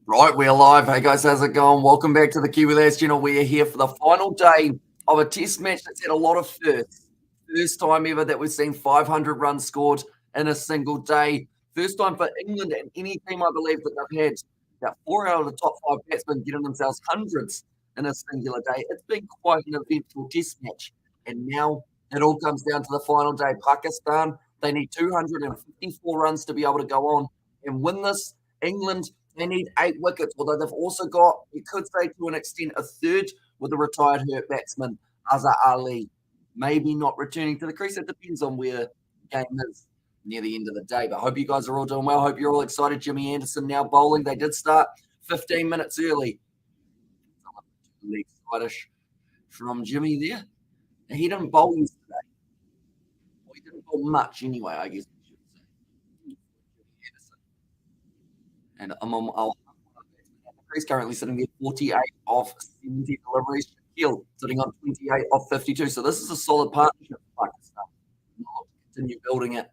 Right, we're live. Hey guys, how's it going? Welcome back to the Kiwi Lads channel. We are here for the final day of a test match that's had a lot of firsts. First time ever that we've seen 500 runs scored in a single day. First time for England and any team, I believe, that they've had about 4 out of the top 5 batsmen getting themselves hundreds in a singular day. It's been quite an eventful test match. And now it all comes down to the final day. Pakistan, they need 254 runs to be able to go on and win this. England, they need 8 wickets, although they've also got, you could say to an extent, a third with the retired hurt batsman, Azhar Ali. Maybe not returning to the crease. It depends on where the game is near the end of the day. But I hope you guys are all doing well. Hope you're all excited. Jimmy Anderson now bowling. They did start 15 minutes early. Excited from Jimmy there. And he didn't bowl yesterday. Well, he didn't bowl much anyway, I guess we should say. And he's currently sitting there 48 of 70 deliveries. Shaquille sitting on 28 of 52. So this is a solid partnership for Pakistan. We'll continue building it,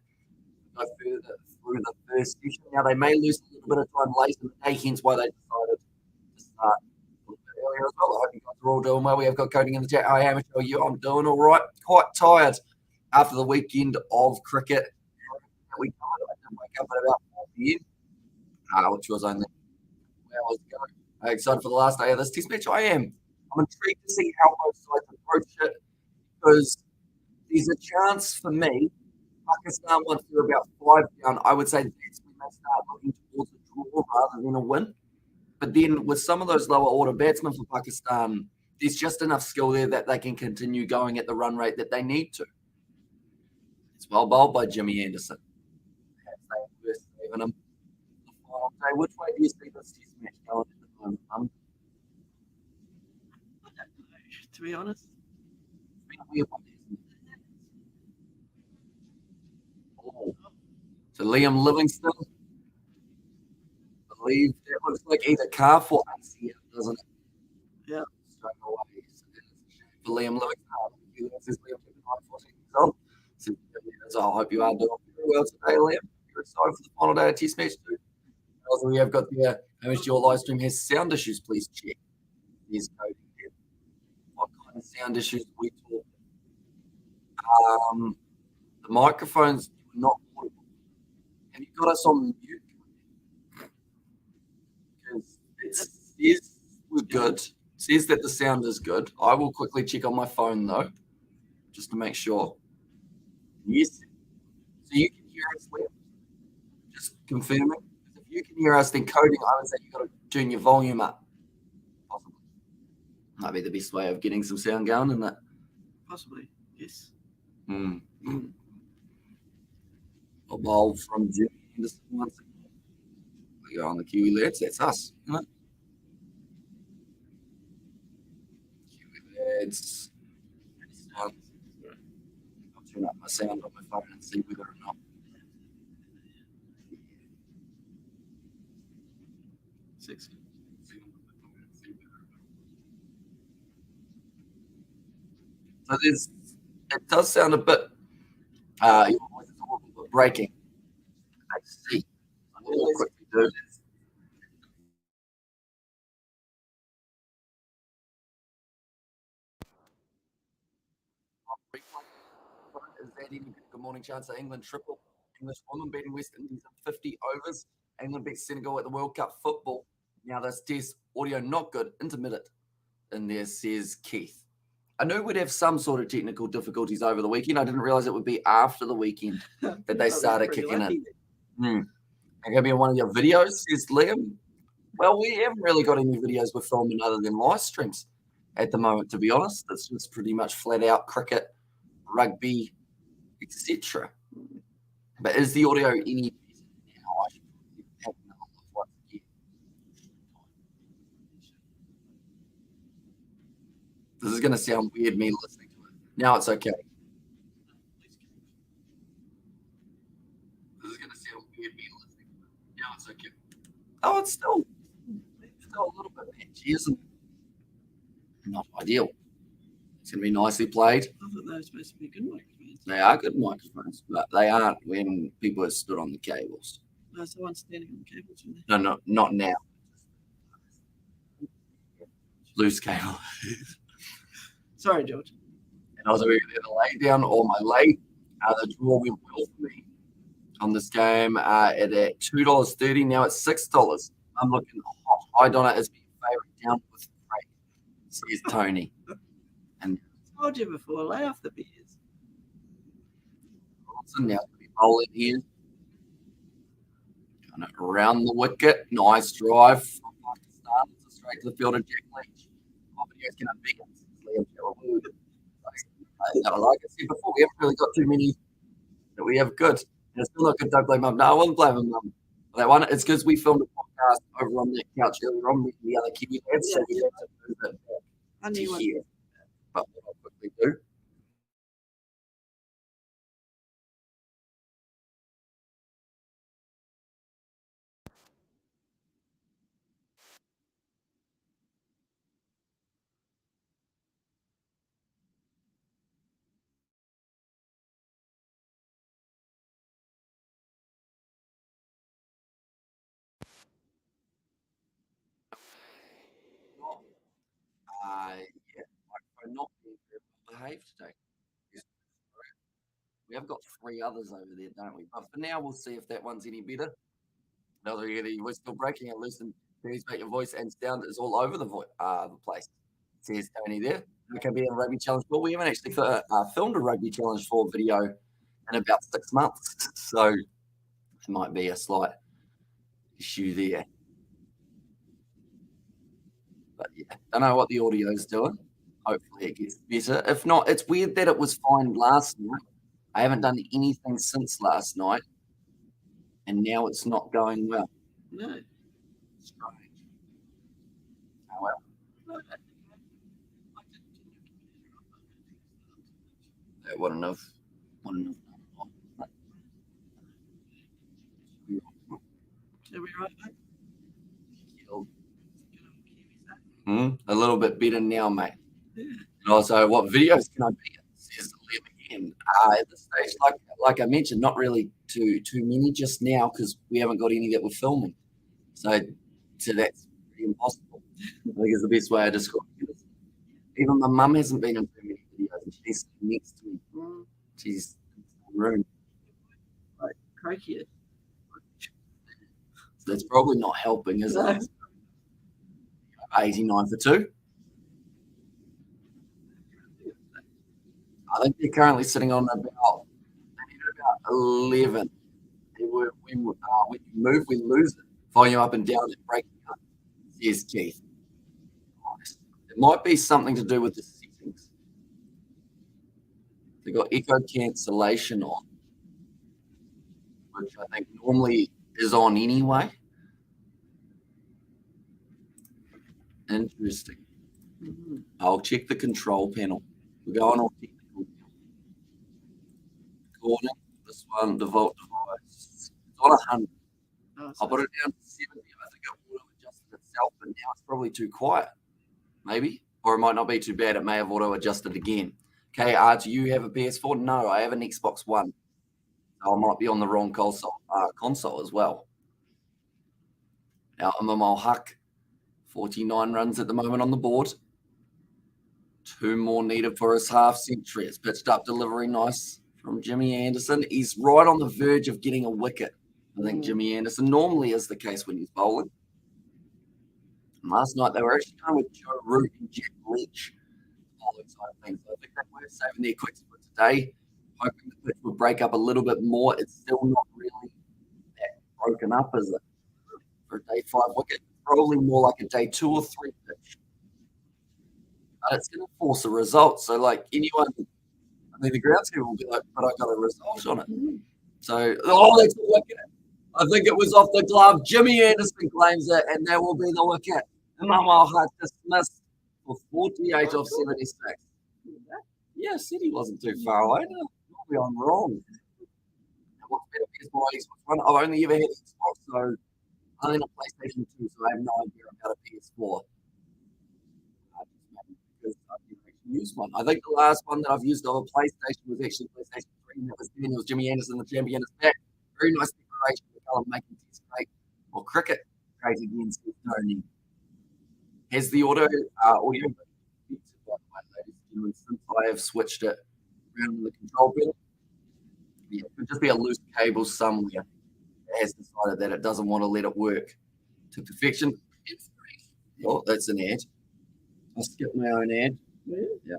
go further through the first session. Now they may lose a little bit of time late in the day, hence why they decided to start a little bit earlier as well. I hope you guys are all doing well. We have got coding in the chat. Hi, Hamish, how are you? I'm doing all right. Quite tired after the weekend of cricket. I did wake up at about 4 p.m. Which was only hours ago. Excited for the last day of this test match. I am. I'm intrigued to see how both sides approach it because there's a chance for me. Pakistan, once they're about 5 down, I would say that's when they start looking towards a draw rather than a win. But then with some of those lower order batsmen for Pakistan, there's just enough skill there that they can continue going at the run rate that they need to. It's well bowled by Jimmy Anderson. Which way do you see this test match going at the moment? I don't know, to be honest. It's been a weird one, isn't it? Oh. So Liam Livingston, I believe that looks like either calf or ACL, doesn't it? Yeah. Straight away. So for Liam Livingston, so I hope you are doing very well today, Liam. You're excited for the final day of test match too. Also, we have got the Hamish, your live stream has sound issues. Please check. There's coding here. What kind of sound issues are we talking? The microphones are not audible. Have you got us on mute? Because it says we're good. It says that the sound is good. I will quickly check on my phone though, just to make sure. Yes. So you can hear us, Liam. Just confirming. If you can hear us, then coding, I would say you've got to turn your volume up. Possibly. Might be the best way of getting some sound going, isn't it? Possibly, yes. A bowl from Jimmy Anderson once again. We go on the Kiwi Lads, that's us, isn't it? Kiwi Lads. I'll turn up my sound on my phone and see whether or not. So it does sound a bit, your voice is a little bit breaking. I see. We'll quickly do this. Is that any good morning chance of England triple? English women beating West Indies in 50 overs. England beat Senegal at the World Cup football. Now this test audio not good, intermittent. And there says Keith. I knew we'd have some sort of technical difficulties over the weekend. I didn't realize it would be after the weekend that they started kicking in. Going to be in one of your videos, says Liam. Well, we haven't really got any videos we're filming other than live streams at the moment, to be honest. It's just pretty much flat out cricket, rugby, etc. But is the audio any better now? I should have another look once again. This is going to sound weird, me listening to it. Now it's okay. This is going to sound weird, me listening to it. Now it's okay. Oh, it's still a little bit patchy, isn't it? Not ideal. It's going to be nicely played. I thought they were supposed to be good microphones. They are good microphones, but they aren't when people are stood on the cables. No, someone's standing on the cables. No, not now. Loose cable. Sorry, George. And I was over there to lay down all my lay. The draw went well for me on this game at $2.30. Now it's $6. I'm looking hot. Hide on it as being favourite down with Craig, says Tony. And I told you before, lay off the beers. Robinson now to be bowling here. Going around the wicket. Nice drive from Pakistan. It's straight to the field of Jack Leach. My video's going to be Liam Chalawoo. Like I said before, we haven't really got too many that we have good. And it's still not good. Don't blame Mum. No, I wouldn't blame Mum. That one, it's because we filmed a podcast over on that couch earlier on with the other Kiwi lads, so we had to move it back to here. But what I'll quickly do. Yeah, microphone not being very well behaved today. We have got 3 others over there, don't we? But for now, we'll see if that one's any better. We're still breaking it loose, and please make your voice and sound is all over the place. Says Tony there. We can be a rugby challenge 4. We haven't actually filmed a rugby challenge 4 video in about 6 months, so it might be a slight issue there. But yeah, don't know what the audio is doing. Hopefully it gets better. If not, it's weird that it was fine last night. I haven't done anything since last night, and now it's not going well. No. Strange. Oh well. That wasn't enough. Are we right, mate? A little bit better now, mate. Yeah. And also, what videos can I be in? Says Liam again. At this stage, like I mentioned, not really too many just now because we haven't got any that we're filming. So that's pretty impossible. I think is the best way I describe it. Even my mum hasn't been in too many videos, and she's next to me. She's in the room. Like, crikey. So that's probably not helping, is it? 89 for 2. I think they're currently sitting on about 11. When you move, we lose it. Volume up and down and breaking up. Yes, Keith. Nice. It might be something to do with the settings. They've got echo cancellation on, which I think normally is on anyway. Interesting. I'll check the control panel. We're going on technical now. Recording. This one, default device. It's on 100. I'll put it down to 70. I think it auto adjusted itself, but now it's probably too quiet. Maybe. Or it might not be too bad. It may have auto adjusted again. KR, do you have a PS4? No, I have an Xbox One. So I might be on the wrong console as well. Now, Amal Huck, 49 runs at the moment on the board. 2 more needed for his half century. It's pitched up delivery nice from Jimmy Anderson. He's right on the verge of getting a wicket. I think Jimmy Anderson normally is the case when he's bowling. And last night they were actually going with Joe Root and Jack Leach. Bowling side of things. So I think they were saving their quicks for today, hoping the pitch would break up a little bit more. It's still not really that broken up, is it? For a day 5 wicket, probably more like a day 2 or 3 pitch. But it's going to force a result. So, like anyone, I mean, the groundskeeper will be like, but I got a result on it. So, that's the wicket. I think it was off the glove. Jimmy Anderson claims it, and that will be the wicket. Mamal Hutt dismissed for 48 off 76. Yeah, said he wasn't too far away. No, maybe I'm wrong. What's better PS4, Xbox One? I've only ever had Xbox, so only on PlayStation 2, so I have no idea about a PS4. Because I've never actually used one. I think the last one that I've used of a PlayStation was actually PlayStation 3, and that was then. It was Jimmy Anderson, the champion, is back. Very nice declaration of colour, making test great. Or cricket great again, says Tony. Has the audio audio been fixed, by the way, ladies and gentlemen, since I have switched it around the control panel? Yeah, it could just be a loose cable somewhere that has decided that it doesn't want to let it work to perfection. Oh, that's an ad. I skipped my own ad. Yeah.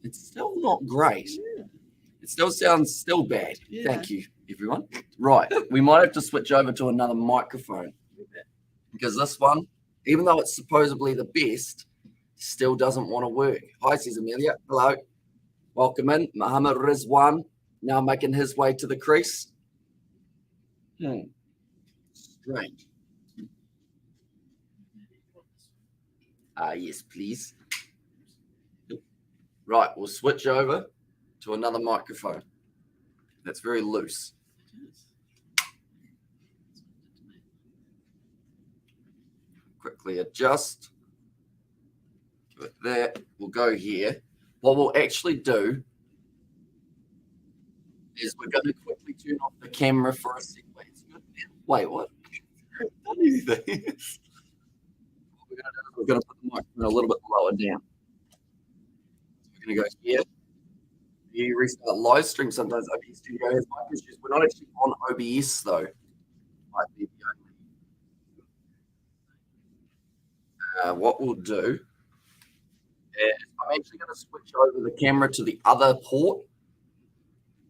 It's still not great. Yeah. It still sounds still bad. Yeah. Thank you, everyone. Right, we might have to switch over to another microphone because this one, even though it's supposedly the best, still doesn't want to work. Hi, says Amelia. Hello. Welcome in. Muhammad Rizwan now making his way to the crease. Strange. Yes, please. Right, we'll switch over to another microphone. That's very loose. Quickly adjust. Give it there. We'll go here. What we'll actually do is we're going to quickly turn off the camera for a second. Wait, what? What do you think? We're going to put the microphone a little bit lower down. We're going to go here. You restart live stream. Sometimes OBS Studio has mic issues. We're not actually on OBS though. What we'll do is I'm actually going to switch over the camera to the other port.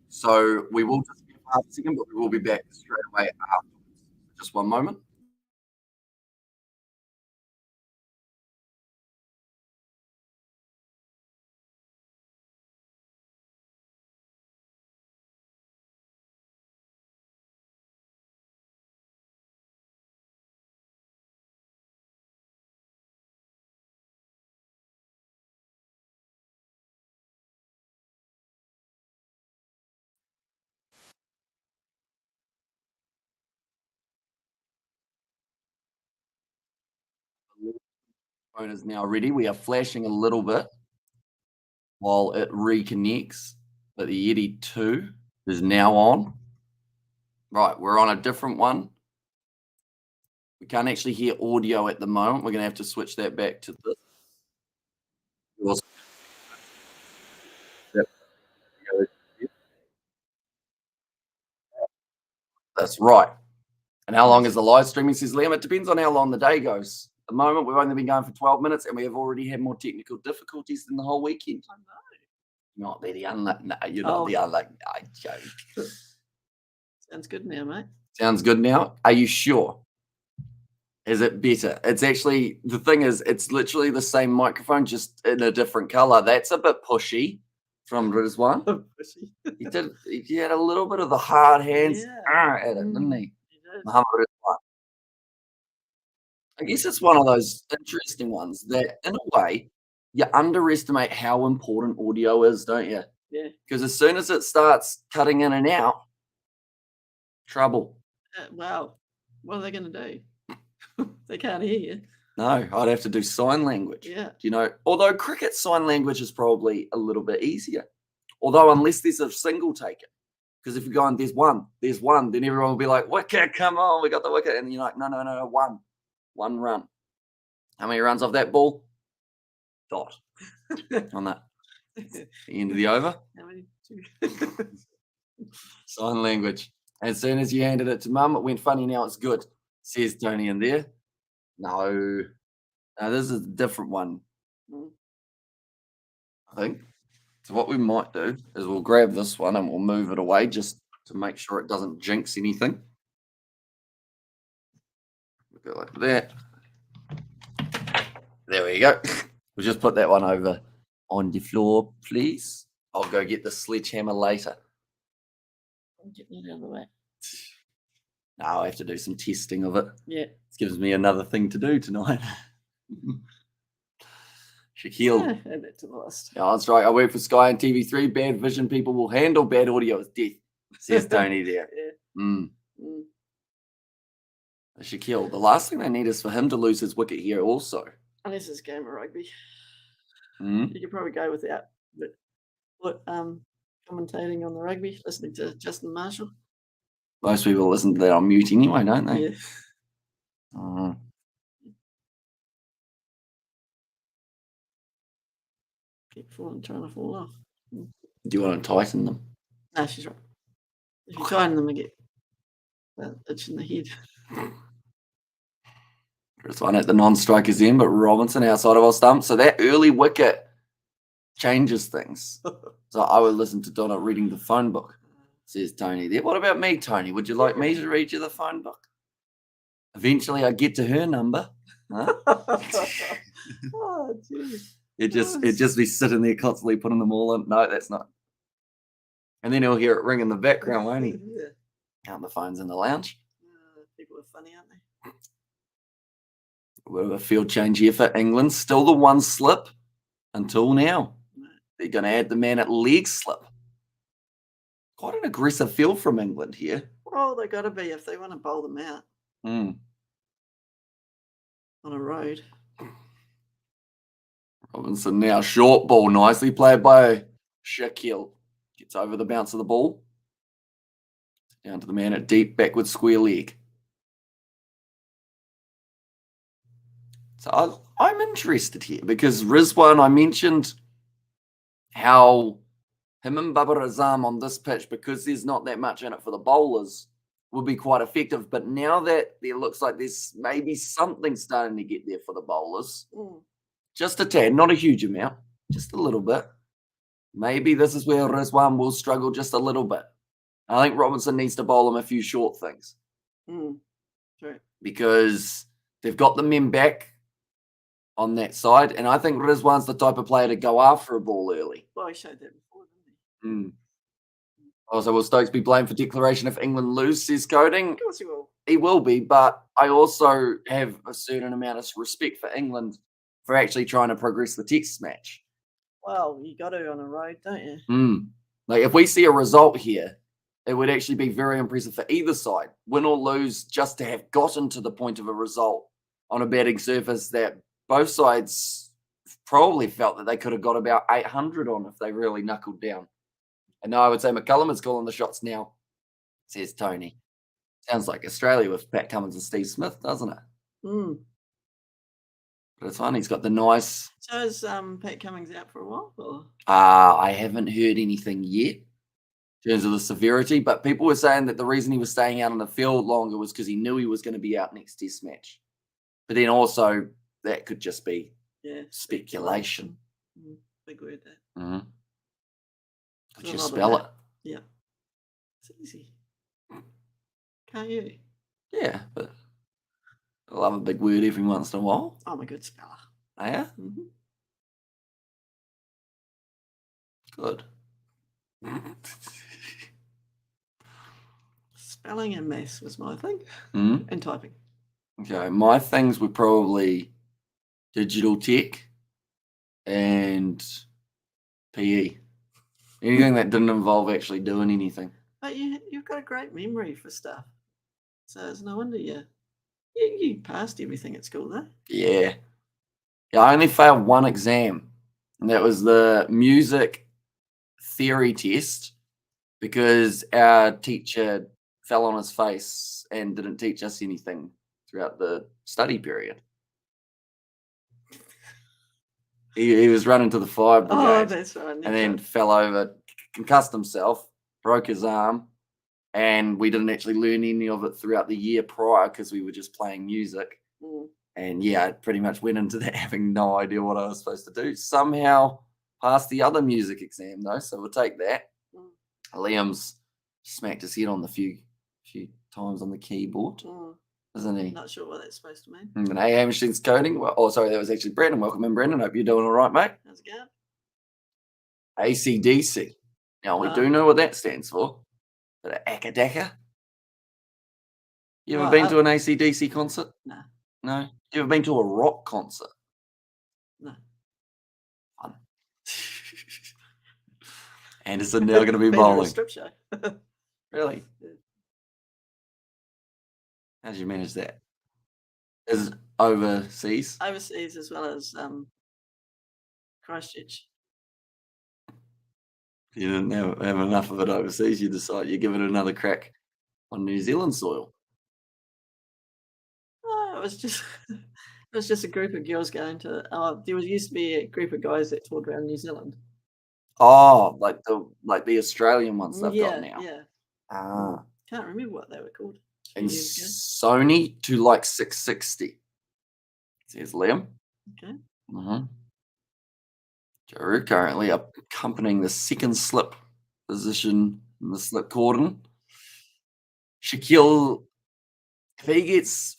So we will just give half a second, but we will be back straight away afterwards. Just one moment. The phone is now ready. We are flashing a little bit while it reconnects, but the Yeti 2 is now on. Right, we're on a different one. We can't actually hear audio at the moment. We're going to have to switch that back to this. That's right. And how long is the live streaming, says Liam? It depends on how long the day goes. At the moment, we've only been going for 12 minutes and we have already had more technical difficulties than the whole weekend. I know. Not the unlucky. No, you're not the unlucky. I joke. Sounds good now, mate. Sounds good now. Are you sure? Is it better? It's actually, the thing is, it's literally the same microphone, just in a different color. That's a bit pushy from Rizwan. He had a little bit of the hard hands at it, didn't he? Muhammad Rizwan. I guess it's one of those interesting ones that, in a way, you underestimate how important audio is, don't you? Yeah. Because as soon as it starts cutting in and out, trouble. Wow. What are they going to do? They can't hear you. No, I'd have to do sign language. Yeah. Do you know? Although cricket sign language is probably a little bit easier. Although unless there's a single taker. Because if you're going, there's one, then everyone will be like, wicket, come on, we got the wicket. And you're like, no, one run. How many runs off that ball? Dot. On that. End of the over. How many? Sign language. As soon as you handed it to Mum, it went funny, now it's good, says Tony in there. No, this is a different one, I think. So what we might do is we'll grab this one and we'll move it away just to make sure it doesn't jinx anything. We'll go like that. There we go. We'll just put that one over on the floor, please. I'll go get the sledgehammer later. I'm getting it out of the way. No, I have to do some testing of it. Yeah. This gives me another thing to do tonight. Shaquille. Yeah, add that to the list. Yeah, that's right. I work for Sky and TV3. Bad vision people will handle bad audio as death, says Tony there. Yeah. Shaquille, the last thing they need is for him to lose his wicket here also. Unless it's a game of rugby. Mm. You could probably go without. But what commentating on the rugby, listening to Justin Marshall. Most people listen to that on mute anyway, don't they? Yeah. Mm. Keep trying to fall off. Do you want to tighten them? No, she's right. If you tighten them, I get that itch in the head. There's one at the non-strikers end, but Robinson outside of our stump. So that early wicket changes things. So I would listen to Donna reading the phone book, says Tony there. What about me, Tony? Would you like me to read you the phone book? Eventually I get to her number. Huh? Oh, geez. It just be sitting there constantly putting them all in. No, that's not. And then he'll hear it ring in the background, won't he? Yeah. Count the phones in the lounge. People are funny, aren't they? A bit of a field change here for England. Still the one slip until now. They're going to add the man at leg slip. Quite an aggressive field from England here. Well, they got to be if they want to bowl them out Mm. on a road. Robinson now short ball, nicely played by Shaquille. Gets over the bounce of the ball. Down to the man at deep backward square leg. So I'm interested here because Rizwan, I mentioned how him and Babar Azam on this pitch, because there's not that much in it for the bowlers, will be quite effective. But now that there looks like there's maybe something starting to get there for the bowlers, just a tad, not a huge amount, just a little bit. Maybe this is where Rizwan will struggle just a little bit. I think Robinson needs to bowl him a few short things. Right. Because they've got the men back on that side, and I think Rizwan's the type of player to go after a ball early. Well, I showed that before, didn't he? Also, will Stokes be blamed for declaration if England lose, says Coding? Of course he will. He will be, but I also have a certain amount of respect for England for actually trying to progress the Test match. Well, you got to on a road, don't you? Like, if we see a result here, it would actually be very impressive for either side, win or lose, just to have gotten to the point of a result on a batting surface that both sides probably felt that they could have got about 800 on if they really knuckled down. And now I would say McCullum is calling the shots now, says Tony. Sounds like Australia with Pat Cummins and Steve Smith, doesn't it? But it's fun. He's got the nice. So is Pat Cummins out for a while? Or? I haven't heard anything yet in terms of the severity, but people were saying that the reason he was staying out on the field longer was because he knew he was going to be out next Test match. But then also that could just be speculation. Big word, that. Could you spell it? Yeah. It's easy. Can't you? Yeah, but I love a big word every once in a while. I'm a good speller. Oh, yeah? Good. Spelling and maths was my thing. And typing. Okay, my things were probably digital tech and PE. Anything that didn't involve actually doing anything. But you've got a great memory for stuff. So it's no wonder you passed everything at school, though. Yeah. I only failed one exam, and that was the music theory test because our teacher fell on his face and didn't teach us anything throughout the study period. He was running to the fire brigade. Oh, that's right. And then fell over, concussed himself, broke his arm, and we didn't actually learn any of it throughout the year prior because we were just playing music. And yeah, I pretty much went into that having no idea what I was supposed to do. Somehow passed the other music exam though, so we'll take that. Liam's smacked his head on the few times on the keyboard, isn't he? Not sure what that's supposed to mean. And hey, Hamishton's coding. Sorry, that was actually Brandon. Welcome in, Brandon. Hope you're doing all right, mate. How's it going? ACDC. Now, we do know what that stands for. But Akadaka? You ever been to an ACDC concert? No. No? You ever been to a rock concert? No. Fun. Anderson now going to be bowling. Strip show. Really? Yeah. How did you manage that? Is it overseas? Overseas as well as Christchurch. You didn't have enough of it overseas. You decide you give it another crack on New Zealand soil. Oh, it was just it was just a group of girls going to. There was used to be a group of guys that toured around New Zealand. Oh, like the Australian ones they've got Yeah, now. yeah. Ah, Can't remember what they were called a few and years ago. Sony to like 660. Says Liam. Okay. Mm-hmm. Giroud currently accompanying the second slip position in the slip cordon. Shaquille, if he gets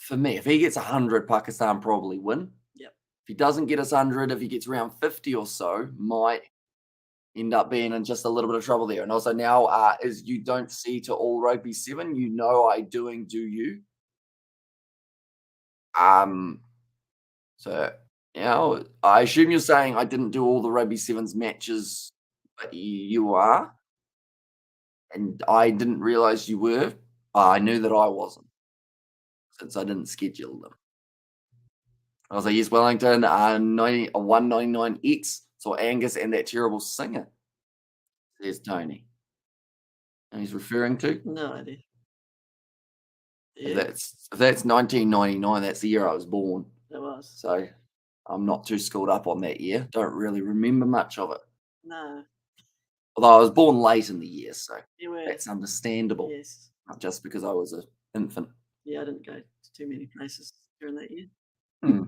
100, Pakistan probably win. Yep. If he doesn't get us 100, if he gets around 50 or so, might end up being in just a little bit of trouble there. And also now, as you don't see to all rugby 7, you know I doing do you. So I assume you're saying I didn't do all the rugby 7s matches, but you are, and I didn't realize you were. I knew that I wasn't since I didn't schedule them. I was like, yes, Wellington, 199X. So Angus and that terrible singer. There's Tony. And he's referring to. No idea. If Yeah, that's 1999, that's the year I was born. it was. So I'm not too schooled up on that year. Don't really remember much of it. No, Although I was born late in the year, so you were. that's understandable. Yes. Not just because I was an infant. Yeah, I didn't go to too many places during that year. Hmm.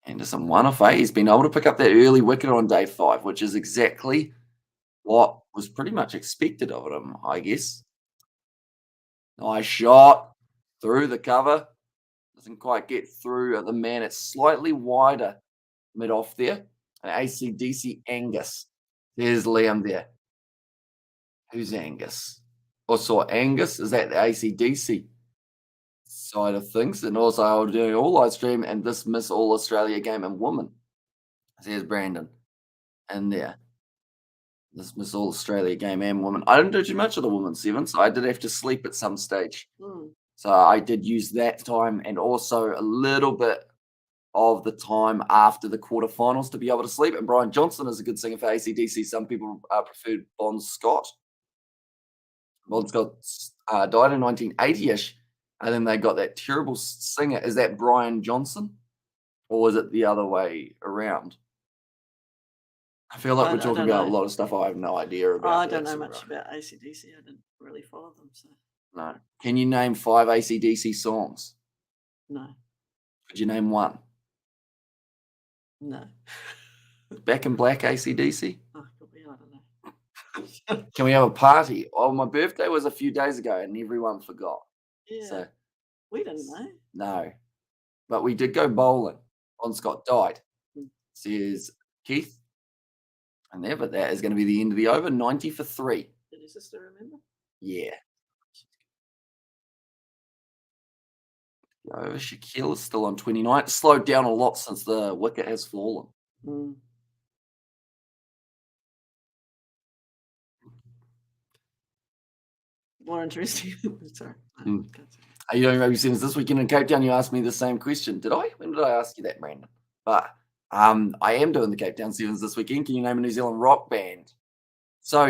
Anderson won off, He's been able to pick up that early wicket on day 5, which is exactly what was pretty much expected of him, I guess. Nice shot through the cover. Doesn't quite get through at the man. It's slightly wider mid off there. And AC/DC Angus. There's Liam there. Who's Angus? Also, Angus, is that the AC/DC side of things? And also, I'm doing all live stream and this Miss All Australia game and woman. There's Brandon. And there. This Miss All Australia game and woman. I didn't do too much of the women's 7, so I did have to sleep at some stage. So I did use that time and also a little bit of the time after the quarterfinals to be able to sleep. And Brian Johnson is a good singer for AC/DC. Some people preferred Bon Scott. Bon Scott died in 1980-ish, and then they got that terrible singer. Is that Brian Johnson, or is it the other way around? I feel like we're talking about a lot of stuff I have no idea about. I don't know much about AC/DC. I didn't really follow them. So no. Can you name 5 AC/DC songs? no. Could you name one? No. Back in Black AC/DC? Oh, I don't know. Can we have a party? Oh, my birthday was a few days ago and everyone forgot. Yeah. So we didn't know. no. But we did go bowling. Bon Scott died. Says Keith. And there, but that is going to be the end of the over. 90 for 3. Did your sister remember? Yeah. The over. Shaquille is still on 29. Slowed down a lot since the wicket has fallen. More interesting. Sorry. Are you doing rugby sevens this weekend in Cape Town? You asked me the same question. Did I? When did I ask you that, Brandon? But I am doing the Cape Town Sevens this weekend. Can you name a New Zealand rock band? So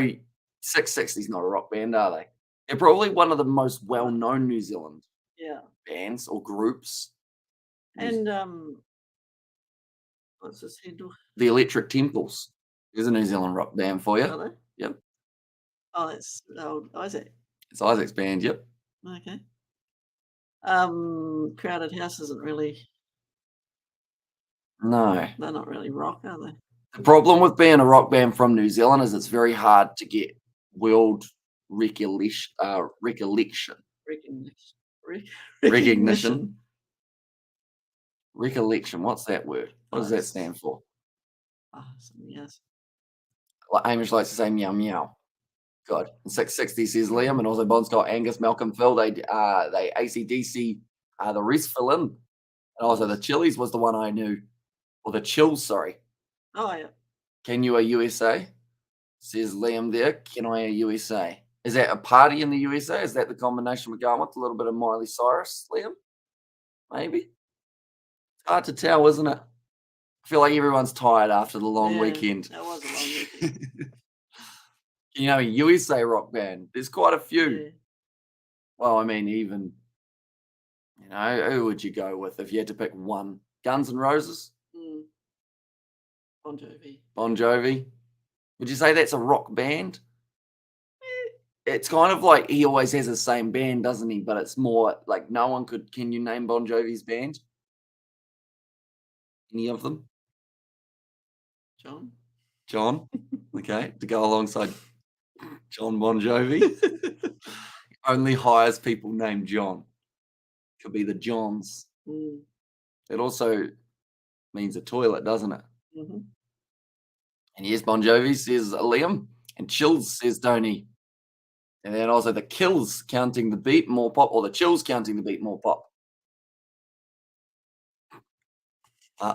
660 is not a rock band, are they? They're probably one of the most well-known New Zealand bands or groups. And what's this handle? The Electric Temples. There's a New Zealand rock band for you. Are they? Yep. Oh, it's old Isaac. It's Isaac's band, yep. Okay. Crowded House isn't really. No. They're not really rock, are they? The problem with being a rock band from New Zealand is it's very hard to get world recollection. Recognition. Recollection. What's that word? What does that stand for? Something else. Like Hamish likes to say meow meow. God. And 660 says Liam, and also Bon Scott, Angus, Malcolm, Phil. They AC/DC, the rest fill in. And also the Chili's was the one I knew. Or the Chills, sorry. Oh, yeah. Can you a USA? Says Liam there. Can I a USA? Is that a party in the USA? Is that the combination we're going with? A little bit of Miley Cyrus, Liam? Maybe? It's hard to tell, isn't it? I feel like everyone's tired after the long weekend. That was a long weekend. You know, USA rock band. There's quite a few. Yeah. Well, I mean, even who would you go with if you had to pick one? Guns N' Roses, Mm. Bon Jovi. Bon Jovi. Would you say that's a rock band? Eh, It's kind of like he always has the same band, doesn't he? But it's more like no one could. Can you name Bon Jovi's band? Any of them? John. John. Okay, to go alongside John Bon Jovi. Only hires people named John. Could be the Johns. Mm. It also means a toilet, doesn't it? Mm-hmm. And yes, Bon Jovi says Liam, and Chills says Tony. And then also the Kills counting the beat more pop, or the Chills counting the beat more pop.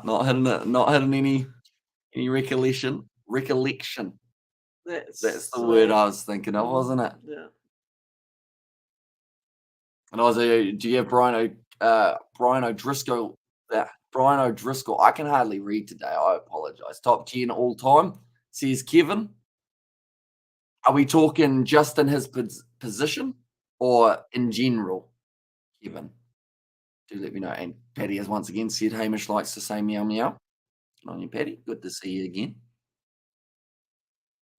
Not having any recollection. Recollection. That's the word I was thinking of, wasn't it? Yeah. And also, do you have Brian O'Driscoll? Brian O'Driscoll. I can hardly read today. I apologize. Top 10 all time, says Kevin. Are we talking just in his position or in general, Kevin? Do let me know. And Paddy has once again said Hamish likes to say meow meow. Good on you, Paddy. Good to see you again.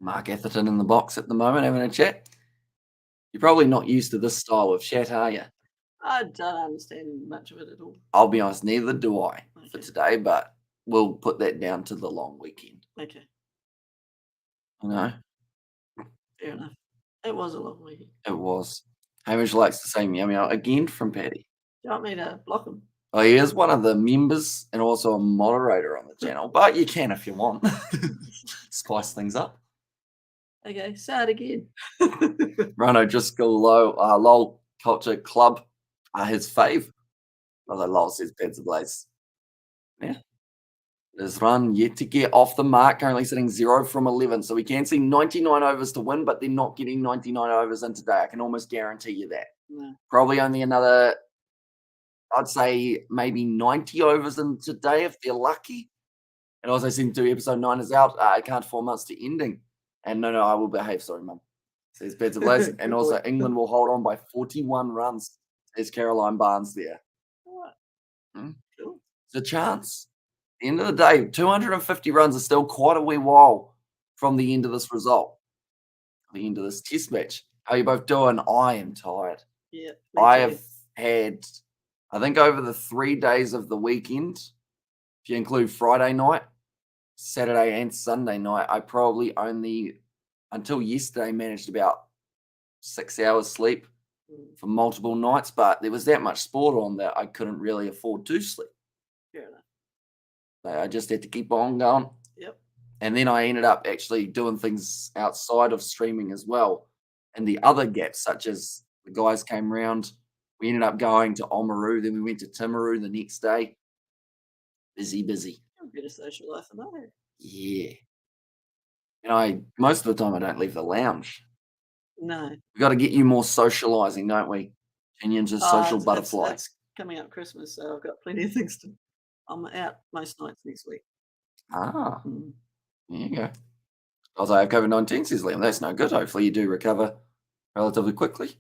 Mark Atherton in the box at the moment having a chat. You're probably not used to this style of chat, are you? I don't understand much of it at all. I'll be honest, neither do I for Okay. today, but we'll put that down to the long weekend. Okay. You know, Fair enough. It was a long week. it was. Hamish likes to say meow meow again from Paddy. Do you want me to block him? Oh, he is one of the members and also a moderator on the channel, but you can if you want. Spice things up. Okay, say it again. Rano Driscoll LOL Culture Club his fave. Although LOL says Peds Blaze. Yeah. His run yet to get off the mark, currently sitting 0 from 11. So we can see 99 overs to win, but they're not getting 99 overs in today. I can almost guarantee you that. No. Probably only another, I'd say maybe 90 overs in today if they're lucky. And also season 2, episode 9 is out. I can't 4 months to ending. And no, I will behave. Sorry, Mum. Says Peds Blaze. And also England will hold on by 41 runs. There's Caroline Barnes there. What? Cool. It's a chance. At the end of the day, 250 runs is still quite a wee while from the end of this result. The end of this test match. How are you both doing? I am tired. Yeah. I have had, I think over the 3 days of the weekend, if you include Friday night, Saturday and Sunday night, I probably only, until yesterday, managed about 6 hours sleep for multiple nights, but there was that much sport on that I couldn't really afford to sleep. Fair enough. So I just had to keep on going. Yep. And then I ended up actually doing things outside of streaming as well. And the other gaps, such as the guys came round, we ended up going to Oamaru, then we went to Timaru the next day. Busy. You're a bit of social life than I have. Yeah. And most of the time I don't leave the lounge. No. We've got to get you more socializing, don't we? Kenyans are social It's butterflies. coming up Christmas, so I've got plenty of things to. I'm out most nights next week. Ah, Mm. there you go. Also, I have COVID-19, says Liam. That's no good. Hopefully you do recover relatively quickly.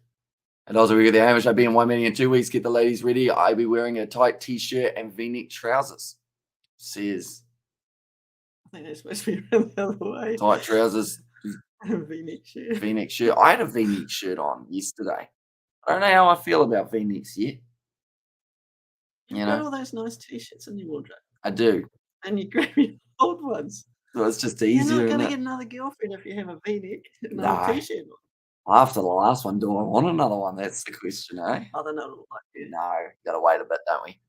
And also, we get the Hamish. I'll be in 1 minute in 2 weeks. Get the ladies ready. I'll be wearing a tight t-shirt and v-neck trousers. Says I think they're supposed to be around the other way. tight trousers, V-neck shirt. v-neck shirt. I had a v-neck shirt on yesterday. I don't know how I feel about v-necks yet. You've got all those nice t-shirts in your wardrobe. I do. And you grab your old ones. So it's just You're easier, not going isn't to it? get another girlfriend if you have a v-neck and Nah. a t-shirt on. After the last one, do I want another one? That's the question, eh? Oh, they're not all like you. No, got to wait a bit, don't we?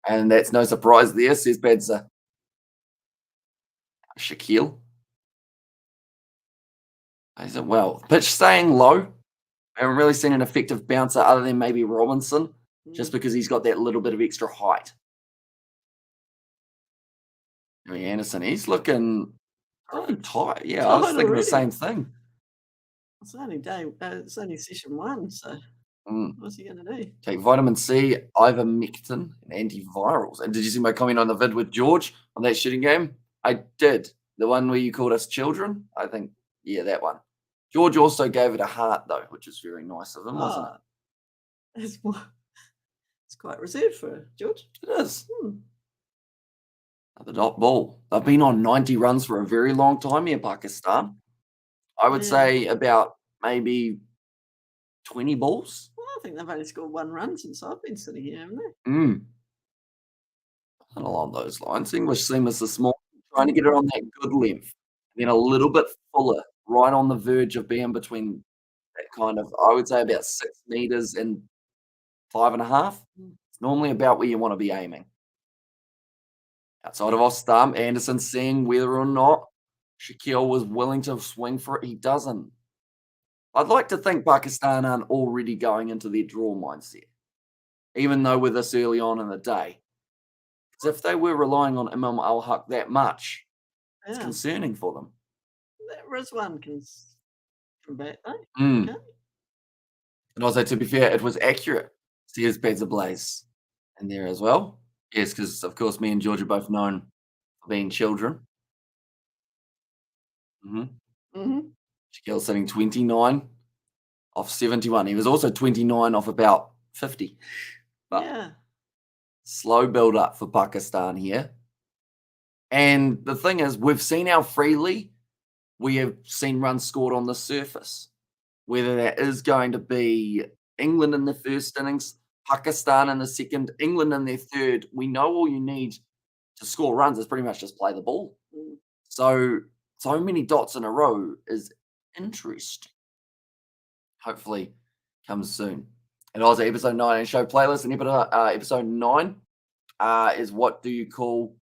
And that's no surprise there, says Badza. Shaquille. Is it well? Pitch staying low. I haven't really seen an effective bouncer other than maybe Robinson, just because he's got that little bit of extra height. Harry Anderson, he's looking tight. Yeah, I was thinking already. the same thing. It's only session 1, so what's he going to do? Take vitamin C, ivermectin, and antivirals. And did you see my comment on the vid with George on that shooting game? I did. The one where you called us children? I think, yeah, that one. George also gave it a heart, though, which is very nice of him, wasn't it? Ah, it's it's quite reserved for George. It is. Hmm. The dot ball. They've been on 90 runs for a very long time here, Pakistan. I would Yeah. say about maybe 20 balls. Well, I think they've only scored 1 run since I've been sitting here, haven't they? Mm. And along those lines, English seamers this morning, trying to get it on that good length, then a little bit fuller, right on the verge of being between that kind of, I would say about 6 meters and 5.5. Mm. It's normally about where you want to be aiming. Outside of off stump, Anderson seeing whether or not Shaquille was willing to swing for it. He doesn't. I'd like to think Pakistan aren't already going into their draw mindset, even though we're this early on in the day. Because if they were relying on Imam Al Haq that much, it's Yeah. concerning for them. That Rizwan can bat, though. Mm. Okay. And also, to be fair, it was accurate. See his beds ablaze in there as well. Yes, because of course, me and George are both known for being children. Mm-hmm. Mm-hmm. Shaquille sitting 29 off 71. He was also 29 off about 50. But Yeah. slow build up for Pakistan here. And the thing is, we've seen how freely we have seen runs scored on the surface. Whether that is going to be England in the first innings, Pakistan in the second, England in their third, we know all you need to score runs is pretty much just play the ball. Mm. So many dots in a row is interesting. Hopefully comes soon. And also episode 9 show playlist and episode 9 is what do you call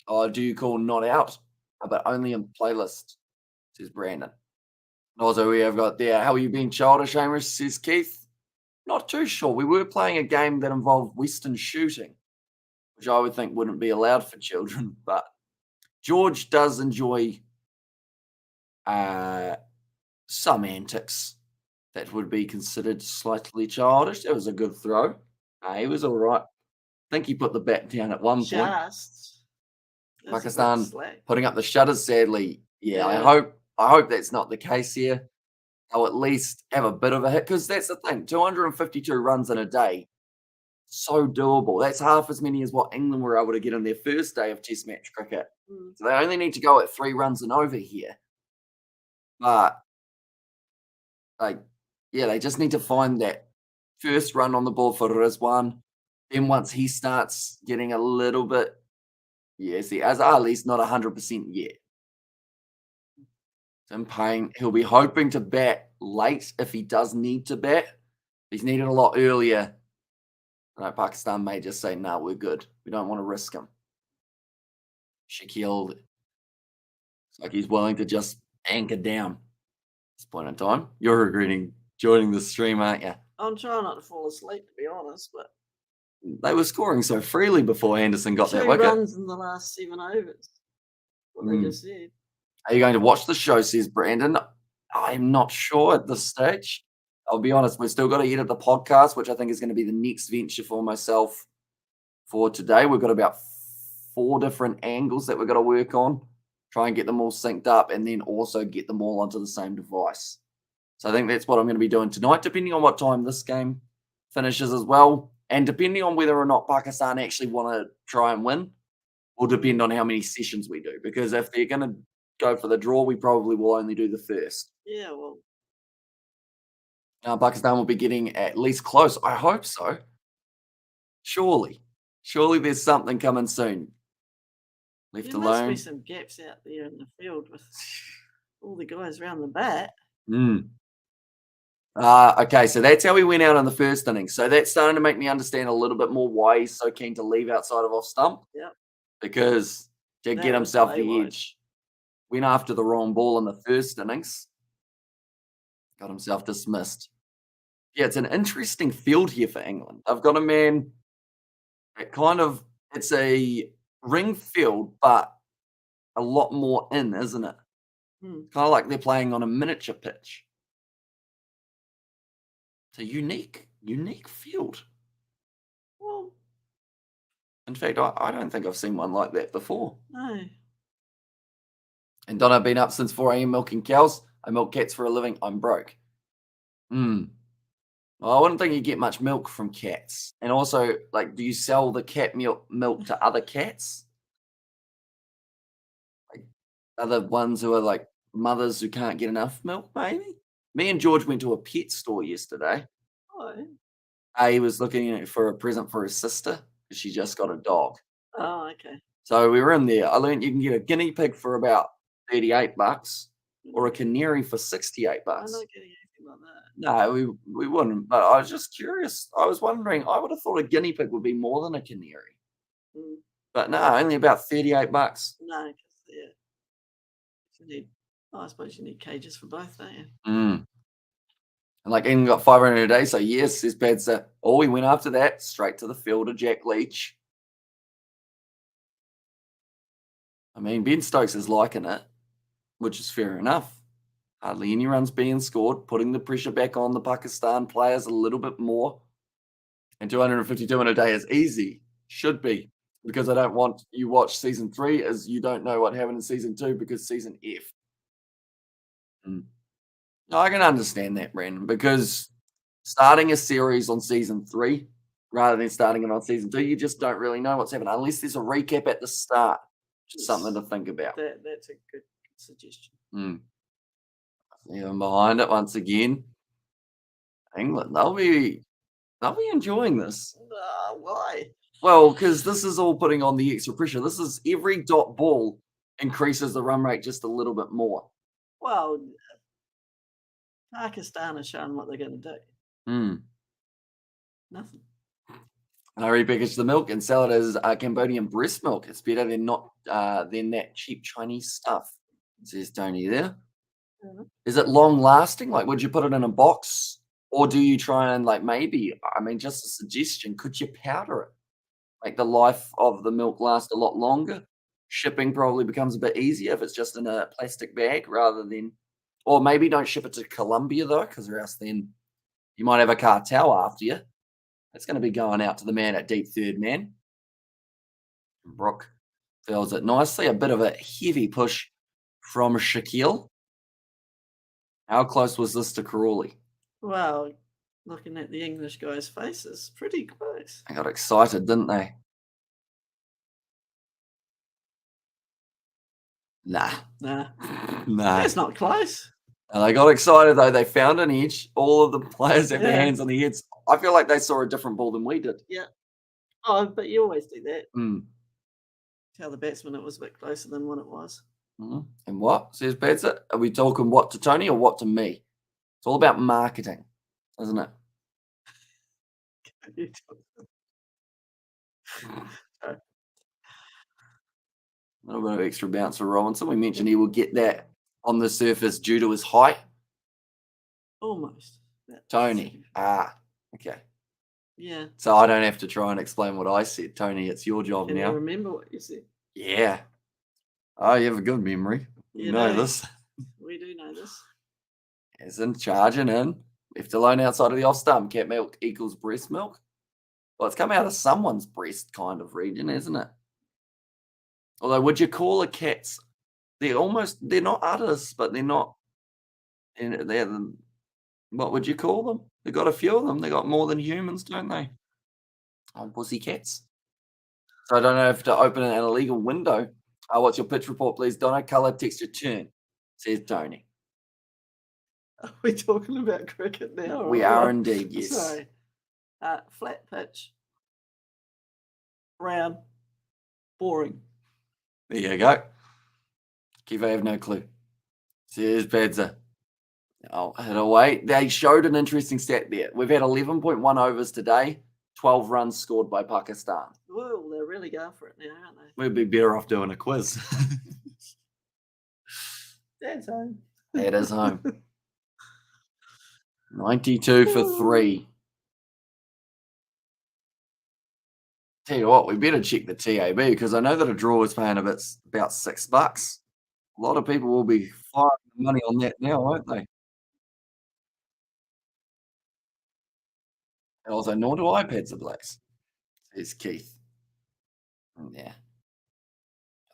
not out, but only in playlist, says Brandon. And also we have got there, how are you being childish, Hamish, says Keith. Not too sure. We were playing a game that involved Western shooting, which I would think wouldn't be allowed for children, but George does enjoy some antics that would be considered slightly childish. That was a good throw. He was all right. I think he put the bat down at one point. Just. That's a bit Pakistan slack. putting up the shutters, sadly. Yeah, Yeah. I hope that's not the case here. They'll at least have a bit of a hit because that's the thing. 252 runs in a day, so doable. That's half as many as what England were able to get on their first day of Test match cricket. Mm. So they only need to go at 3 runs and over here. But like, yeah, they just need to find that first run on the ball for Rizwan. Then once he starts getting a little bit, see, as Ali's not 100% yet. Tim Payne, he'll be hoping to bat late if he does need to bat. He's needed a lot earlier. Pakistan may just say, no, we're good. We don't want to risk him. Shaquille, it's like he's willing to just anchor down at this point in time. You're regretting joining the stream, aren't you? I'm trying not to fall asleep, to be honest, but They were scoring so freely before Anderson got that 2 wicket. runs in the last 7 overs. What they just said. Are you going to watch the show, says Brandon? I'm not sure at this stage. I'll be honest, we've still got to edit the podcast, which I think is going to be the next venture for myself for today. We've got about 4 different angles that we've got to work on, try and get them all synced up, and then also get them all onto the same device. So I think that's what I'm going to be doing tonight, depending on what time this game finishes as well. And depending on whether or not Pakistan actually want to try and win, will depend on how many sessions we do. Because if they're going to go for the draw, we probably will only do the first. Yeah, well. Pakistan will be getting at least close. I hope so. Surely there's something coming soon. Left There alone. must be some gaps out there in the field with all the guys around the bat. Okay, so that's how we went out in the first innings. So that's starting to make me understand a little bit more why he's so keen to leave outside of off stump. Yep. Because to That get was himself the play-wise. edge, went after the wrong ball in the first innings. Got himself dismissed. Yeah, it's an interesting field here for England. I've got a man that it's a ring field, but a lot more in, isn't it? Kind of like they're playing on a miniature pitch. It's a unique field. Well, in fact, I don't think I've seen one like that before. no. And Donna, I've been up since 4 a.m. milking cows. I milk cats for a living. I'm broke. Hmm. Well, I wouldn't think you get much milk from cats. And also, like, do you sell the cat milk to other cats? Like other ones who are like mothers who can't get enough milk, maybe? Me and George went to a pet store yesterday. Oh, He was looking for a present for his sister because she just got a dog. oh, okay. So we were in there. I learned you can get a guinea pig for about 38 bucks or a Mm, canary for 68 I'm bucks. not getting anything like that. No, we wouldn't. But I was just curious. I was wondering, I would have thought a guinea pig would be more than a canary. Mm, But no, only about 38 bucks. no, 'cause, yeah, you need. Oh, I suppose you need cages for both, don't you? Mm. And like England got 500 a day, so yes, says Padsa. Oh, we went after that, straight to the field of Jack Leach. I mean, Ben Stokes is liking it, which is fair enough. Hardly any runs being scored, putting the pressure back on the Pakistan players a little bit more. And 252 in a day is easy. Should be. Because I don't want you watch season 3 as you don't know what happened in season 2 because season F. Mm. No, I can understand that, Brandon, because starting a series on season 3 rather than starting it on season 2, you just don't really know what's happening unless there's a recap at the start. Just something to Yes, think about. that's a good suggestion. Mm. Even behind it once again, England. They'll be enjoying this. Why? Well, because this is all putting on the extra pressure. This is every dot ball increases the run rate just a little bit more. Well, Pakistan has shown what they're going to do. Mm. Nothing. And I repackaged the milk and sell it as Cambodian breast milk. It's better than not than that cheap Chinese stuff. Says Tony there. Mhm. Is it long lasting? Like, would you put it in a box, or do you try and like maybe? I mean, just a suggestion. Could you powder it? Make the life of the milk last a lot longer. Shipping probably becomes a bit easier if it's just in a plastic bag rather than, or maybe don't ship it to Colombia though, because or else then you might have a cartel after you. It's going to be going out to the man at deep third man. Brooke fills it nicely. A bit of a heavy push from Shaquille. How close was this to Crawley? Well, looking at the English guys' faces, pretty close. They got excited, didn't they? Nah. Nah, Nah. that's not close. And they got excited though. They found an edge. All of the players have their Yeah. hands on their heads. I feel like they saw a different ball than we did. Yeah. Oh, but you always do that. Mm. Tell the batsman it was a bit closer than what it was. Mhm. And what says Padsa? Are we talking what to Tony or what to me? It's all about marketing, isn't it? Sorry. A little bit of extra bounce for Robinson. We mentioned he will get that on the surface due to his height. Almost. About Tony. 2 feet. Okay. Yeah. So I don't have to try and explain what I said. Tony, it's your job Can you now. remember what you said? Yeah. Oh, you have a good memory. You You know do. this. We do know this. As in charging in. Left alone outside of the off stump. Cat milk equals breast milk. Well, it's come out of someone's breast kind of region, isn't it? Although, would you call a cat's? They're not udders, but they're not. And they're what would you call them? They got a few of them. They got more than humans, don't they? Oh, pussy cats. So I don't know if to open an illegal window. What's your pitch report, please? Donna, color, texture, turn. Says Tony. Are we talking about cricket now? We or are what? indeed, yes. Sorry. Flat pitch. Round. Boring. There you go. Kiva have no clue. Says Padza. Oh, hit away. They showed an interesting stat there. We've had 11.1 overs today, 12 runs scored by Pakistan. Whoa, they're really going for it now, aren't they? We'd be better off doing a quiz. Dad's home. That is home. 92 for 3. Tell you what, we better check the TAB because I know that a draw is paying about $6. A lot of people will be firing money on that now, won't they? And also, nor do iPads are blacks, says Keith. Yeah.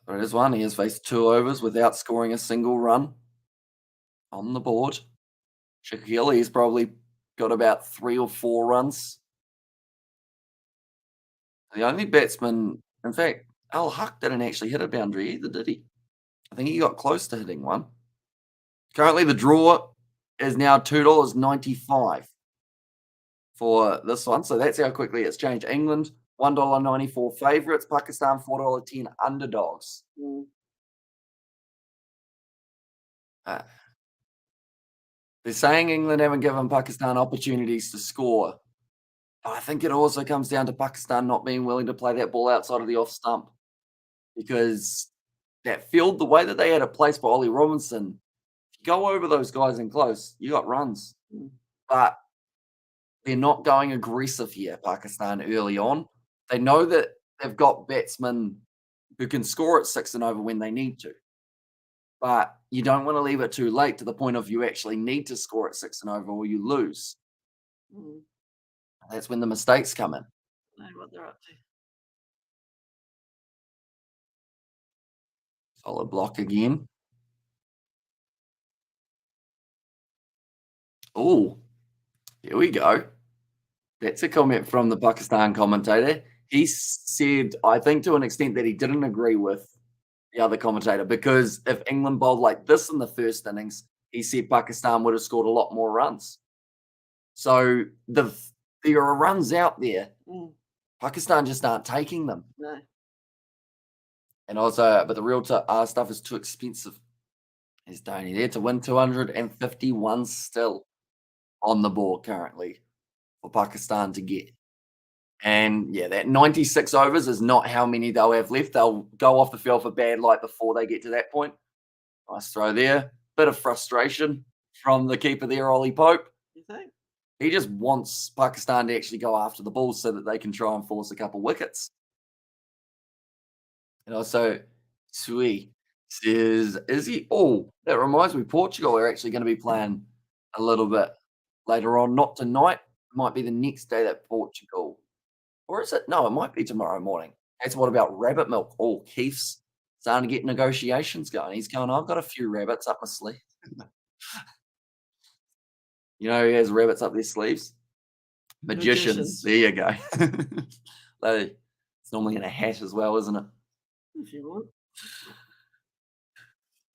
There is one. He has faced 2 overs without scoring a single run on the board. Shaquille, he's probably got about 3 or 4 runs. The only batsman, in fact, Al Huck didn't actually hit a boundary either, did he? I think he got close to hitting one. Currently, the draw is now $2.95 for this one. So that's how quickly it's changed. England, $1.94 favourites. Pakistan, $4.10 underdogs. They're saying England haven't given Pakistan opportunities to score. But I think it also comes down to Pakistan not being willing to play that ball outside of the off stump. Because that field, the way that they had it placed by Ollie Robinson, if you go over those guys in close, you got runs. But they're not going aggressive here, Pakistan, early on. They know that they've got batsmen who can score at 6 and over when they need to. But you don't want to leave it too late to the point of you actually need to score at 6 and over or you lose. That's when the mistakes come in. I know what they're up to. Solid block again. Oh, here we go. That's a comment from the Pakistan commentator. He said, I think to an extent that he didn't agree with the other commentator because if England bowled like this in the first innings, he said Pakistan would have scored a lot more runs. So there are runs out there. Pakistan just aren't taking them. No. And also, but the real stuff is too expensive. There's Dhoni there to win 251 still on the board currently for Pakistan to get. And yeah, that 96 overs is not how many they'll have left. They'll go off the field for bad light before they get to that point. Nice throw there. Bit of frustration from the keeper there, Ollie Pope. You think? He just wants Pakistan to actually go after the ball so that they can try and force a couple wickets. And also, Sui says, is he? Oh, that reminds me, Portugal are actually going to be playing a little bit later on. Not tonight. Might be the next day that Portugal. Or is it? No, it might be tomorrow morning. That's what about rabbit milk? Oh, Keith's starting to get negotiations going. He's going, I've got a few rabbits up my sleeve. You know, he has rabbits up their sleeves. Magicians. There you go. It's normally in a hat as well, isn't it? If you want.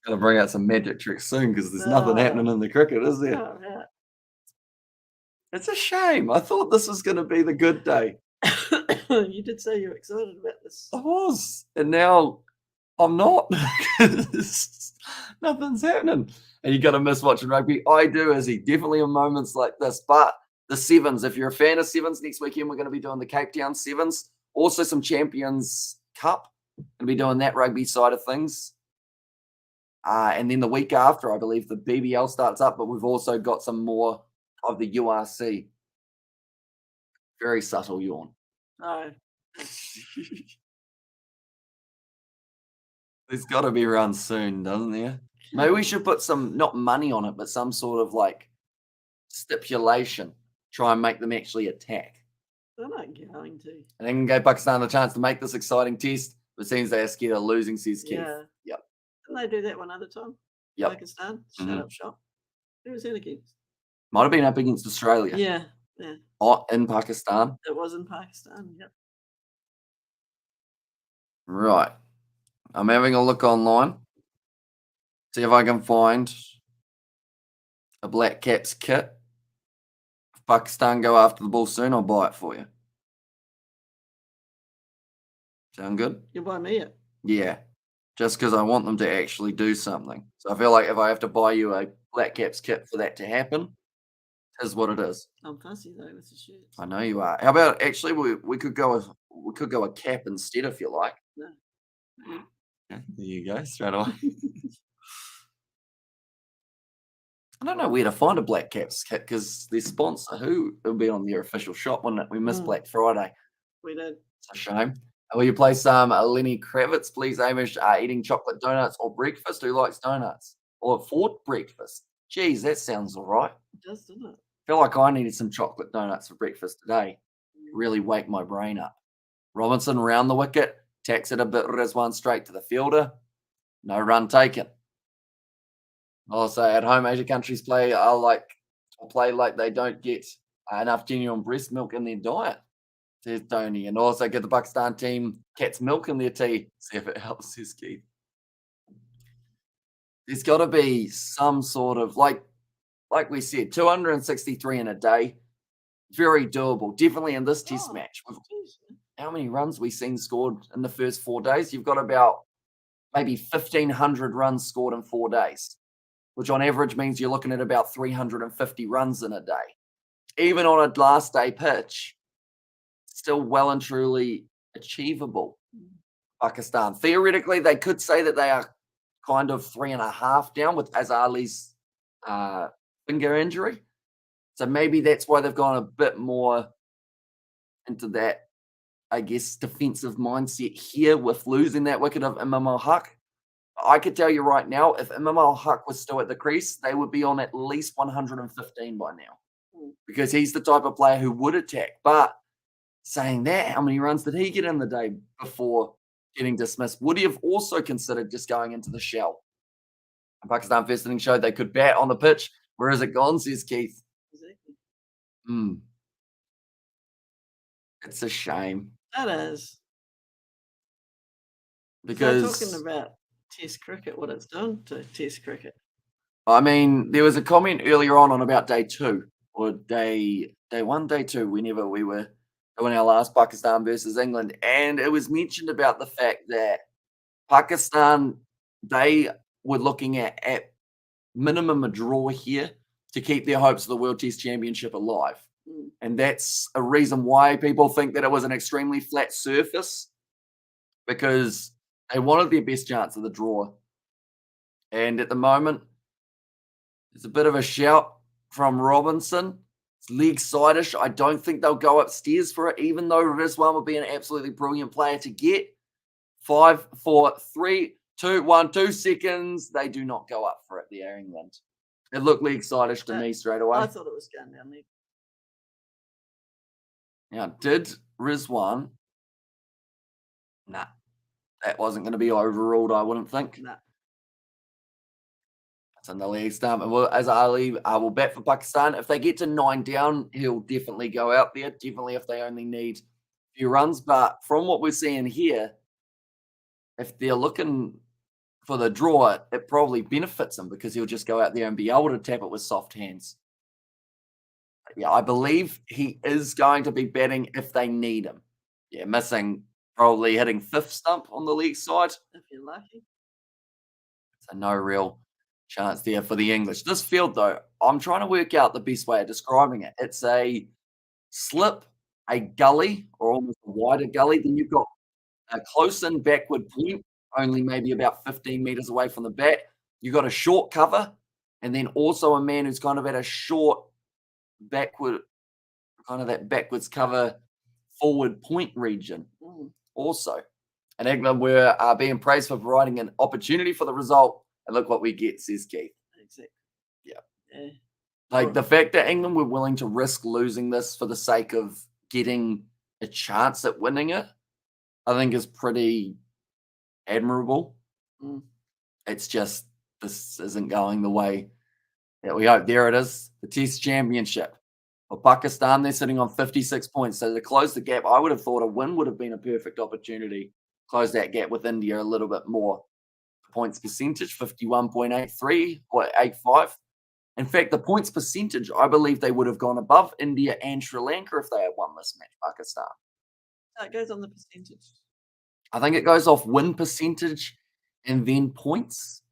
Got to bring out some magic tricks soon because there's nothing happening in the cricket, is there? Oh, yeah. It's a shame. I thought this was going to be the good day. You did say you were excited about this. I was. And now I'm not. Nothing's happening. And you got to miss watching rugby. I do, Izzy. Definitely in moments like this. But the Sevens, if you're a fan of Sevens, next weekend we're going to be doing the Cape Town Sevens. Also some Champions Cup. Going to be doing that rugby side of things. And then the week after, I believe the BBL starts up. But we've also got some more of the URC. Very subtle yawn. No. There's got to be around soon, doesn't there? Maybe we should put some, not money on it, but some sort of like stipulation. Try and make them actually attack. They're not going to. And then give Pakistan the chance to make this exciting test. But it seems they are scared of losing, says Keith. Yeah. Yep. Didn't they do that one other time? Yep. Pakistan? Shut up shop. Who was that against? Might have been up against Australia. Yeah. Yeah. Oh, in Pakistan. It was in Pakistan, yep. Right. I'm having a look online. See if I can find a Black Caps kit. If Pakistan go after the ball soon, I'll buy it for you. Sound good? You'll buy me it? Yeah. Just because I want them to actually do something. So I feel like if I have to buy you a Black Caps kit for that to happen, is what it is. I'm fussy though with the shirts. I know you are. How about actually we could go a cap instead if you like. No. Yeah, there you go, straight away. I don't know where to find a Black Caps kit because their sponsor, who will be on their official shop, wouldn't it? We missed Black Friday. We did. It's a shame. Will you play some Lenny Kravitz, please, Amish, eating chocolate donuts or breakfast? Who likes donuts? Or for breakfast? Geez, that sounds all right. It does, doesn't it? I feel like I needed some chocolate donuts for breakfast today. Really wake my brain up. Robinson round the wicket. Tacks it a bit, Rizwan straight to the fielder. No run taken. Also, at home, Asia countries play like they don't get enough genuine breast milk in their diet, says Tony. And also give the Pakistan team cat's milk in their tea. See if it helps, says Keith. There's got to be some sort of, like we said, 263 in a day. Very doable. Definitely in this test match. How many runs we seen scored in the first 4 days? You've got about maybe 1,500 runs scored in 4 days, which on average means you're looking at about 350 runs in a day. Even on a last day pitch, still well and truly achievable. Pakistan. Theoretically, they could say that they are kind of 3.5 down with Azali's finger injury. So maybe that's why they've gone a bit more into that, I guess, defensive mindset here with losing that wicket of Imam al-Haq. I could tell you right now, if Imam al-Haq was still at the crease, they would be on at least 115 by now, because he's the type of player who would attack. But saying that, how many runs did he get in the day before getting dismissed? Would he have also considered just going into the shell? And Pakistan first inning showed they could bat on the pitch. Where has it gone, says Keith? Exactly. It's a shame. That is. Because so talking about Test cricket, what it's done to Test cricket. I mean, there was a comment earlier on about day 2 or day 1, day 2, whenever we were doing our last Pakistan versus England, and it was mentioned about the fact that Pakistan, they were looking at minimum a draw here to keep their hopes of the World Test Championship alive. And that's a reason why people think that it was an extremely flat surface, because they wanted their best chance of the draw. And at the moment, there's a bit of a shout from Robinson. It's leg sideish. I don't think they'll go upstairs for it, even though Rizwan would be an absolutely brilliant player to get. 5, 4, 3, 2, 1, 2 seconds. They do not go up for it there, England. It looked leg sideish to me straight away. I thought it was going down there. Now, did Rizwan? Nah, that wasn't going to be overruled, I wouldn't think. Nah. It's in the leg stump. And as Ali will bat for Pakistan. If they get to 9 down, he'll definitely go out there. Definitely if they only need a few runs. But from what we're seeing here, if they're looking for the draw, it probably benefits him, because he'll just go out there and be able to tap it with soft hands. Yeah, I believe he is going to be batting if they need him. Yeah, missing, probably hitting 5th stump on the leg side. If you're lucky. So no real chance there for the English. This field, though, I'm trying to work out the best way of describing it. It's a slip, a gully, or almost a wider gully. Then you've got a close-in backward point, only maybe about 15 meters away from the bat. You've got a short cover, and then also a man who's kind of at a short backward, kind of that backwards cover forward point region also. And England were being praised for providing an opportunity for the result. And look what we get, says Keith. Exactly. Yeah. Like the fact that England were willing to risk losing this for the sake of getting a chance at winning it, I think is pretty admirable. It's just, this isn't going the way that we hope. There it is, the Test Championship. For Pakistan, they're sitting on 56 points. So to close the gap, I would have thought a win would have been a perfect opportunity. Close that gap with India a little bit more. Points percentage, 51.83 or 85. In fact, the points percentage, I believe they would have gone above India and Sri Lanka if they had won this match, Pakistan. So it goes on the percentage. I think it goes off win percentage and then points.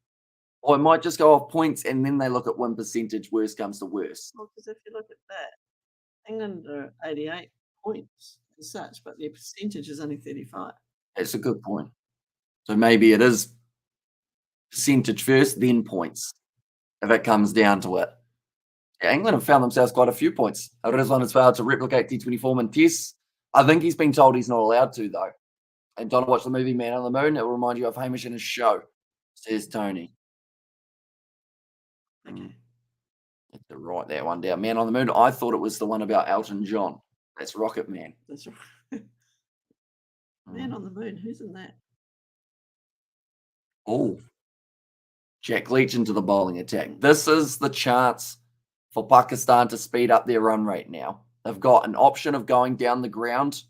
Or it might just go off points and then they look at win percentage, worst comes to worst. Well, because if you look at that, England are 88 points and such, but their percentage is only 35. That's a good point. So maybe it is percentage first, then points, if it comes down to it. Yeah, England have found themselves quite a few points. Rizwan has failed to replicate T20 form in tests. I think he's been told he's not allowed to, though. And don't watch the movie Man on the Moon. It will remind you of Hamish in his show, says Tony. Okay. Have to write that one down. Man on the Moon. I thought it was the one about Elton John. That's Rocket Man. That's right. Man on the Moon. Who's in that? Oh, Jack Leach into the bowling attack. This is the chance for Pakistan to speed up their run rate now. They've got an option of going down the ground.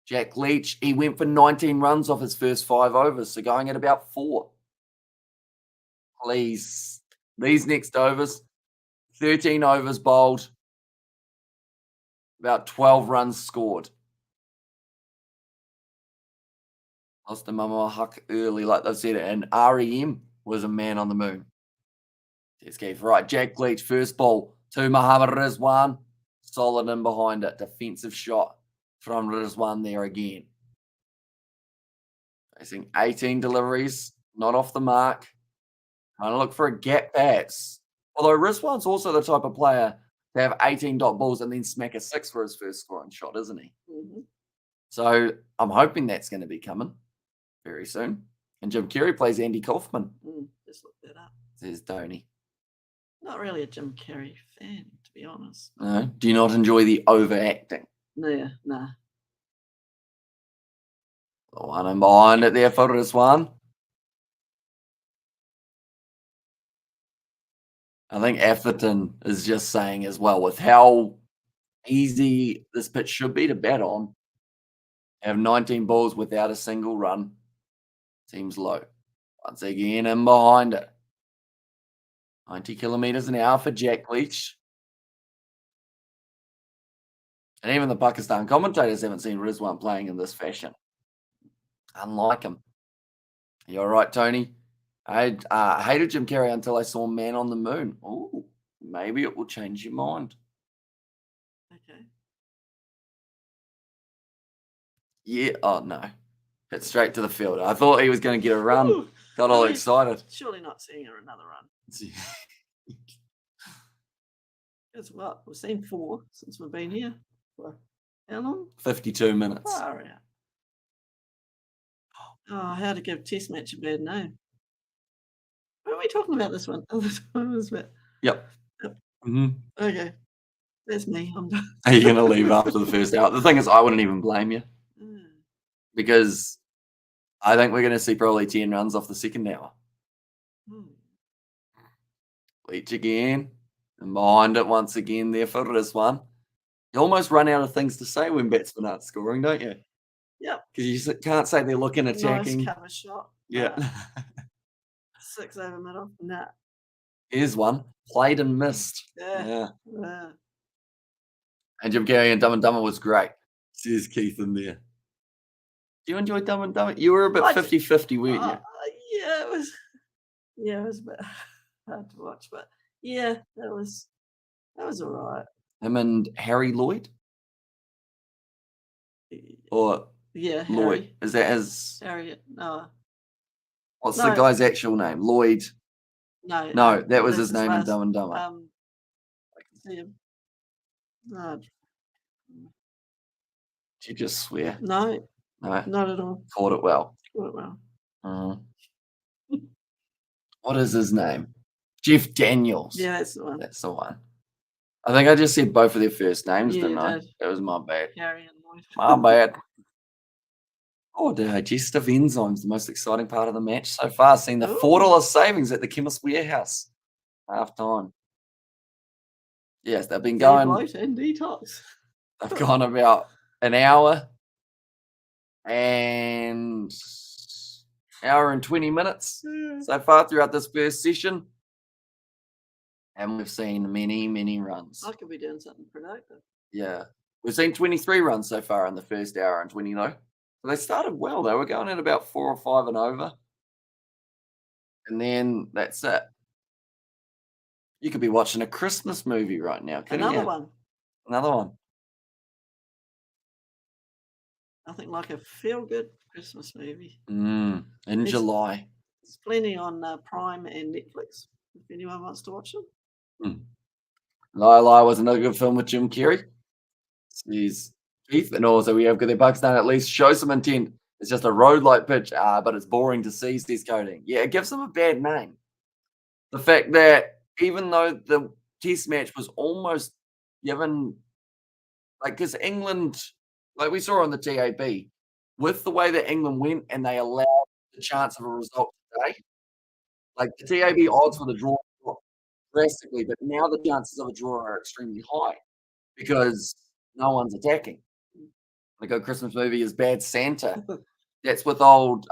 Jack Leach, he went for 19 runs off his first 5 overs, so going at about 4. Please. These next overs, 13 overs bowled, about 12 runs scored. Lost the Mama Huck early, like they've said, and REM was a man on the moon. Test right. Jack Leach, first ball to Muhammad Rizwan. Solid in behind it. Defensive shot from Rizwan there again. Facing 18 deliveries, not off the mark. Trying to look for a gap pass. Although Rizwan's also the type of player to have 18 dot balls and then smack a 6 for his first scoring shot, isn't he? Mm-hmm. So I'm hoping that's going to be coming very soon. And Jim Carrey plays Andy Kaufman. Just look that up. Says Tony. Not really a Jim Carrey fan, to be honest. No. Do you not enjoy the overacting? No, nah. The one in behind it there for Rizwan. I think Atherton is just saying as well, with how easy this pitch should be to bat on, have 19 balls without a single run. Seems low. Once again, in behind it. 90 kilometres an hour for Jack Leach. And even the Pakistan commentators haven't seen Rizwan playing in this fashion. Unlike him. You're right, Tony. I hated Jim Carrey until I saw Man on the Moon. Oh, maybe it will change your mind. Okay. Yeah. Oh, no. Hit straight to the field. I thought he was going to get a run. Ooh, Got all excited. Surely not seeing another run. Guess what? We've seen 4 since we've been here. For how long? 52 minutes. Far out. Oh, how to give Test match a bad name. Why are we talking about this one? Oh, this one was about... Yep. Okay. That's me. I'm done. Are you going to leave after the first hour? The thing is, I wouldn't even blame you. Because I think we're going to see probably 10 runs off the second hour. Leach again. And behind it once again there for Rizwan. You almost run out of things to say when batsmen aren't scoring, don't you? Yep. Because you can't say they're looking, attacking. Nice cover shot. Yeah. 6 over middle. Nah. Here's one. Played and missed. Yeah. And Jim Carrey and Dumb and Dumber was great. Says Keith in there. Do you enjoy Dumb and Dumber? You were a bit 50-50, weren't you? Yeah, it was. Yeah, it was a bit hard to watch, but yeah, that was all right. Him and Harry Lloyd? Or yeah, Lloyd? Harry. Is that his? Harriet? No. What's the guy's actual name? Lloyd. No, that was his name in Dumb and Dumber. I can see him. No. Did you just swear? No. No. Not at all. Caught it well. Caught it well. What is his name? Jeff Daniels. Yeah, that's the one. That's the one. I think I just said both of their first names, Yeah, didn't you I? did. That was my bad. Harry and Lloyd. My bad. Oh, digestive enzymes, the most exciting part of the match so far. Seen the $4 savings at the Chemist Warehouse. Half time. Yes, they've been going. Bloat and detox. They've gone about an hour and 20 minutes so far throughout this first session. And we've seen many, many runs. I could be doing something productive. Yeah. We've seen 23 runs so far in the first hour and 20, So they started well. They were going at about 4 or 5 and over. And then that's it. You could be watching a Christmas movie right now, couldn't you? Another one. Another one. Nothing like a feel-good Christmas movie. In July. There's plenty on Prime and Netflix, if anyone wants to watch them. Lie was another good film with Jim Carrey. He's Keith, and also we have got their Pakistan at least show some intent. It's just a road-like pitch, but it's boring to see, says Coding. Yeah, it gives them a bad name. The fact that even though the test match was almost given, like, because England, like we saw on the TAB, with the way that England went and they allowed the chance of a result today, like the TAB odds for the draw dropped drastically, but now the chances of a draw are extremely high because no one's attacking. The Go Christmas movie is Bad Santa. That's with old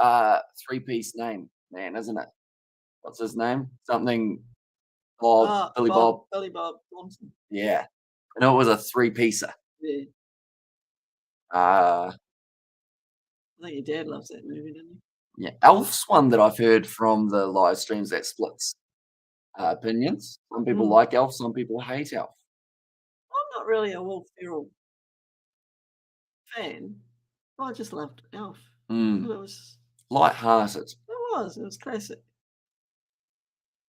three-piece name, man, isn't it? What's his name? Something Bob, Billy Bob. Billy Bob Thompson. Yeah. I know it was a three-piecer. Yeah. Uh, I think your dad loves that movie, doesn't he? yeah. Elf's one that I've heard from the live streams that splits opinions. Some people like Elf, some people hate Elf. I'm not really a Will Ferrell fan. I just loved Elf. It was Light-hearted. It was classic.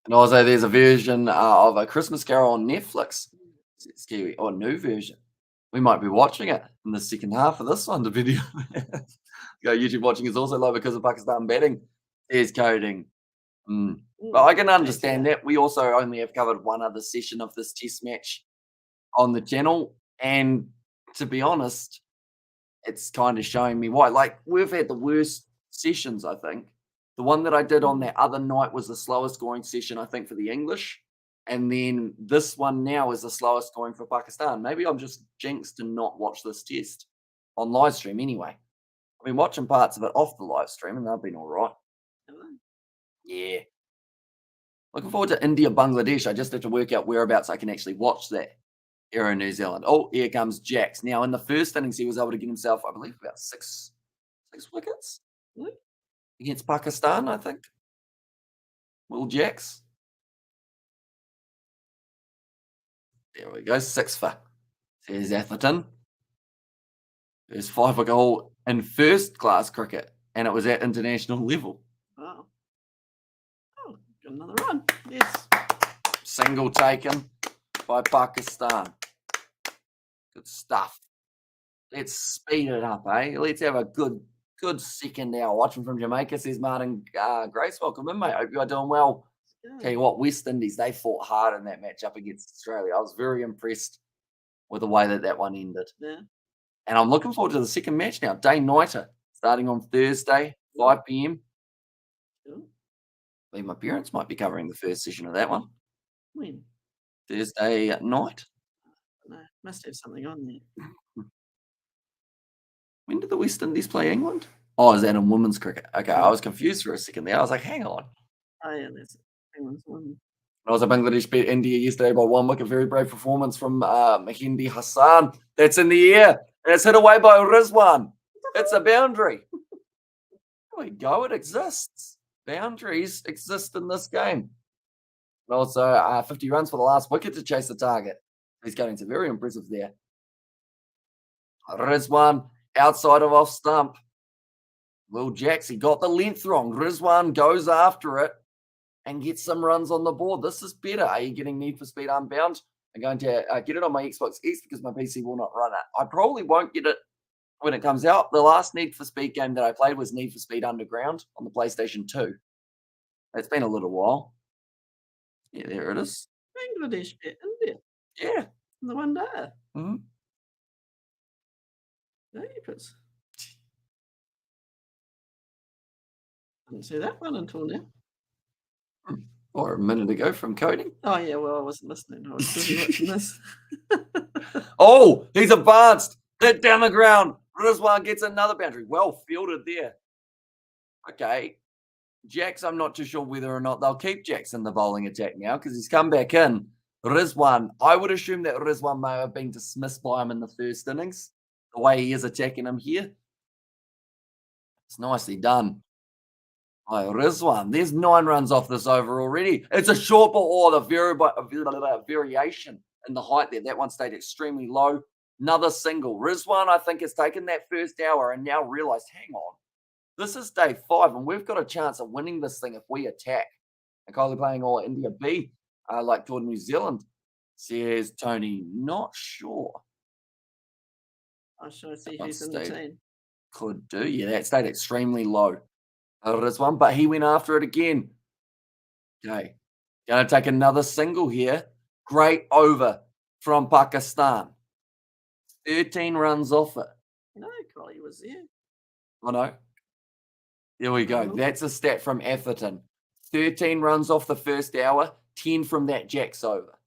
And also, there's a version of A Christmas Carol on Netflix. It's Kiwi, or a new version. We might be watching it in the second half of this one. The video, YouTube watching is also low because of Pakistan batting. There's coding. But I can understand that. We also only have covered one other session of this test match on the channel. And to be honest, it's kind of showing me why. Like, we've had the worst sessions, I think. The one that I did on that other night was the slowest scoring session, I think, for the English. And then this one now is the slowest scoring for Pakistan. Maybe I'm just jinxed to not watch this test on live stream anyway. I've been watching parts of it off the live stream and they've been all right. Yeah. Looking forward to India, Bangladesh. I just have to work out whereabouts I can actually watch that here in New Zealand. Oh, here comes Jax. Now, in the first innings, he was able to get himself, I believe, about six wickets against Pakistan, I think. Will Jax. There we go, 6 for. There's Atherton. There's 5 goal in first-class cricket, and it was at international level. Wow. Oh, got another run. Yes. Single taken by Pakistan. Good stuff. Let's speed it up, eh? Let's have a good second hour. Watching from Jamaica, says Martin Grace. Welcome in, mate. Hope you are doing well. Tell you what, West Indies, they fought hard in that match up against Australia. I was very impressed with the way that one ended. Yeah. And I'm looking forward to the second match now. Day-nighter, starting on Thursday, 5 p.m. Cool. I think my parents might be covering the first session of that one. When? Thursday night. No, must have something on there. When did the West Indies play England? Oh, is that in women's cricket? Okay, I was confused for a second there. I was like, hang on. Oh, yeah, that's England's one. I was at Bangladesh beat India yesterday by 1 wicket. Very brave performance from Mahindi Hassan. That's in the air. And it's hit away by Rizwan. It's a boundary. There we go. It exists. Boundaries exist in this game. And also 50 runs for the last wicket to chase the target. He's going to very impressive there. Rizwan outside of off stump. Will Jax, he got the length wrong. Rizwan goes after it and gets some runs on the board. This is better. Are you getting Need for Speed Unbound? I'm going to get it on my Xbox X because my PC will not run it. I probably won't get it when it comes out. The last Need for Speed game that I played was Need for Speed Underground on the PlayStation 2. It's been a little while. Yeah, there it is. Bangladesh beat India. Yeah. In the one day. Mm-hmm. Jeepers. Didn't see that one until now. Or a minute ago from coding. Oh, yeah, well, I wasn't listening. I was busy watching this. Oh, he's advanced. Hit down the ground. Rizwan gets another boundary. Well fielded there. Okay. Jax, I'm not too sure whether or not they'll keep Jax in the bowling attack now because he's come back in. Rizwan, I would assume that Rizwan may have been dismissed by him in the first innings. The way he is attacking him here. It's nicely done. Oh, Rizwan, there's 9 runs off this over already. It's a short ball. Oh, the variation in the height there. That one stayed extremely low. Another single. Rizwan, I think, has taken that first hour and now realized, hang on, this is day 5 and we've got a chance of winning this thing if we attack. And Kylie playing all India B, like toward New Zealand, says Tony, not sure. I should see who's in the team. Could do. Yeah, that stayed extremely low. Rizwan, but he went after it again. Okay. Going to take another single here. Great over from Pakistan. 13 runs off it. No, Collie was there. I know. Here we go. Oh. That's a stat from Atherton. 13 runs off the first hour, 10 from that Jacks over.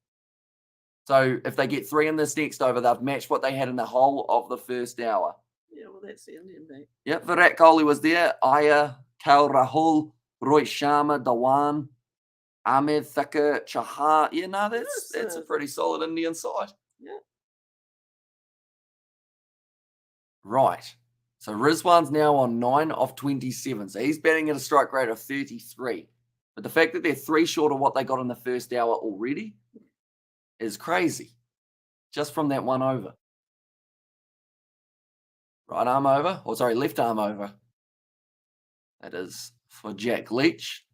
So if they get 3 in this next over, they've matched what they had in the whole of the first hour. Yeah, well, that's the Indian beat. Yep, Virat Kohli was there. Iyer, KL Rahul, Rohit Sharma, Dhawan, Ahmed, Thakur, Chahar. Yeah, no, that's a pretty solid Indian side. Yeah. Right. So Rizwan's now on 9 of 27. So he's batting at a strike rate of 33. But the fact that they're 3 short of what they got in the first hour already is crazy. Just from that one over. Right arm over. Or sorry, left arm over. That is for Jack Leach.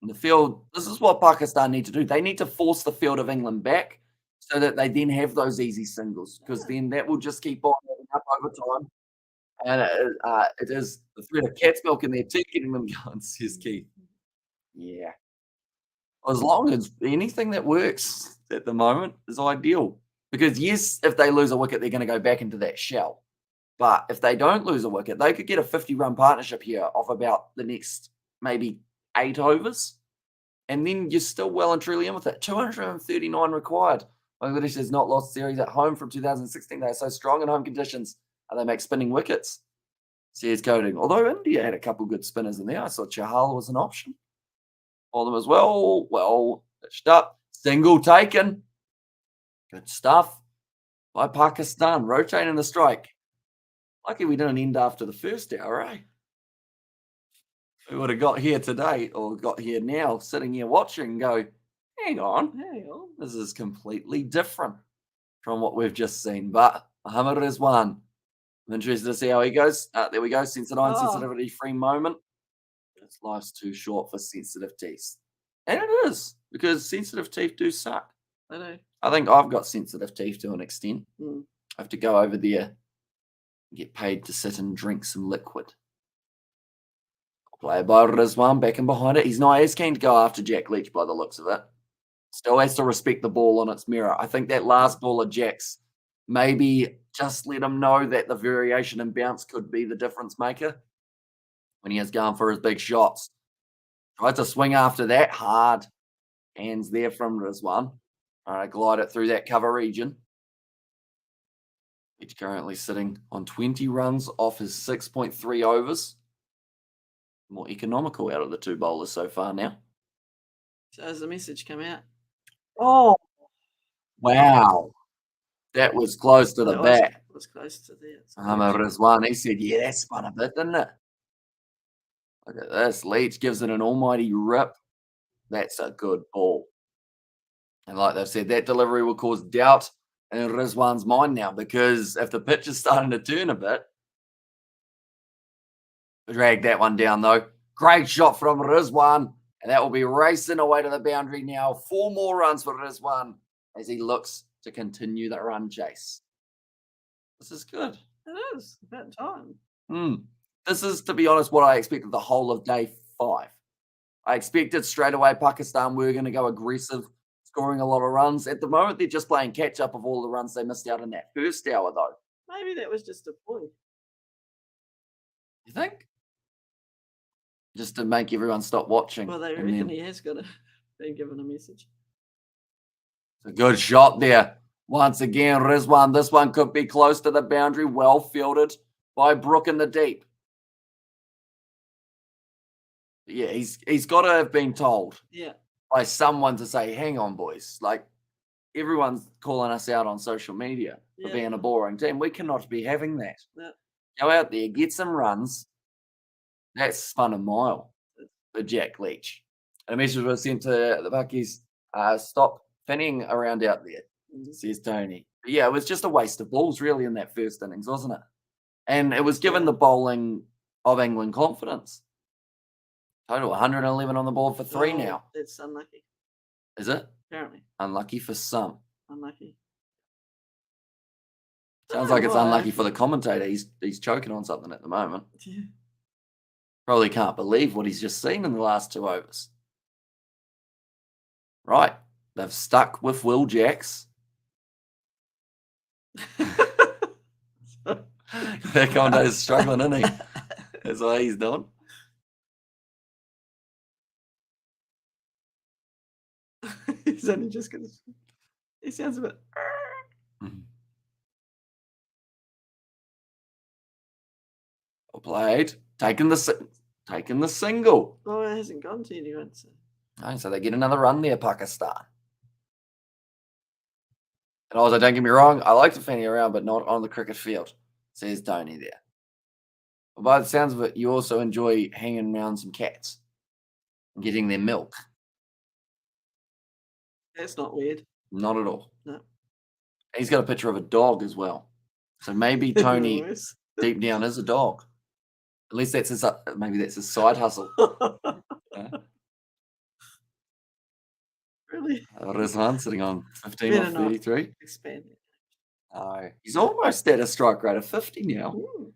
In the field, this is what Pakistan need to do. They need to force the field of England back so that they then have those easy singles. Because then that will just keep on moving up over time. And it is the threat of cat's milk in there too, getting them going, says Keith. Yeah. As long as anything that works at the moment is ideal. Because, yes, if they lose a wicket, they're going to go back into that shell. But if they don't lose a wicket, they could get a 50-run partnership here off about the next maybe 8 overs. And then you're still well and truly in with it. 239 required. Bangladesh has not lost series at home from 2016. They're so strong in home conditions. And they make spinning wickets. Says Coding. Although India had a couple good spinners in there. I saw Chahal was an option for them as well. Well, pitched up. Single taken. Good stuff by Pakistan. Rotating the strike. Lucky we didn't end after the first hour, eh? We would have got here today or got here now, sitting here watching and go, hang on. This is completely different from what we've just seen. But Muhammad Rizwan. I'm interested to see how he goes. There we go. Sensitivity-free moment. This life's too short for sensitive teeth. And it is, because sensitive teeth do suck. I know. I think I've got sensitive teeth to an extent. Mm. I have to go over there and get paid to sit and drink some liquid. Play by Rizwan, back and behind it. He's not as keen to go after Jack Leach by the looks of it. Still has to respect the ball on its mirror. I think that last ball of Jack's maybe just let him know that the variation in bounce could be the difference maker when he is going for his big shots. Tried to swing after that hard. Hands there from Rizwan. All right, glide it through that cover region. He's currently sitting on 20 runs off his 6.3 overs. More economical out of the 2 bowlers so far now. So has the message come out? Oh, wow. That was close to the bat. It was close to there. Rizwan, he said, yeah, that spun a bit, didn't it? Look at this. Leach gives it an almighty rip. That's a good ball. And like they've said, that delivery will cause doubt in Rizwan's mind now, because if the pitch is starting to turn a bit, drag that one down though. Great shot from Rizwan. And that will be racing away to the boundary now. 4 more runs for Rizwan as he looks to continue the run chase. This is good. It is. About time. This is, to be honest, what I expected the whole of day 5. I expected straight away Pakistan were going to go aggressive, scoring a lot of runs. At the moment, they're just playing catch-up of all the runs they missed out in that first hour, though. Maybe that was just a ploy. You think? Just to make everyone stop watching. Well, they reckon he has been given a message. It's a good shot there. Once again, Rizwan. This one could be close to the boundary. Well fielded by Brook in the deep. Yeah, he's got to have been told by someone to say, hang on, boys. Like, everyone's calling us out on social media for being a boring team. We cannot be having that. Yeah. Go out there, get some runs. That's spun a mile for Jack Leach. And a message was sent to the Buckies, stop finning around out there, says Tony. But yeah, it was just a waste of balls, really, in that first innings, wasn't it? And it was given the bowling of England confidence. Total 111 on the board for 3 now. That's unlucky. Is it? Apparently. Unlucky for some. Unlucky. Sounds like it's unlucky for the commentator. He's choking on something at the moment. Yeah. Probably can't believe what he's just seen in the last 2 overs. Right. They've stuck with Will Jacks. That commentator's struggling, isn't he? That's what he's doing. He's only just gonna. He sounds a bit. Well played. Taking the single. Oh, it hasn't gone to anyone. So. Oh, so they get another run there, Pakistan. And also, don't get me wrong, I like to fanny around, but not on the cricket field, says Tony there. But by the sounds of it, you also enjoy hanging around some cats and getting their milk. That's not weird. Not at all. No. He's got a picture of a dog as well. So maybe Tony deep down is a dog. At least that's his, maybe that's his side hustle. Yeah. Really? Rizwan sitting on 15 or 33. Expand it. He's almost at a strike rate of 50 now. Ooh.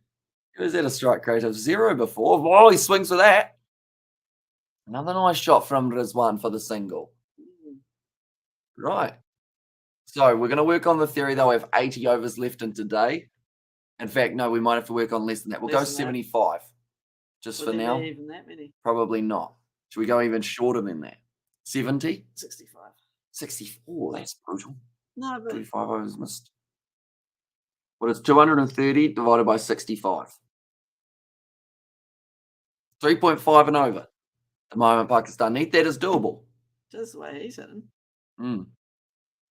He was at a strike rate of 0 before. Oh, he swings with that. Another nice shot from Rizwan for the single. Right. So we're going to work on the theory that we have 80 overs left in today. In fact, no, we might have to work on less than that. We'll go 75. Just for now. Even that many? Probably not. Should we go even shorter than that? 70? 65. 64. That's brutal. No, but 35 overs missed. Well, it's 230 divided by 65. 3.5 and over. At the moment, Pakistan need that is doable. just the way he's hitting. And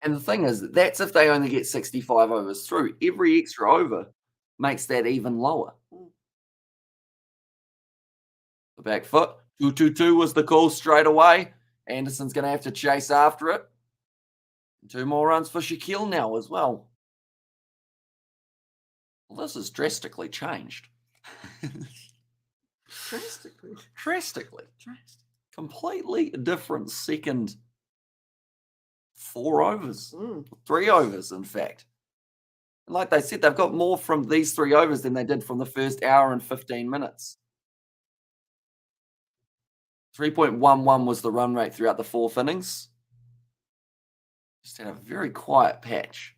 the thing is, that's if they only get 65 overs through. Every extra over makes that even lower. The back foot. 2-2-2 was the call straight away. Anderson's going to have to chase after it. 2 more runs for Shaquille now as well. Well, this has drastically changed. Drastically. Completely different second 4 overs. 3 overs, in fact. And like they said, they've got more from these 3 overs than they did from the first hour and 15 minutes. 3.11 was the run rate throughout the 4th innings. Just had a very quiet patch.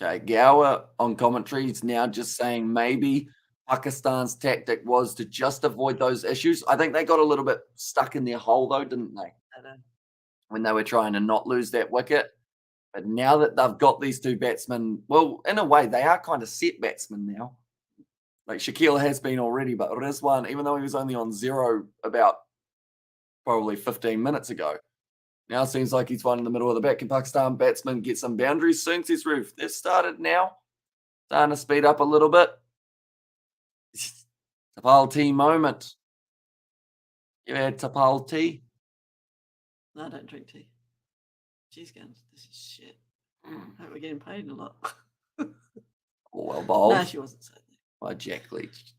Okay, Gower on commentary is now just saying maybe Pakistan's tactic was to just avoid those issues. I think they got a little bit stuck in their hole, though, didn't they? I know. When they were trying to not lose that wicket. But now that they've got these 2 batsmen, well, in a way, they are kind of set batsmen now. Like Shaquille has been already, but Rizwan, even though he was only on 0 about probably 15 minutes ago, now seems like he's one in the middle of the back. Can Pakistan batsmen get some boundaries soon, says Roof? They've started now. Starting to speed up a little bit. Tapal tea moment. You had Tapal tea? No, I don't drink tea. Cheese guns. This is shit. I hope we're getting paid a lot. Oh, well bowled. No, she wasn't saying that. By Jack Leach.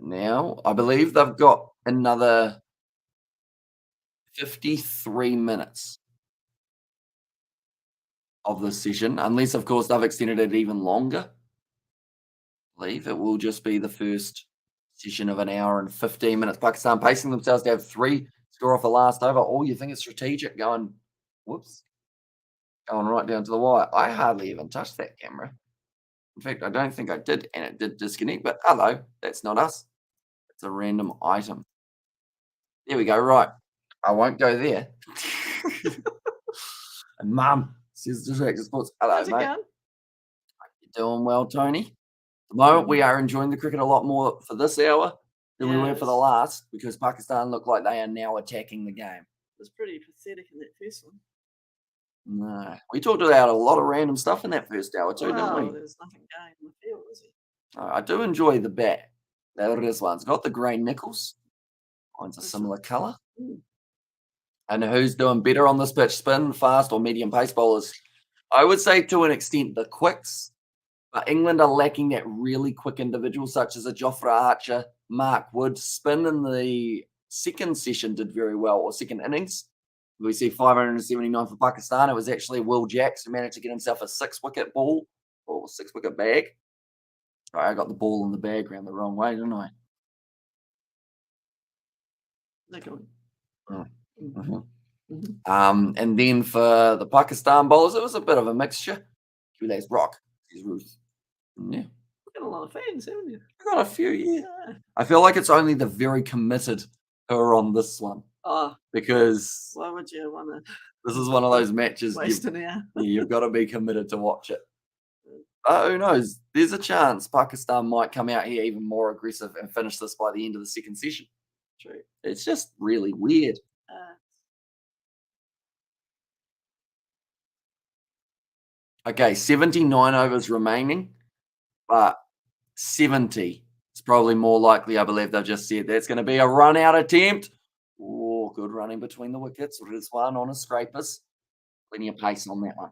Now, I believe they've got another 53 minutes of the session, unless, of course, they've extended it even longer. I believe it will just be the first session of an hour and 15 minutes. Pakistan pacing themselves to have 3 score off the last over. Oh, you think it's strategic going, whoops, going right down to the wire. I hardly even touched that camera. In fact, I don't think I did, and it did disconnect, but hello, that's not us. It's a random item. There we go, right. I won't go there. And Mum says Distracted Sports. Hello, How's it mate. going? You're doing well, Tony. At the moment, we are enjoying the cricket a lot more for this hour than we were for the last, because Pakistan look like they are now attacking the game. It was pretty pathetic in that first one. No. We talked about a lot of random stuff in that first hour too, didn't we? There's nothing going in the field, was it? I do enjoy the bat. That is one. It's got the grey nickels. Mine's a similar colour. And who's doing better on this pitch? Spin, fast, or medium pace bowlers? I would say to an extent the quicks. But England are lacking that really quick individual, such as a Jofra Archer, Mark Wood. Spin in the second session did very well, or second innings. We see 579 for Pakistan. It was actually Will Jacks who managed to get himself a 6-wicket ball, or 6-wicket bag. Sorry, I got the ball in the bag round the wrong way, didn't I? They're going. Mm, Mm, mhm. mhm. And then for the Pakistan bowlers, it was a bit of a mixture. Let's rock. Here's Ruth. Yeah, Got a lot of fans, haven't you? I got a few. Yeah, Yeah. I feel like it's only the very committed who are on this one Oh, because why would you want this is one of to those matches waste an hour? you've got to be committed to watch it. Who knows? There's a chance Pakistan might come out here even more aggressive and finish this by the end of the second session. True. It's just really weird. Uh, Okay, 79 overs remaining, but 70 is probably more likely. I believe they've just said that's going to be a run out attempt. Oh, good running between the wickets. There's one on a scrapers. Plenty of pace on that one.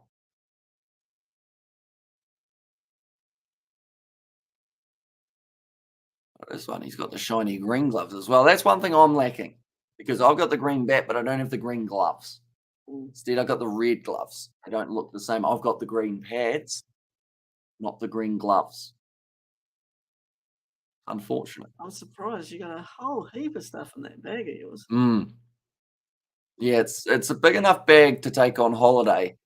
This one, he's got the shiny green gloves as well. That's one thing I'm lacking because I've got the green bat, but I don't have the green gloves. Instead, I've got the red gloves. They don't look the same. I've got the green pads, not the green gloves. Unfortunate. I'm surprised you got a whole heap of stuff in that bag of yours. Mm. Yeah, it's a big enough bag to take on holiday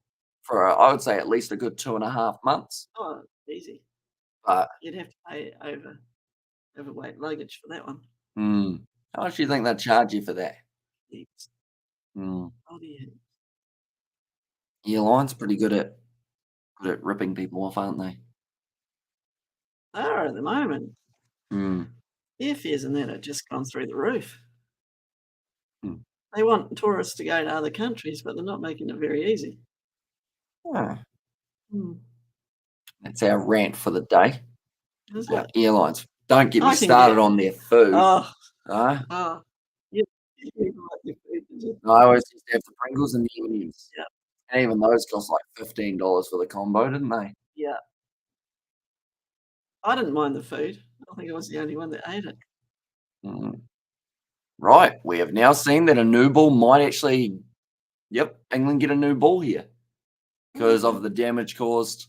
for I would say at least a good 2.5 months. Oh, easy. But You'd have to pay overweight luggage for that one. how much do you think they'd charge you for that? Heaps. Mm. Oh, yeah. Airlines pretty good at ripping people off, aren't they? They are at the moment. Mm. Airfares and that have just gone through the roof. Mm. They want tourists to go to other countries, but they're not making it very easy. Ah, Hmm. that's our rant for the day Is about it? airlines. Don't get me I can get started on their food. oh, Huh? oh. You people like your food, did you? I always used to have the Pringles and the M&Ms. Yeah, And even those cost like $15 for the combo, didn't they? yeah. I didn't mind the food. I think I was the only one that ate it. Mm. Right. We have now seen that a new ball might actually, yep, England get a new ball here because Mhm. of the damage caused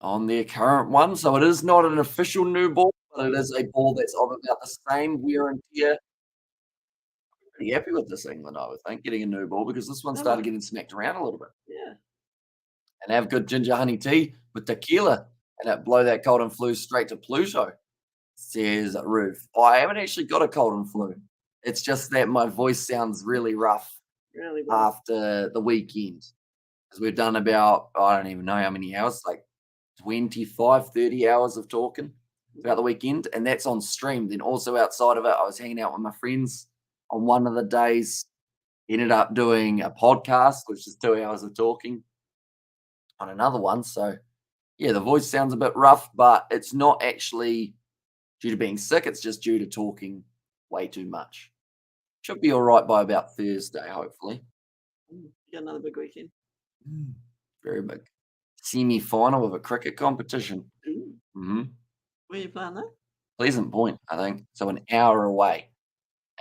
on their current one. So it is not an official new ball, but it is a ball that's of about the same wear and tear. Pretty happy with this England, I would think, getting a new ball because this one started Never. getting smacked around a little bit. Yeah. And have good ginger honey tea with tequila and it blow that cold and flu straight to Pluto, says Ruth. I haven't actually got a cold and flu. It's just that my voice sounds really rough Really well. after the weekend. Because we've done about, I don't even know how many hours, like 25, 30 hours of talking throughout the weekend. And that's on stream. Then also outside of it, I was hanging out with my friends on one of the days. Ended up doing a podcast, which is 2 hours of talking on another one. So yeah, the voice sounds a bit rough, but it's not actually due to being sick. It's just due to talking way too much. Should be all right by about Thursday, hopefully. You got another big weekend. Very big. Semi-final of a cricket competition. Ooh. hmm Where you playing that? Pleasant Point, I think. So an hour away.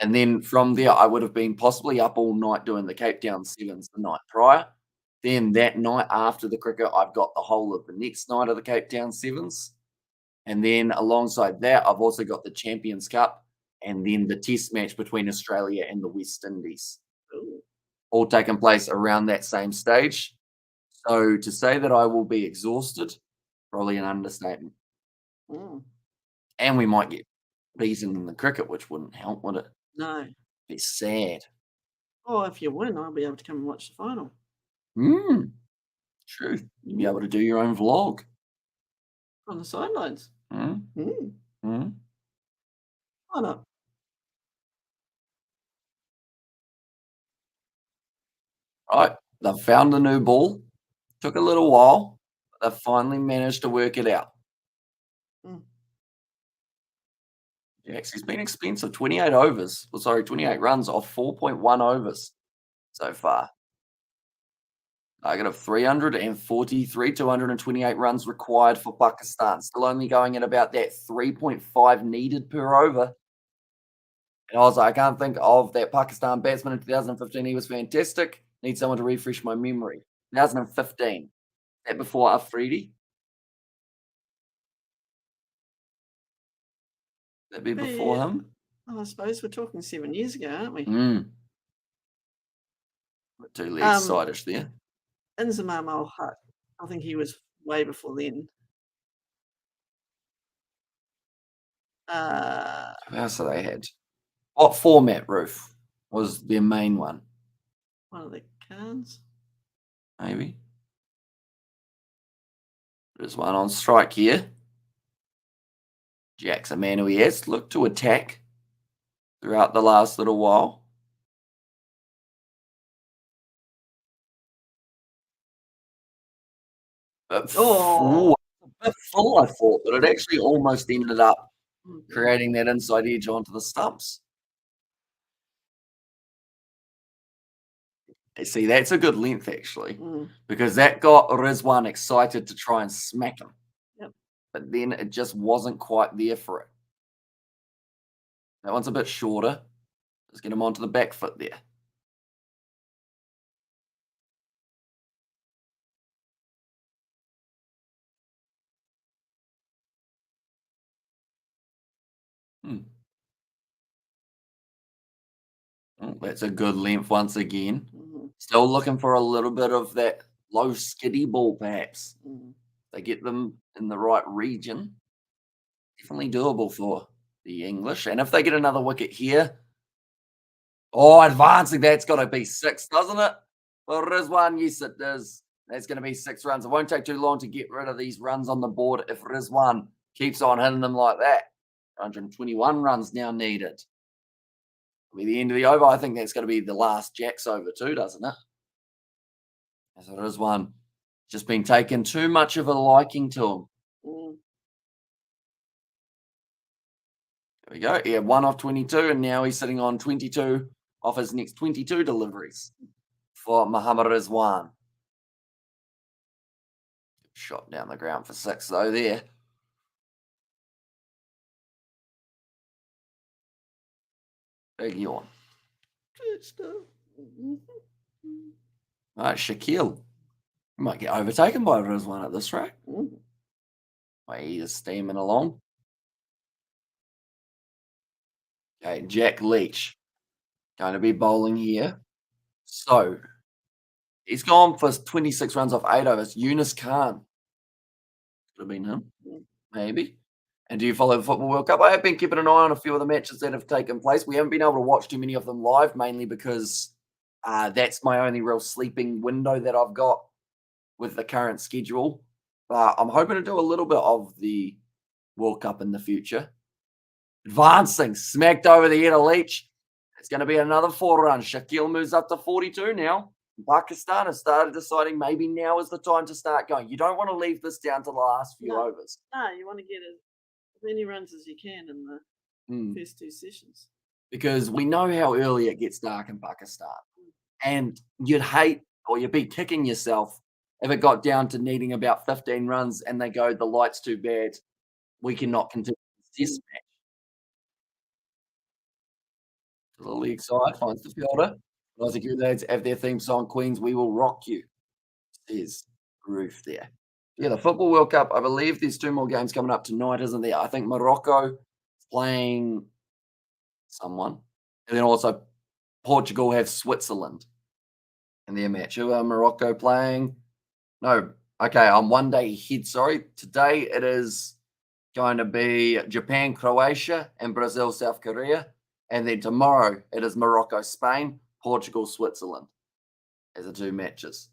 And then from there, I would have been possibly up all night doing the Cape Town Sevens the night prior. Then that night after the cricket, I've got the whole of the next night of the Cape Town Sevens. And then alongside that, I've also got the Champions Cup and then the test match between Australia and the West Indies, Ooh. all taking place around that same stage. So to say that I will be exhausted, probably an understatement. Mm. And we might get beaten in the cricket, which wouldn't help, would it? No. Be sad. Oh, if you win, I'll be able to come and watch the final. Mm, true. You'll be able to do your own vlog. On the sidelines. Mm, Mm. mm. Why not? Right. They've found a new ball. Took a little while, but they've finally managed to work it out. Mm. Jax, he's been expensive. 28 overs. Well, sorry, 28 runs off 4.1 overs so far. Target of 343, 228 runs required for Pakistan. Still only going at about that 3.5 needed per over. And I was like, I can't think of that Pakistan batsman in 2015. He was fantastic. Need someone to refresh my memory. 2015. That before Afridi? That'd be before Be, him. I suppose we're talking 7 years ago, aren't we? Mm. 2 legs Um, side-ish there. Inzamam al-Haq, I think he was way before then. Uh, Who else have they had? What format, Roof, was their main one? One of the Khans. Maybe. There's one on strike here. Jack's a man who he has looked to attack throughout the last little while. Oh, A bit full, I thought, but it actually almost ended up okay. creating that inside edge onto the stumps. You see, that's a good length, actually, because that got Rizwan excited to try and smack him. Yep. But then it just wasn't quite there for it. That one's a bit shorter. Let's get him onto the back foot there. Oh, that's a good length once again. Still looking for a little bit of that low skiddy ball, perhaps. They get them in the right region. Definitely doable for the English. And if they get another wicket here, advancing, that's got to be 6, doesn't it? For Rizwan, yes, it does. That's going to be 6 runs. It won't take too long to get rid of these runs on the board if Rizwan keeps on hitting them like that. 121 runs now needed. It'll be the end of the over. I think that's going to be the last Jack's over too, doesn't it? As Rizwan just been taking too much of a liking to him. There we go. He had 1 off 22, and now he's sitting on 22 off his next 22 deliveries for Muhammad Rizwan. Shot down the ground for 6, though, there. Big yawn. All right, Shaquille. He might get overtaken by Rizwan at this rate. He is steaming along. Okay, Jack Leach going to be bowling here. So he's gone for 26 runs off 8 overs. Yunus Khan. Could have been him, maybe. And do you follow the Football World Cup? I have been keeping an eye on a few of the matches that have taken place. We haven't been able to watch too many of them live, mainly because that's my only real sleeping window that I've got with the current schedule. But I'm hoping to do a little bit of the World Cup in the future. Advancing, smacked over the head of Leach. It's going to be another 4 runs. Shaquille moves up to 42 now. Pakistan has started deciding maybe now is the time to start going. You don't want to leave this down to the last few overs. No, you want to get as many runs as you can in the first 2 sessions. Because we know how early it gets dark in Pakistan. And you'd hate or you'd be kicking yourself if it got down to needing about 15 runs and they go, the light's too bad. We cannot continue this test match. The league side finds the fielder. Aussie Good Lads have their theme song, Queens, We Will Rock You. Says Roof there. Yeah, the Football World Cup, I believe there's 2 more games coming up tonight, isn't there? I think Morocco is playing someone. And then also Portugal have Switzerland in their match. Who are Morocco playing? No. Okay, I'm 1 day ahead, sorry. Today it is going to be Japan, Croatia, and Brazil, South Korea. And then tomorrow it is Morocco, Spain, Portugal, Switzerland as the 2 matches.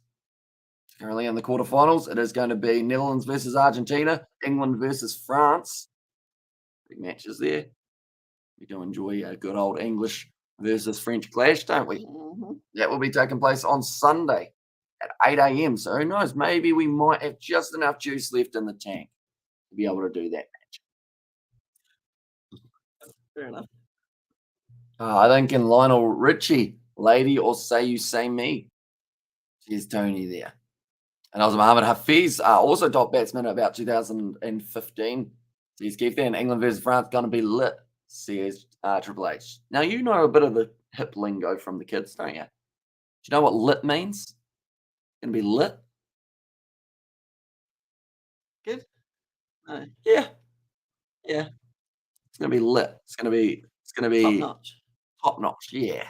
Currently in the quarterfinals, it is going to be Netherlands versus Argentina, England versus France. Big matches there. We do enjoy a good old English versus French clash, don't we? That will be taking place on Sunday at 8 a.m. So who knows? Maybe we might have just enough juice left in the tank to be able to do that match. Fair enough. I think in Lionel Richie, lady or say you say me. Here's Tony there. And also Mohamed Hafiz, also top batsman at about 2015. He's keep there in England versus France, going to be lit, says Triple H. Now, you know a bit of the hip lingo from the kids, don't you? Do you know what lit means? Going to be lit? Good? No. Yeah. gonna be lit. It's gonna Top be notch. top notch. Yeah,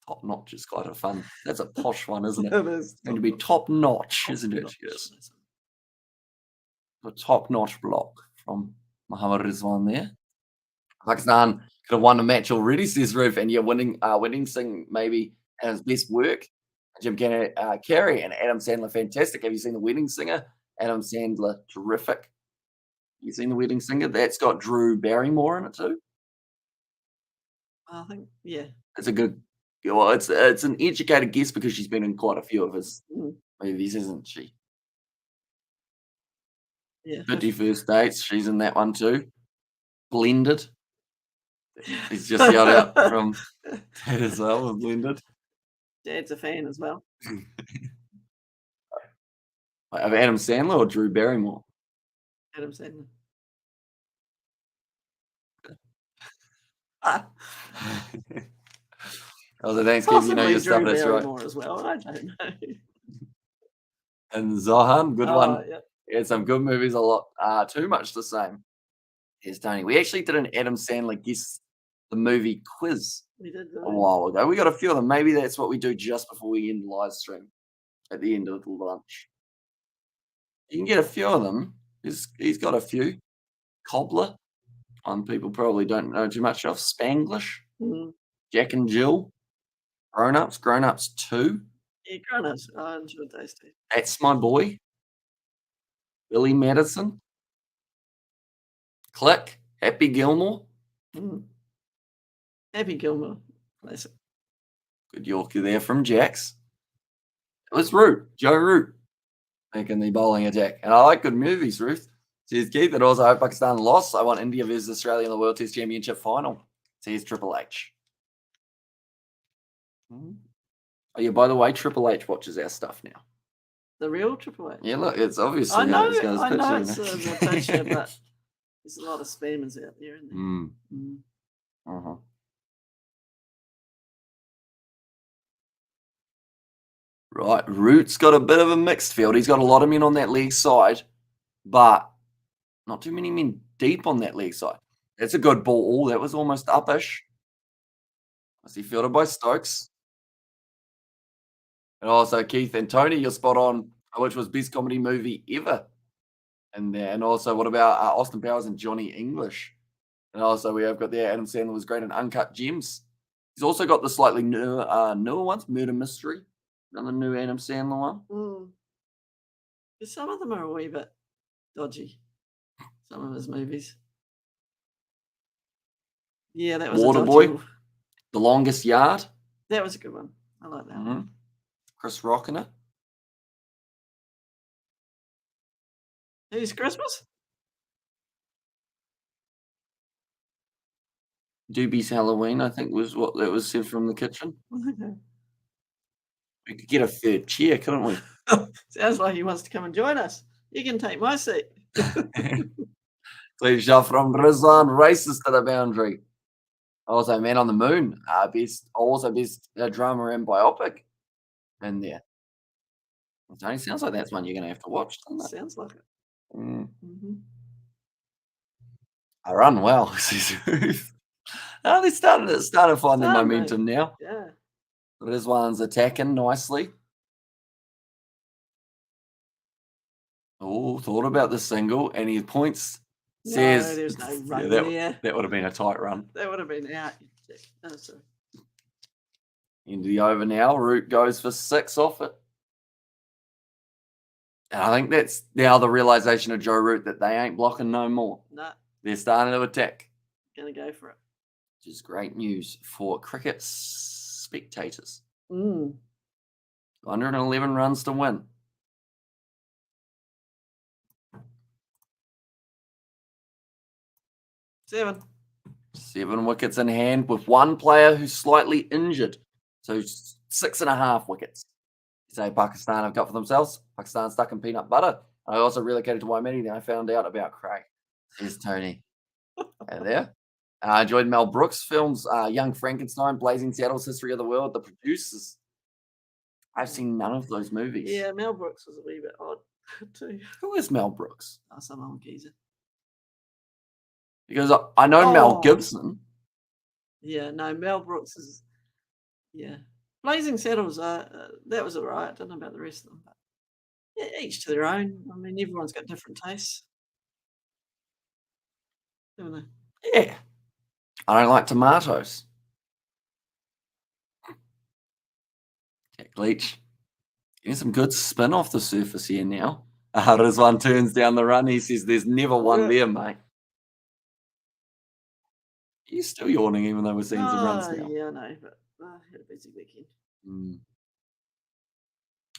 top notch is quite a fun. That's a posh one, isn't it? It is It's going to be top notch, isn't it? notch. Yes, a top notch block from Muhammad Rizwan there. Pakistan could have won the match already, says Roof, and yeah, winning Singh maybe at his best work. Jim Carrey and Adam Sandler, fantastic. Have you seen The Wedding Singer? Adam Sandler, terrific. You seen The Wedding Singer? That's got Drew Barrymore in it too. I think, yeah. It's a good. Well, it's an educated guess because she's been in quite a few of his Mm, movies, isn't she? yeah. 51st Dates, she's in that one too. Blended. He's just yelled out from that as well, Blended. Dad's a fan as well. Of Adam Sandler or Drew Barrymore? Adam Sandler. Oh, thanks, Keith. You know Possibly your stuff. Drew That's right. Barrymore as well. I don't know. And Zohan, good one. Yeah. Yeah, some good movies. A lot. Too much the same. Here's Tony. We actually did an Adam Sandler guess the movie quiz We did. a while ago. We got a few of them. Maybe that's what we do just before we end the live stream at the end of the lunch. You can get a few of them. He's got a few. Cobbler. People probably don't know too much of. Spanglish. Mm. Jack and Jill. Grown Ups 2. Yeah, Grown-ups. I enjoyed those two. That's My Boy. Billy Madison. Click. Happy Gilmore. Mm. Happy Gilmore. Classic. Good Yorkie there from Jax. It was Root. Joe Root making the bowling attack. And I like good movies, Ruth. Says Keith. And also, I hope Pakistan lost. I want India versus Australia in the World Test Championship final. Says Triple H. Oh, yeah, by the way, Triple H watches our stuff now. The real Triple H. Yeah, look, it's obviously I know it's got his picture, it's the picture, but there's a lot of spammers out there, isn't there? Mm. Uh-huh. Right, Root's got a bit of a mixed field. He's got a lot of men on that leg side, but not too many men deep on that leg side. That's a good ball. That was almost upish. Was he fielded by Stokes? And also Keith and Tony, you're spot on, which was best comedy movie ever. And also, what about Austin Powers and Johnny English? And also, we have got there Adam Sandler was great in Uncut Gems. He's also got the slightly newer ones, Murder Mystery, another new Adam Sandler one. Mm. Some of them are a wee bit dodgy. Some of his movies. Yeah, that was Waterboy, The Longest Yard. That was a good one. I like that one. Chris Rock in it. Who's Christmas? Doobie's Halloween, I think, was what that was said from the kitchen. Okay. We could get a third chair, couldn't we? Sounds like he wants to come and join us. You can take my seat. Please shot from Rizwan races to the boundary. Also, Man on the Moon, best drama and biopic in there. It only sounds like that's one you're going to have to watch, doesn't it? Sounds like it. I run well, says Ruth. Oh, they started finding momentum now. Yeah. Rizwan's attacking nicely. Oh, thought about the single, and he points. Says, no, there's no run there. That would have been a tight run. That would have been out. Oh, sorry. Into the over now. Root goes for 6 off it. And I think that's now the realization of Joe Root that they ain't blocking no more. No. They're starting to attack. Gonna go for it. Which is great news for cricket spectators. 111 runs to win. Seven wickets in hand with one player who's slightly injured. So 6.5 wickets. Say Pakistan have got for themselves. Pakistan stuck in peanut butter. I also relocated to Waimea, then I found out about Craig. Here's Tony. And there. I enjoyed Mel Brooks' films, Young Frankenstein, Blazing Saddles, History of the World, The Producers. I've seen none of those movies. Yeah, Mel Brooks was a wee bit odd too. Who is Mel Brooks? Some old geezer. Because I know Mel Oh, Gibson. yeah, no, Mel Brooks is yeah. Blazing Saddles, that was alright. I don't know about the rest of them, but each to their own. I mean, everyone's got different tastes, don't they? Yeah. I don't like tomatoes. Jack Leach. Getting some good spin off the surface here now. Rizwan turns down the run. He says, "There's never one Yeah. there, mate." He's still yawning, even though we're seeing some runs Oh, now. yeah, I know, but I had a busy weekend. Mm.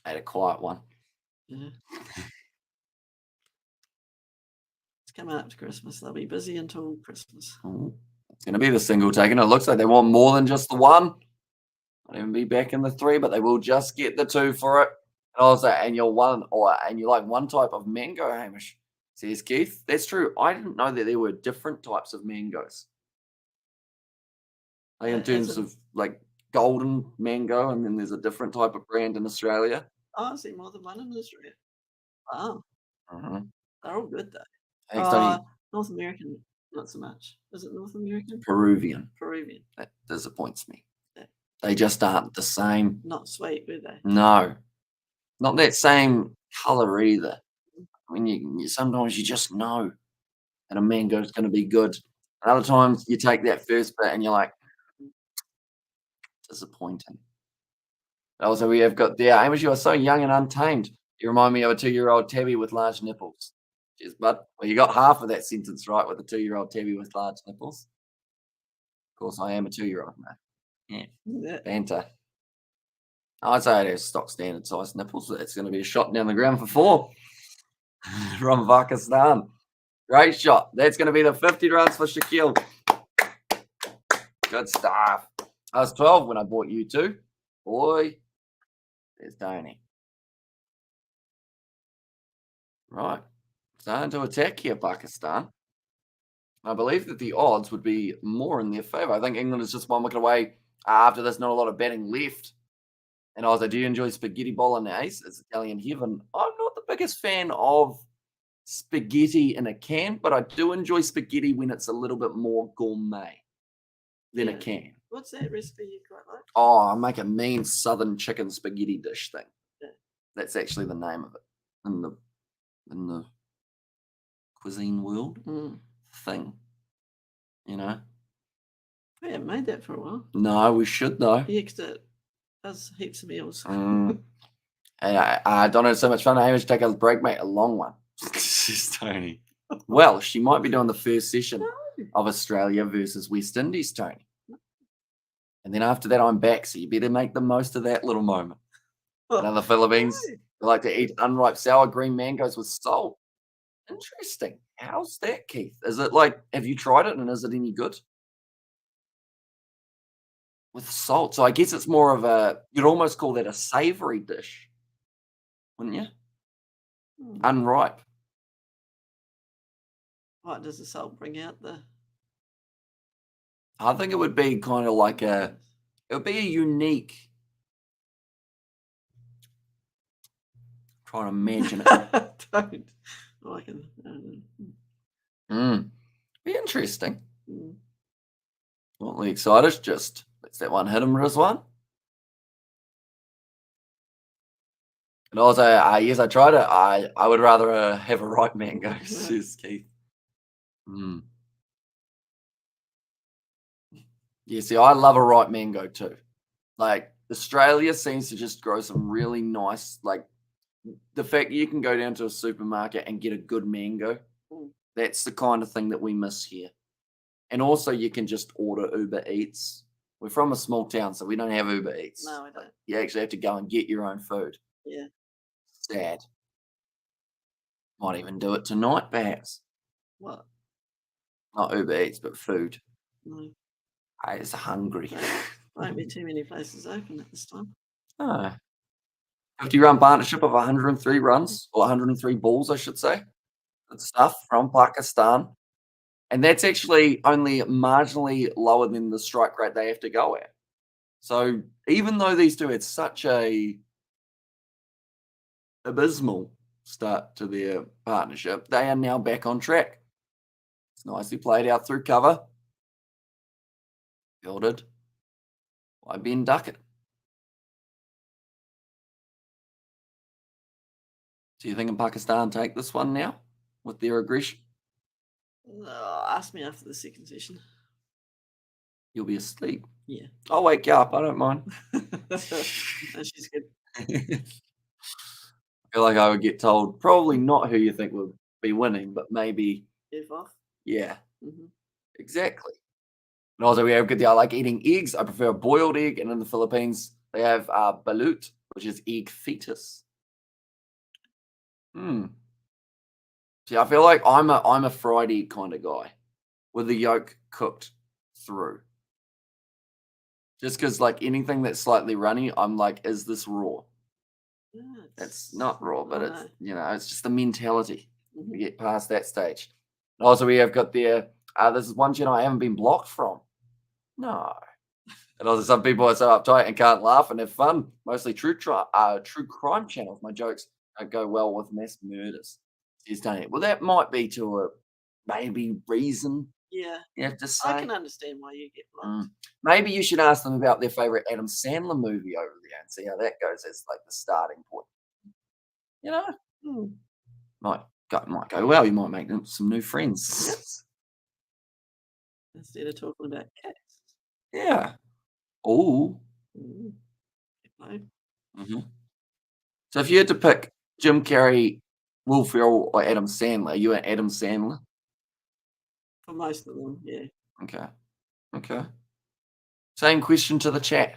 Had a quiet one. Yeah. It's coming up to Christmas. They'll be busy until Christmas. Oh, it's going to be the single taken. It looks like they want more than just the one. Not even be back in the 3, but they will just get the 2 for it. And also, and you're like one type of mango, Hamish. Says Keith. That's true. I didn't know that there were different types of mangoes. Like in terms of like golden mango, and then there's a different type of brand in Australia. Oh, I see more than one in Australia. Wow. Mm-hmm. They're all good, though. Thanks, Tony. North American, not so much. Is it North American? Peruvian. Peruvian. That disappoints me. Yeah. They just aren't the same. Not sweet, were they? No, not that same color either. I mean, you sometimes you just know that a mango's going to be good. And other times you take that first bit and you're like, disappointing. Also, we have got there. Amos, you are so young and untamed. You remind me of a 2-year-old tabby with large nipples. Cheers, bud. Well, you got half of that sentence right with a 2-year-old tabby with large nipples. Of course, I am a 2-year-old now. Yeah. Banter. I'd say it has stock standard size nipples. It's going to be a shot down the ground for 4 from Pakistan. Great shot. That's going to be the 50 runs for Shaquille. Good stuff. I was 12 when I bought you 2. Boy, there's Tony. Right. Starting to attack here, Pakistan. I believe that the odds would be more in their favour. I think England is just 1 wicket away. After there's not a lot of batting left. And I was like, do you enjoy spaghetti bolognese? It's Italian heaven. I'm not the biggest fan of spaghetti in a can, but I do enjoy spaghetti when it's a little bit more gourmet than a can. What's that recipe you quite like? Oh, I make a mean southern chicken spaghetti dish thing. Yeah. That's actually the name of it in the cuisine world thing. You know? We haven't made that for a while. No, we should though. Yeah, because it does heaps of meals. And I don't have so much fun. I to take a break, mate. A long one. She's Tony. Well, she might be doing the first session of Australia versus West Indies, Tony. And then after that, I'm back. So you better make the most of that little moment. In other Philippines, they like to eat unripe sour green mangoes with salt. Interesting. How's that, Keith? Is it like, have you tried it and is it any good? With salt. So I guess it's more of you'd almost call that a savory dish, wouldn't you? Unripe. What does the salt bring out the? I think it would be kind of like it would be a unique. Trying to imagine it. Don't. Oh, I can. Be interesting. Totally excited. Just let's that one hit him, Rizwan. And also, yes, I tried it. I would rather have a ripe mango, says Keith. Yeah, see, I love a ripe mango too. Like Australia seems to just grow some really nice, like the fact you can go down to a supermarket and get a good mango. That's the kind of thing that we miss here. And also, you can just order Uber Eats. We're from a small town, so we don't have Uber Eats. No, we don't. You actually have to go and get your own food. Yeah. Sad. Might even do it tonight, perhaps. What? Not Uber Eats, but food. No. I was hungry. Won't be too many places open at this time. 50-run partnership of 103 runs, or 103 balls, I should say. Good stuff from Pakistan. And that's actually only marginally lower than the strike rate they have to go at. So even though these two had such a abysmal start to their partnership, they are now back on track. It's nicely played out through cover. Fielded by Ben Duckett. Do you think Pakistan take this one now with their aggression? Ask me after the second session. You'll be asleep. Yeah. I'll wake you up. I don't mind. No, she's good. I feel like I would get told probably not who you think would be winning, but maybe, F off. yeah, Mm-hmm. exactly. And also, we have good. I like eating eggs. I prefer a boiled egg, and in the Philippines, they have balut, which is egg fetus. See, I feel like I'm a fried egg kind of guy, with the yolk cooked through. Just because, like anything that's slightly runny, I'm like, is this raw? Yeah, It's not raw, but it's no. it's just the mentality. Mhm. We get past that stage. And also, we have got there. This is one channel I haven't been blocked from. No. And also, some people are so uptight and can't laugh and have fun. Mostly true crime channels. My jokes don't go well with mass murders. He's done it. Well, that might be to a maybe reason. Yeah, You have to say. I can understand why you get blocked. Maybe you should ask them about their favorite Adam Sandler movie over there and see how that goes as like the starting point. You know, Mm. might go well. You might make some new friends. Instead of talking about cats. Yeah. Oh. Mm. No. So if you had to pick Jim Carrey, Will Ferrell, or Adam Sandler, you an Adam Sandler? For most of them, yeah. Okay. Same question to the chat,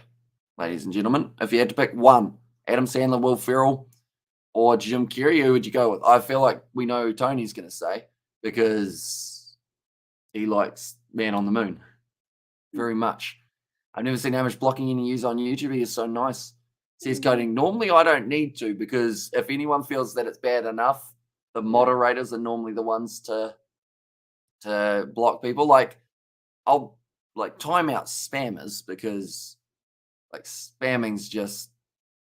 ladies and gentlemen. If you had to pick one, Adam Sandler, Will Ferrell, or Jim Carrey, who would you go with? I feel like we know who Tony's going to say because he likes Man on the Moon very much. I've never seen how much blocking he use on YouTube. He is so nice. Says coding. Normally, I don't need to because if anyone feels that it's bad enough, the moderators are normally the ones to block people. Like I'll like time out spammers because like spamming's just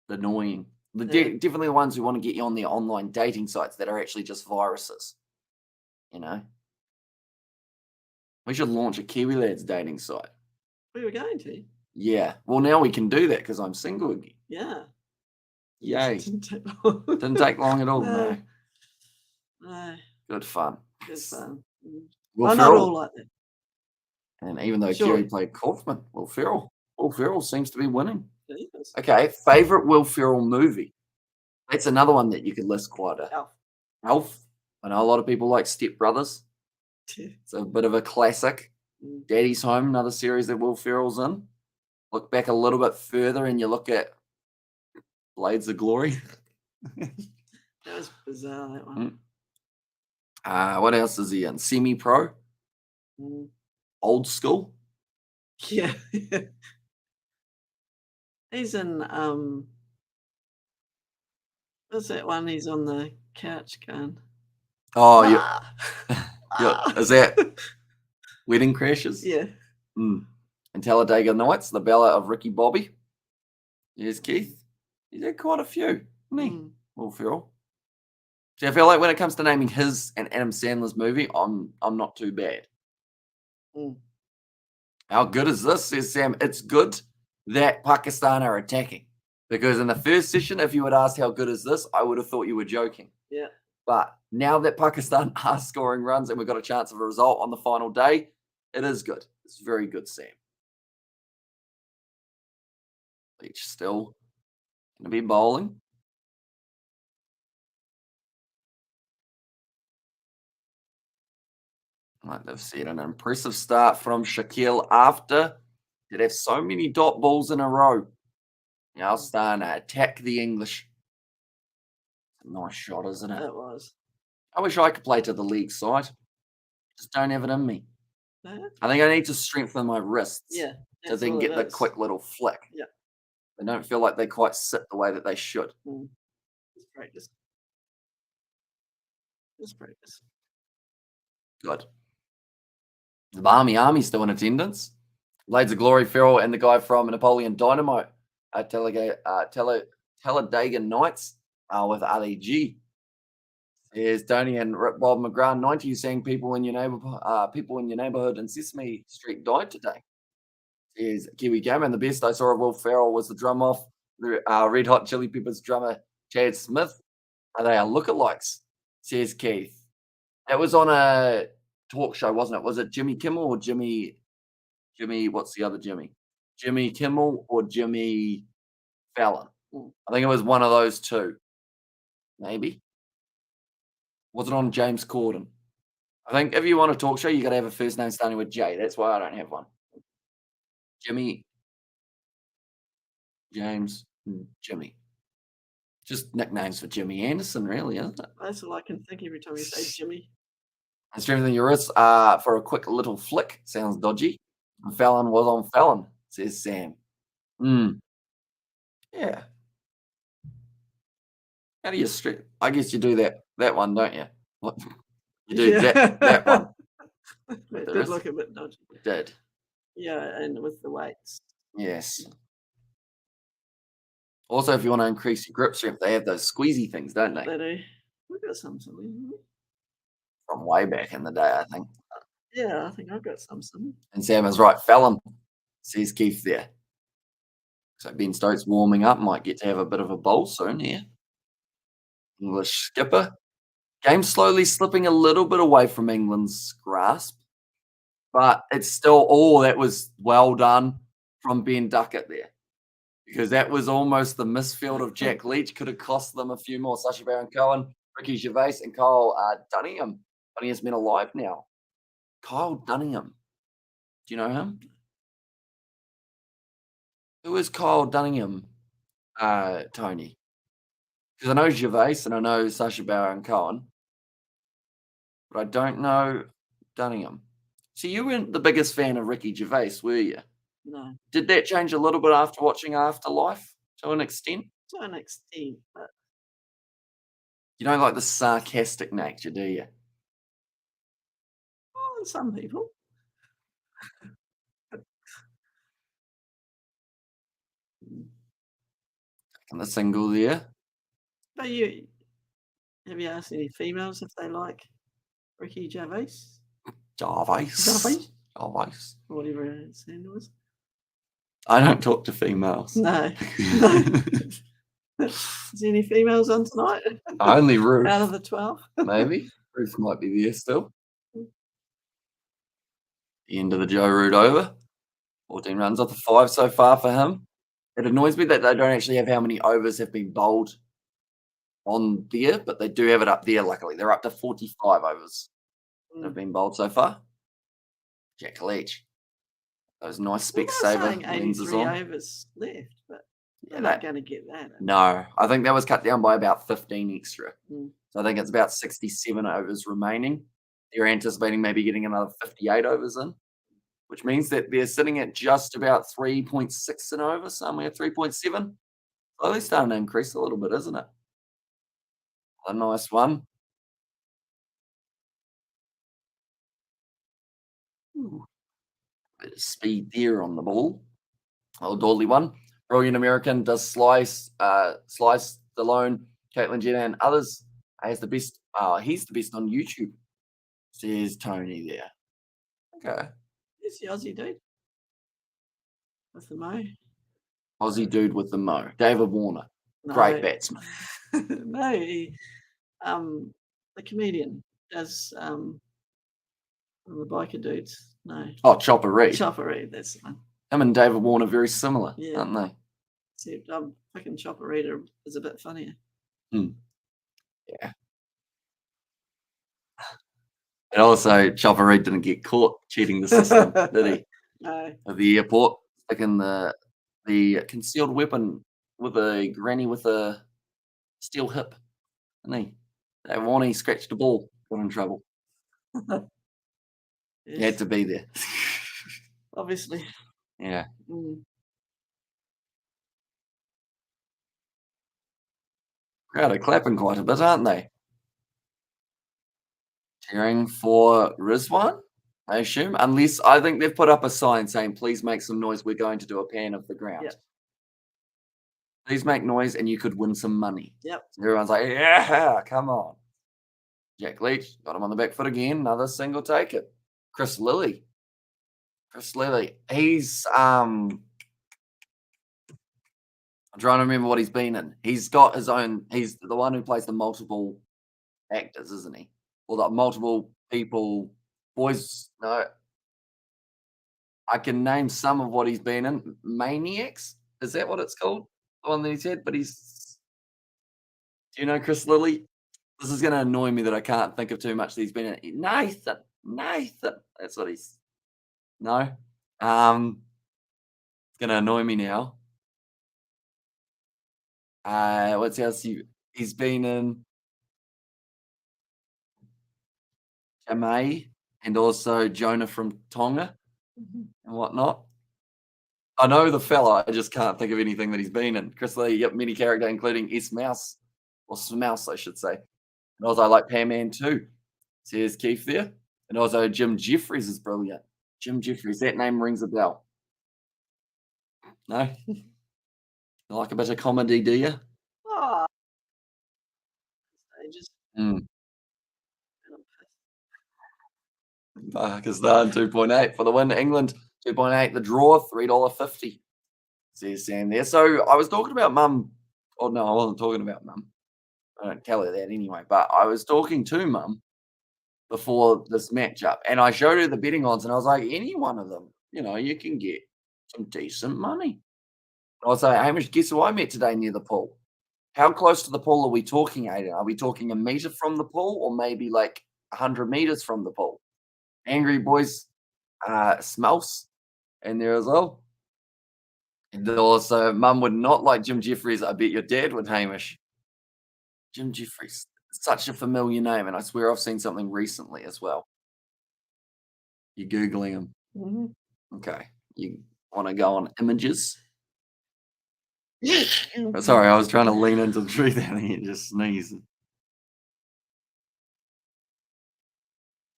annoying. Definitely the ones who want to get you on their online dating sites that are actually just viruses. You know, we should launch a Kiwi Lads dating site. We were going to. Yeah. Well, now we can do that because I'm single again. Yeah. Yay. Didn't take long. Didn't take long at all. No. No. Good fun. Good fun. Will not Ferrell, all like that. and even though Sure. Kerry played Kaufman, Will Ferrell seems to be winning. Yes. Okay, favorite Will Ferrell movie. That's another one that you could list quite a. Elf. I know a lot of people like Step Brothers. It's a bit of a classic. Daddy's Home, another series that Will Ferrell's in. Look back a little bit further and you look at Blades of Glory. That was bizarre, that one. What else is he in? Semi-Pro. Old School. Yeah. He's in what's that one? He's on the couch going. Oh, is that Wedding Crashers? Yeah. And Talladega Nights, the Ballad of Ricky Bobby. Yes, Keith. He's had quite a few, hasn't he? Will Ferrell. See, I feel like when it comes to naming his and Adam Sandler's movie, I'm not too bad. How good is this, says Sam? It's good that Pakistan are attacking. Because in the first session, if you had asked how good is this, I would have thought you were joking. Yeah. But now that Pakistan are scoring runs and we've got a chance of a result on the final day, it is good. It's very good, Sam. Leach still going to be bowling. Like they've said, an impressive start from Shaquille after did have so many dot balls in a row. Now starting to attack the English. Nice shot, isn't it? It was. I wish I could play to the league side. Just don't have it in me. No? I think I need to strengthen my wrists. Yeah. To then get the quick little flick. Yeah. They don't feel like they quite sit the way that they should. Just practice. Just practice. Good. The Barmy Army's still in attendance. Blades of Glory, Ferrell, and the guy from Napoleon Dynamite, Talladega Nights with Ali G. There's Tony and Rip Bob McGrath. 90 saying people in your neighborhood in Sesame Street died today. There's Kiwi Gamer, and the best I saw of Will Ferrell was the drum off the Red Hot Chili Peppers drummer Chad Smith. They are lookalikes, says Keith. That was on a talk show, wasn't it? Was it Jimmy Kimmel or Jimmy, what's the other Jimmy? Jimmy Kimmel or Jimmy Fallon? I think it was one of those two. Maybe. Was it on James Corden? I think if you want a talk show, you got to have a first name starting with J. That's why I don't have one. Jimmy, James, Jimmy. Just nicknames for Jimmy Anderson, really, isn't it? That's all I can think every time you say Jimmy. And strengthen your wrists for a quick little flick. Sounds dodgy. Fallon was on Fallon, says Sam. Yeah. How do you stretch? I guess you do that one, don't you? What? You do that one. It did look a bit dodgy. It did. Yeah, and with the weights. Yes. Also, if you want to increase your grip strength, they have those squeezy things, don't they? They do. We've got some somewhere. From way back in the day, I think. Yeah, I think I've got some somewhere. And Sam is right. Fallon, says Keith there. So Ben Stokes warming up. Might get to have a bit of a bowl soon here. English skipper. Game slowly slipping a little bit away from England's grasp. But it's still, that was well done from Ben Duckett there. Because that was almost the misfield of Jack Leach. Could have cost them a few more. Sacha Baron Cohen, Ricky Gervais, and Kyle Dunningham. Funniest men alive now. Kyle Dunningham. Do you know him? Who is Kyle Dunningham, Tony? Because I know Gervais and I know Sacha Baron Cohen. But I don't know Dunningham. So you weren't the biggest fan of Ricky Gervais, were you? No. Did that change a little bit after watching Afterlife to an extent? To an extent, but you don't like the sarcastic nature, do you? Well, some people. And the single there. But have you asked any females if they like Ricky Gervais? Gervais. Whatever his name was. I don't talk to females. No. Is there any females on tonight? Only Ruth. Out of the 12? Maybe. Ruth might be there still. The end of the Joe Root over. 14 runs off the 5 so far for him. It annoys me that they don't actually have how many overs have been bowled on there, but they do have it up there, luckily. They're up to 45 overs that have been bowled so far. Jack Leach. Those nice spec saver lenses on. Overs left, but they're not going to get that. No, I think that was cut down by about 15 extra. So I think it's about 67 overs remaining. They're anticipating maybe getting another 58 overs in, which means that they're sitting at just about 3.6 an over, somewhere 3.7. Slowly starting to increase a little bit, isn't it? A nice one. Ooh. Bit of speed there on the ball. Oh, Dawley one. Brilliant American does slice Stallone, Caitlin Jenner, and others. He's the best on YouTube, says Tony there. Okay. Who's the Aussie dude? With the mo? Aussie dude with the mo. David Warner. No. Great batsman. No, the comedian does the biker dudes. No. Oh, Chopper Reed. Chopper Reed, that's the one. Him and David Warner very similar, aren't they? Except fucking Chopper Reed is a bit funnier. Yeah. And also, Chopper Reed didn't get caught cheating the system, did he? No. At the airport, sticking the concealed weapon with a granny with a steel hip, didn't he? David Warner scratched the ball, got in trouble. Yes. He had to be there. Obviously. Yeah. Crowd are clapping quite a bit, aren't they? Cheering for Rizwan, I assume. Unless I think they've put up a sign saying, please make some noise. We're going to do a pan of the ground. Yep. Please make noise and you could win some money. Yep. So everyone's like, yeah, come on. Jack Leach got him on the back foot again. Another single taker. Chris Lilly. Chris Lilly. I'm trying to remember what he's been in. He's got his own. He's the one who plays the multiple actors, isn't he? Or the multiple people. Boys. No, I can name some of what he's been in. Maniacs. Is that what it's called? The one that he said. But he's. Do you know Chris Lilly? This is going to annoy me that I can't think of too much that he's been in. Nathan. Nathan. That's what he's. No. It's going to annoy me now. What's else? He's been in Jamai and also Jonah from Tonga Mhm. and whatnot. I know the fella, I just can't think of anything that he's been in. Chris Lee, yep, mini character, including S Mouse, or Smouse, I should say. And also, I like Pam Man too. Says Keith there. And also, Jim Jeffries is brilliant. Jim Jeffries, that name rings a bell. No? You like a bit of comedy, do you? Oh, stages. Mm. And I'm pissed. Pakistan 2.8 for the win. England 2.8. The draw $3.50. Says Sam there. So I was talking about mum. Oh no, I wasn't talking about mum. I don't tell her that anyway. But I was talking to mum before this matchup, and I showed her the betting odds, and I was like, any one of them, you can get some decent money. I was like, Hamish, guess who I met today near the pool? How close to the pool are we talking, Aiden? Are we talking a meter from the pool, or maybe like 100 meters from the pool? Angry boys, Smouse in there as well. And also, mum would not like Jim Jeffries. I bet your dad would, Hamish. Jim Jeffries, such a familiar name, and I swear I've seen something recently as well. You're Googling him. Mhm. Okay. You want to go on images? Sorry, I was trying to lean into the truth and he just sneezed.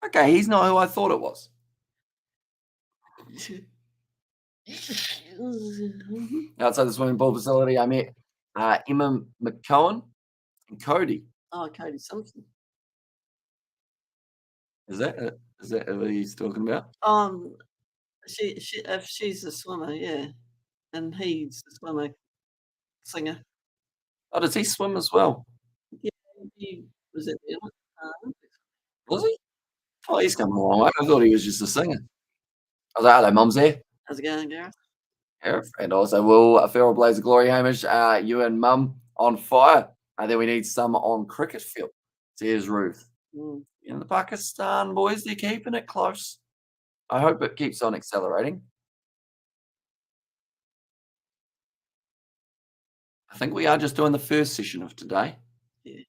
Okay, he's not who I thought it was. Outside the swimming pool facility, I met Emma McCohen and Cody. Oh, Cody Simpson. Is that who he's talking about? She if she's a swimmer, yeah, and he's a swimmer, singer. Oh, does he swim as well? Yeah, he was at the Olympics. Was he? Oh, he's come a long way. I thought he was just a singer. I was like, hello, mum's there. How's it going, Gareth? And also, will a feral blaze of glory, Hamish, you and mum on fire. And then we need some on cricket field. Says Ruth. Mm. In the Pakistan boys, they're keeping it close. I hope it keeps on accelerating. I think we are just doing the first session of today. Yeah.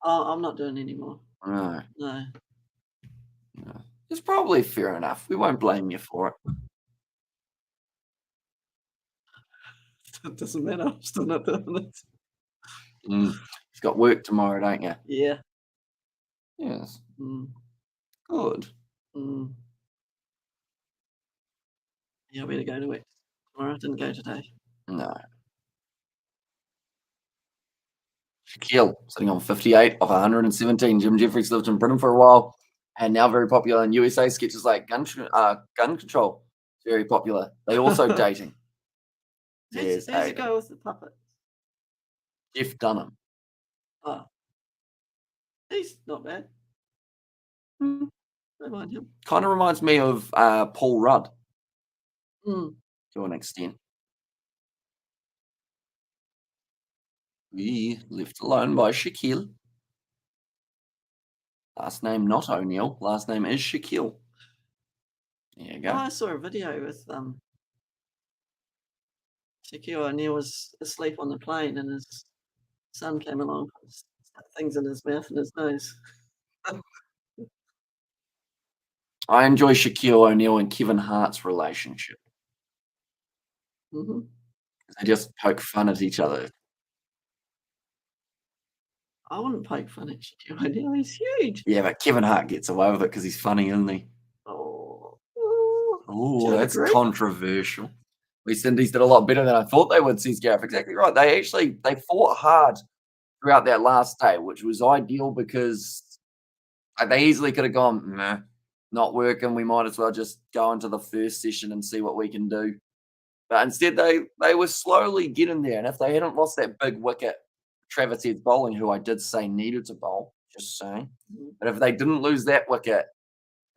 Oh, I'm not doing any more. No, No. no. It's probably fair enough. We won't blame you for it. It doesn't matter. I'm still not doing it. You've got work tomorrow, don't you? Yeah. Yes. Mm. Good. Mm. Yeah, I better go to it tomorrow. I didn't go today. No. Shaquille sitting on 58 of 117. Jim Jeffries lived in Britain for a while and now very popular in USA. Sketches like gun control, very popular. They also dating. How's it go with the puppet? Jeff Dunham. Oh. He's not bad. Mm. Don't mind him. Kind of reminds me of Paul Rudd Mm. to an extent. We left alone by Shaquille. Last name not O'Neill. Last name is Shaquille. There you Oh, go. I saw a video with Shaquille O'Neal was asleep on the plane and his son came along, stuck things in his mouth and his nose. I enjoy Shaquille O'Neal and Kevin Hart's relationship. Hmm. They just poke fun at each other. I wouldn't poke fun at Shaquille O'Neal. He's huge. Yeah, but Kevin Hart gets away with it because he's funny, isn't he? Oh, Oh, you that's agree? controversial. East Indies did a lot better than I thought they would, says Gareth. Exactly right. They fought hard throughout that last day, which was ideal because Like, they easily could have gone, "Nah, not working. We might as well just go into the first session and see what we can do." But instead, they were slowly getting there, and if they hadn't lost that big wicket, Travis Head's bowling, who I did say needed to bowl, just saying. Mhm. But if they didn't lose that wicket,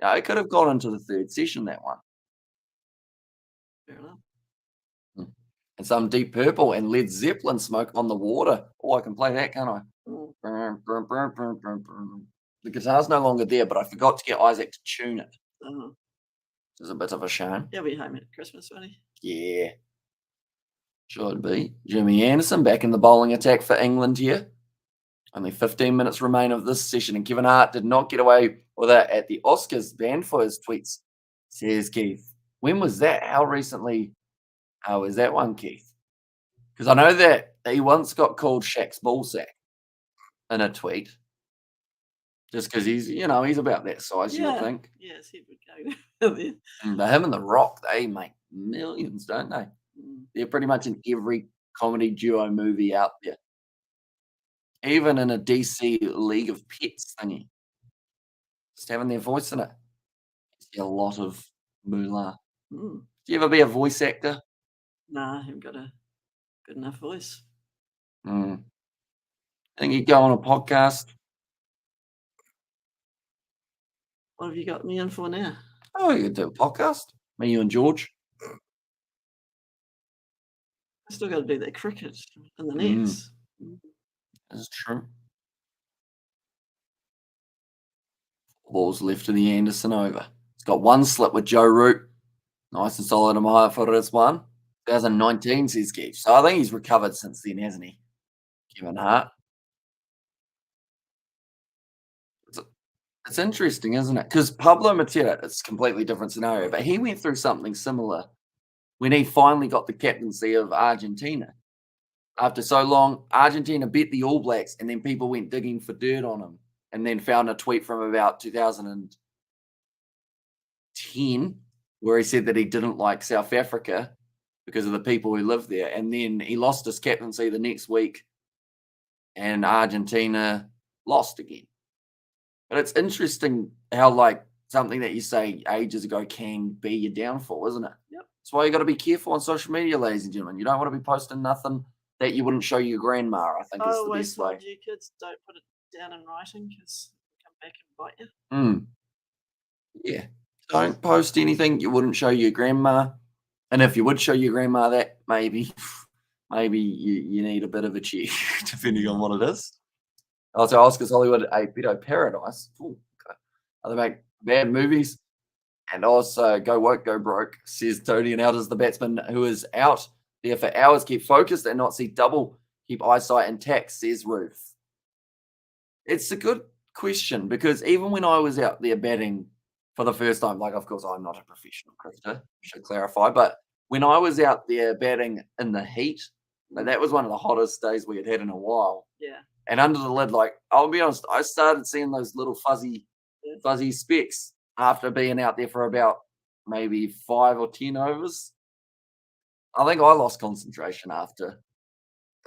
it could have gone into the third session, that one. Fair enough. Mm. And some Deep Purple and Led Zeppelin, Smoke on the Water. Oh, I can play that, can't I? Mm. Brum, brum, brum, brum, brum, brum. The guitar's no longer there, but I forgot to get Isaac to tune it, Uh-huh. which is a bit of a shame. He'll be home at Christmas, won't he? Yeah, should be. Jimmy Anderson back in the bowling attack for England here. Only 15 minutes remain of this session, and Kevin Hart did not get away with it at the Oscars, banned for his tweets, says Keith. When was that? How recently was that one, Keith? Because I know that he once got called Shaq's ballsack in a tweet, just because he's about that size, you would Yeah. think. Yes, he would go there. But him and The Rock, they make millions, don't they? Mm. They're pretty much in every comedy duo movie out there, even in a DC League of Pets thingy. Just having their voice in it. A lot of moolah. Mm. Do you ever be a voice actor? Nah, I haven't got a good enough voice. Mm. Think you'd go on a podcast? What have you got me in for now? Oh, you could do a podcast. Me, you, and George. I still got to do that cricket and the Mm. nets. Mm. That's true. Balls left to the Anderson over. It's got one slip with Joe Root. Nice and solid and high for this one. 2019, says Keith. So I think he's recovered since then, hasn't he? Kevin Hart. It's interesting, isn't it? Because Pablo Matera, it's a completely different scenario, but he went through something similar when he finally got the captaincy of Argentina. After so long, Argentina beat the All Blacks, and then people went digging for dirt on him, and then found a tweet from about 2010 where he said that he didn't like South Africa because of the people who live there. And then he lost his captaincy the next week, and Argentina lost again. But it's interesting how, like, something that you say ages ago can be your downfall, isn't it? Yep. That's why you got to be careful on social media, ladies and gentlemen. You don't want to be posting nothing that you wouldn't show your grandma, I think I is the always best way. told you kids don't put it down in writing because it'll come back and bite you. Yeah. Don't post anything you wouldn't show your grandma. And if you would show your grandma that, maybe you need a bit of a check, depending on what it is. Also, Oscars Hollywood, a pedo paradise. Ooh, okay. They make bad movies. And also, go woke, go broke, says Tony. And out is the batsman who is out there for hours. Keep focused and not see double. Keep eyesight intact, says Ruth. It's a good question because even when I was out there batting for the first time, like, of course, I'm not a professional cricketer, should clarify, but when I was out there batting in the heat, like, that was one of the hottest days we had in a while. Yeah. And under the lid, like, I'll be honest, I started seeing those little fuzzy specks after being out there for about maybe 5 or 10 overs. I think I lost concentration after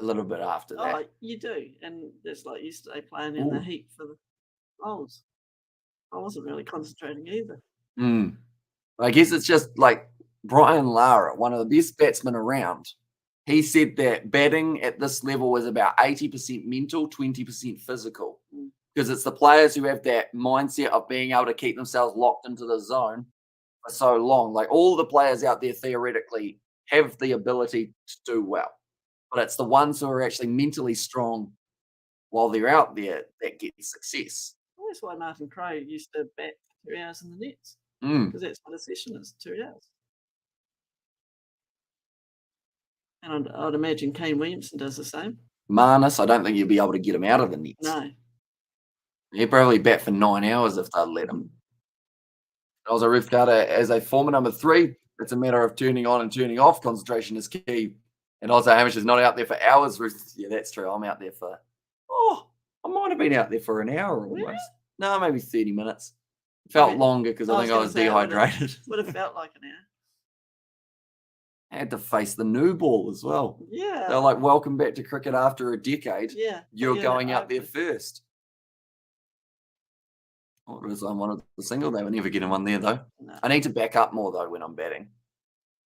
a little bit after that. Oh, you do. And it's like yesterday playing in the heat for the bowls. I wasn't really concentrating either. I guess it's just like Brian Lara, one of the best batsmen around. He said that batting at this level was about 80% mental, 20% physical. Because it's the players who have that mindset of being able to keep themselves locked into the zone for so long. Like, all the players out there theoretically have the ability to do well. But it's the ones who are actually mentally strong while they're out there that get success. Well, that's why Martin Crowe used to bat for 2 hours in the nets. Mm. Because that's what a session is, 2 hours. And I'd imagine Kane Williamson does the same. Marnus, I don't think you'll be able to get him out of the nets. No. He'd probably bat for 9 hours if they'd let him. Also, Ruth Carter, as a former number 3, it's a matter of turning on and turning off. Concentration is key. And also, Hamish is not out there for hours, Ruth. Yeah, that's true. I'm out there for, I might have been out there for an hour almost. Really? No, maybe 30 minutes. Felt longer because I think I was dehydrated. Would have felt like an hour. I had to face the new ball as well. Yeah. They're like, welcome back to cricket after a decade. Yeah. You're going out there first. Or as I wanted the single, they were never getting one there though. No. I need to back up more though when I'm batting,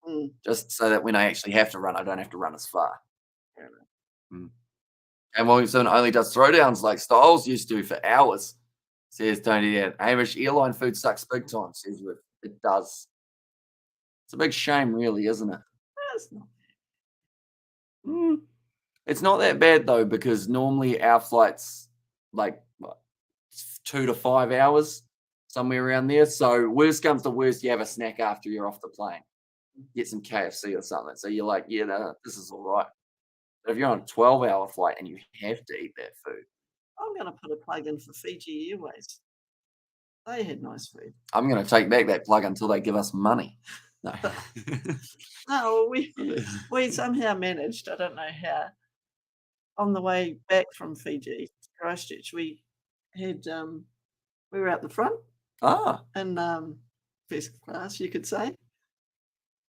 Mm, just so that when I actually have to run, I don't have to run as far. fair enough. Mm. And Williamson only does throwdowns like Styles used to for hours. Says Tony, yeah, Hamish, airline food sucks big time, says Rick. It does. It's a big shame, really, isn't it? That's not. Mm. It's not that bad though, because normally our flights like what, 2 to 5 hours, somewhere around there. So worst comes to worst, you have a snack after you're off the plane. Get some KFC or something. So you're like, yeah, no, this is all right. But if you're on a 12-hour flight and you have to eat that food, I'm going to put a plug in for Fiji Airways. They had nice food. I'm going to take back that plug until they give us money. No. No, we somehow managed. I don't know how. On the way back from Fiji to Christchurch, we had we were out the front Ah, in first class, you could say.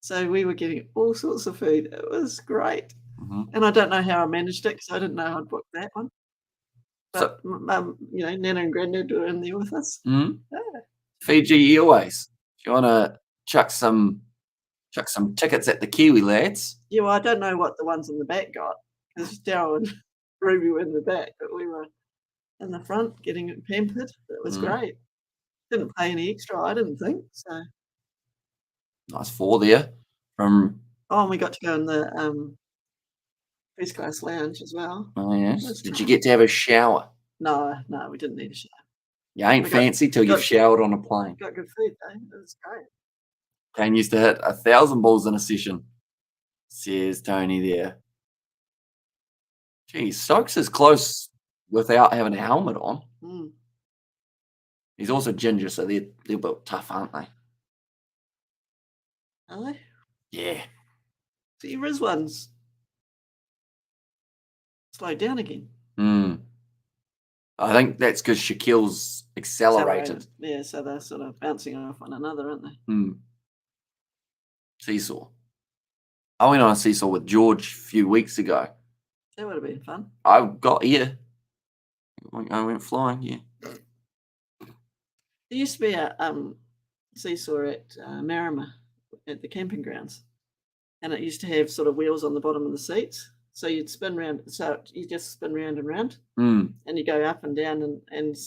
So we were getting all sorts of food. It was great, mhm. and I don't know how I managed it because I didn't know I'd booked that one. So, But Nana and Grandad were in there with us. mhm. Yeah, Fiji Airways. If you want to chuck some tickets at the Kiwi lads. yeah. Well, I don't know what the ones in the back got because Daryl and Ruby were in the back, but we were in the front getting it pampered. It was Mm, great. Didn't pay any extra, I didn't think. So, nice four there from. oh, and we got to go in the first class lounge as well. Oh yes. That's Did you nice. get to have a shower? No, no, we didn't need a shower. You ain't We got fancy till you've got showered on a plane. got good food though. It was great. Kane used to hit 1,000 balls in a session, says Tony there. Gee, Stokes is close without having a helmet on. Mm. He's also ginger, so they're built tough, aren't they? Are they? Yeah. See, Rizwan's slowed down again. Mm. I think that's because Shaquille's accelerated. Yeah, so they're sort of bouncing off one another, aren't they? Mm. Seesaw. I went on a seesaw with George a few weeks ago. That would have been fun. I got here. I went flying, yeah. There used to be a seesaw at Marama at the camping grounds, and it used to have sort of wheels on the bottom of the seats. So you'd spin round. So you just spin round and round, Mm. and you go up and down and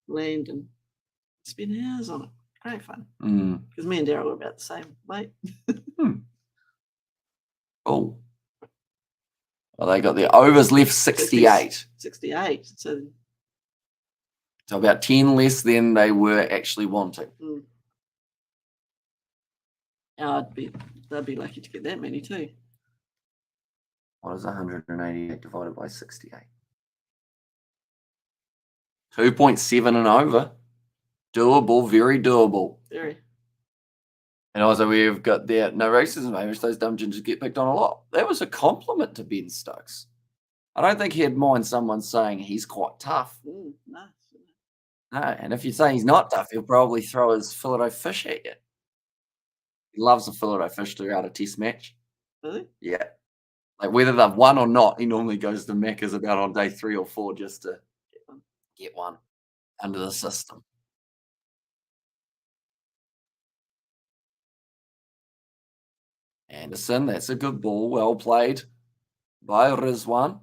land and spend hours on it. Great fun. Mm. Because me and Daryl were about the same weight. Oh. Well, they got the overs left 68. 68. So So about 10 less than they were actually wanting. they'd be lucky to get that many too. What is 188 divided by 68? 2.7 and over. Doable, very doable. Very. And also we've got there, no racism, Hamish, those dumb gingers get picked on a lot. That was a compliment to Ben Stokes. I don't think he'd mind someone saying he's quite tough. No. No, and if you say he's not tough, he'll probably throw his fillet fish at you. He loves a fillet fish throughout a test match. Really? Yeah. Like whether they've won or not, he normally goes to Macca's about on day 3 or 4 just to get one under the system. Anderson, that's a good ball. Well played by Rizwan.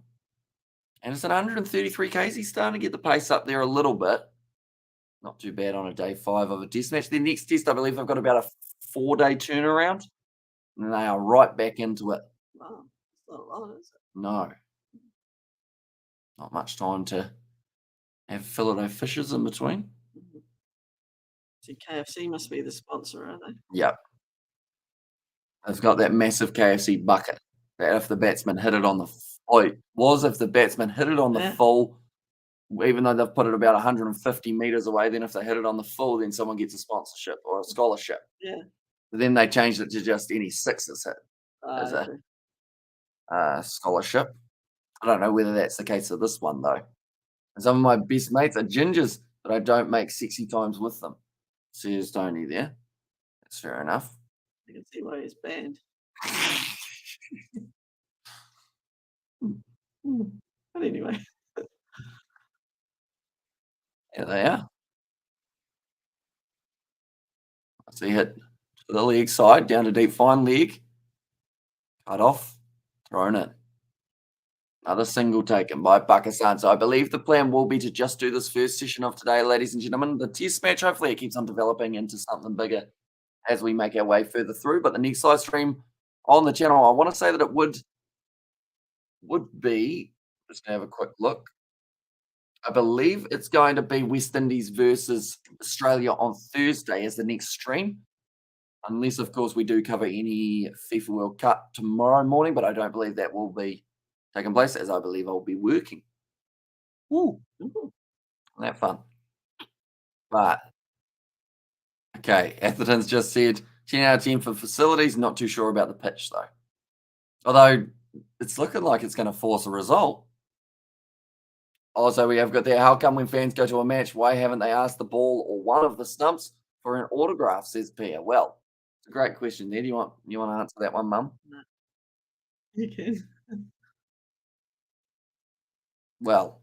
And it's an 133 Ks. He's starting to get the pace up there a little bit. Not too bad on a day 5 of a test match. The next test, I believe, they've got about a 4-day turnaround. And they are right back into it. Wow. It's not a lot, is it? No. Not much time to have fillet fishes in between. Mhm. See, KFC must be the sponsor, are they? Yep. They've got that massive KFC bucket that if the batsman hit it on the if the batsman hit it on the Yeah. full, even though they've put it about 150 meters away, then if they hit it on the full, then someone gets a sponsorship or a scholarship. Yeah. But then they changed it to just any sixes hit as Okay. a scholarship. I don't know whether that's the case of this one though. And some of my best mates are gingers, but I don't make sexy times with them. Says Tony there. That's fair enough. I can see why he's banned. But anyway. There they are. So he hit to the leg side, down to deep fine leg, cut off, thrown in. Another single taken by Pakistan. So I believe the plan will be to just do this first session of today, ladies and gentlemen. The test match, hopefully it keeps on developing into something bigger as we make our way further through. But the next live stream on the channel, I want to say that it would be, just gonna have a quick look. I believe it's going to be West Indies versus Australia on Thursday as the next stream. Unless, of course, we do cover any FIFA World Cup tomorrow morning, but I don't believe that will be taking place, as I believe I'll be working. Ooh, isn't that fun? But, okay, Atherton's just said 10 out of 10 for facilities. Not too sure about the pitch, though. Although, it's looking like it's going to force a result. Also, we have got there, how come when fans go to a match, why haven't they asked the ball or one of the stumps for an autograph, says Pia? Well, it's a great question there. Do you want to answer that one, Mum? No. You can. Well,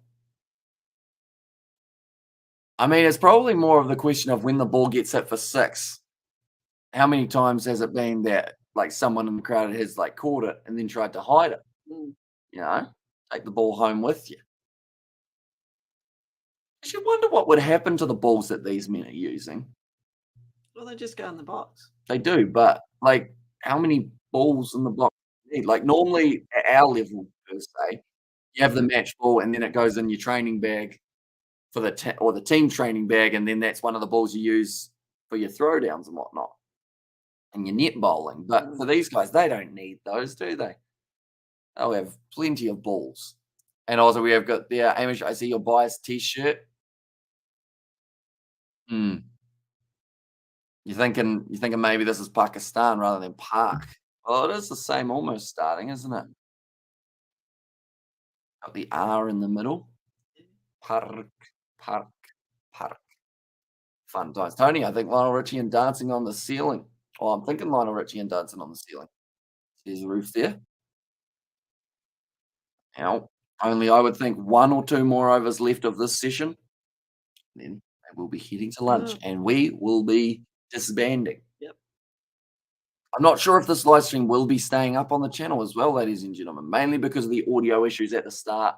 I mean, it's probably more of the question of when the ball gets hit for six. How many times has it been that like someone in the crowd has like caught it and then tried to hide it? Mm. You know, take the ball home with you. I should wonder what would happen to the balls that these men are using. Well, they just go in the box. They do, but like how many balls in the box do you need? Like normally at our level per se, you have the match ball and then it goes in your training bag for the or the team training bag, and then that's one of the balls you use for your throwdowns and whatnot, and your net bowling. But for these guys, they don't need those, do they? They'll have plenty of balls. And also, we have got the Amish. I see your biased T-shirt. You're thinking maybe this is Pakistan rather than Park. Well, it is the same almost starting, isn't it? Got the R in the middle. Park, park, park. Fun times. Tony, I think Lionel Richie and Dancing on the Ceiling. Oh, I'm thinking Lionel Richie and Dancing on the Ceiling. There's the roof there. Now, only I would think one or two more overs left of this session. Then they will be heading to lunch and we will be disbanding. Yep. I'm not sure if this live stream will be staying up on the channel as well, ladies and gentlemen, mainly because of the audio issues at the start.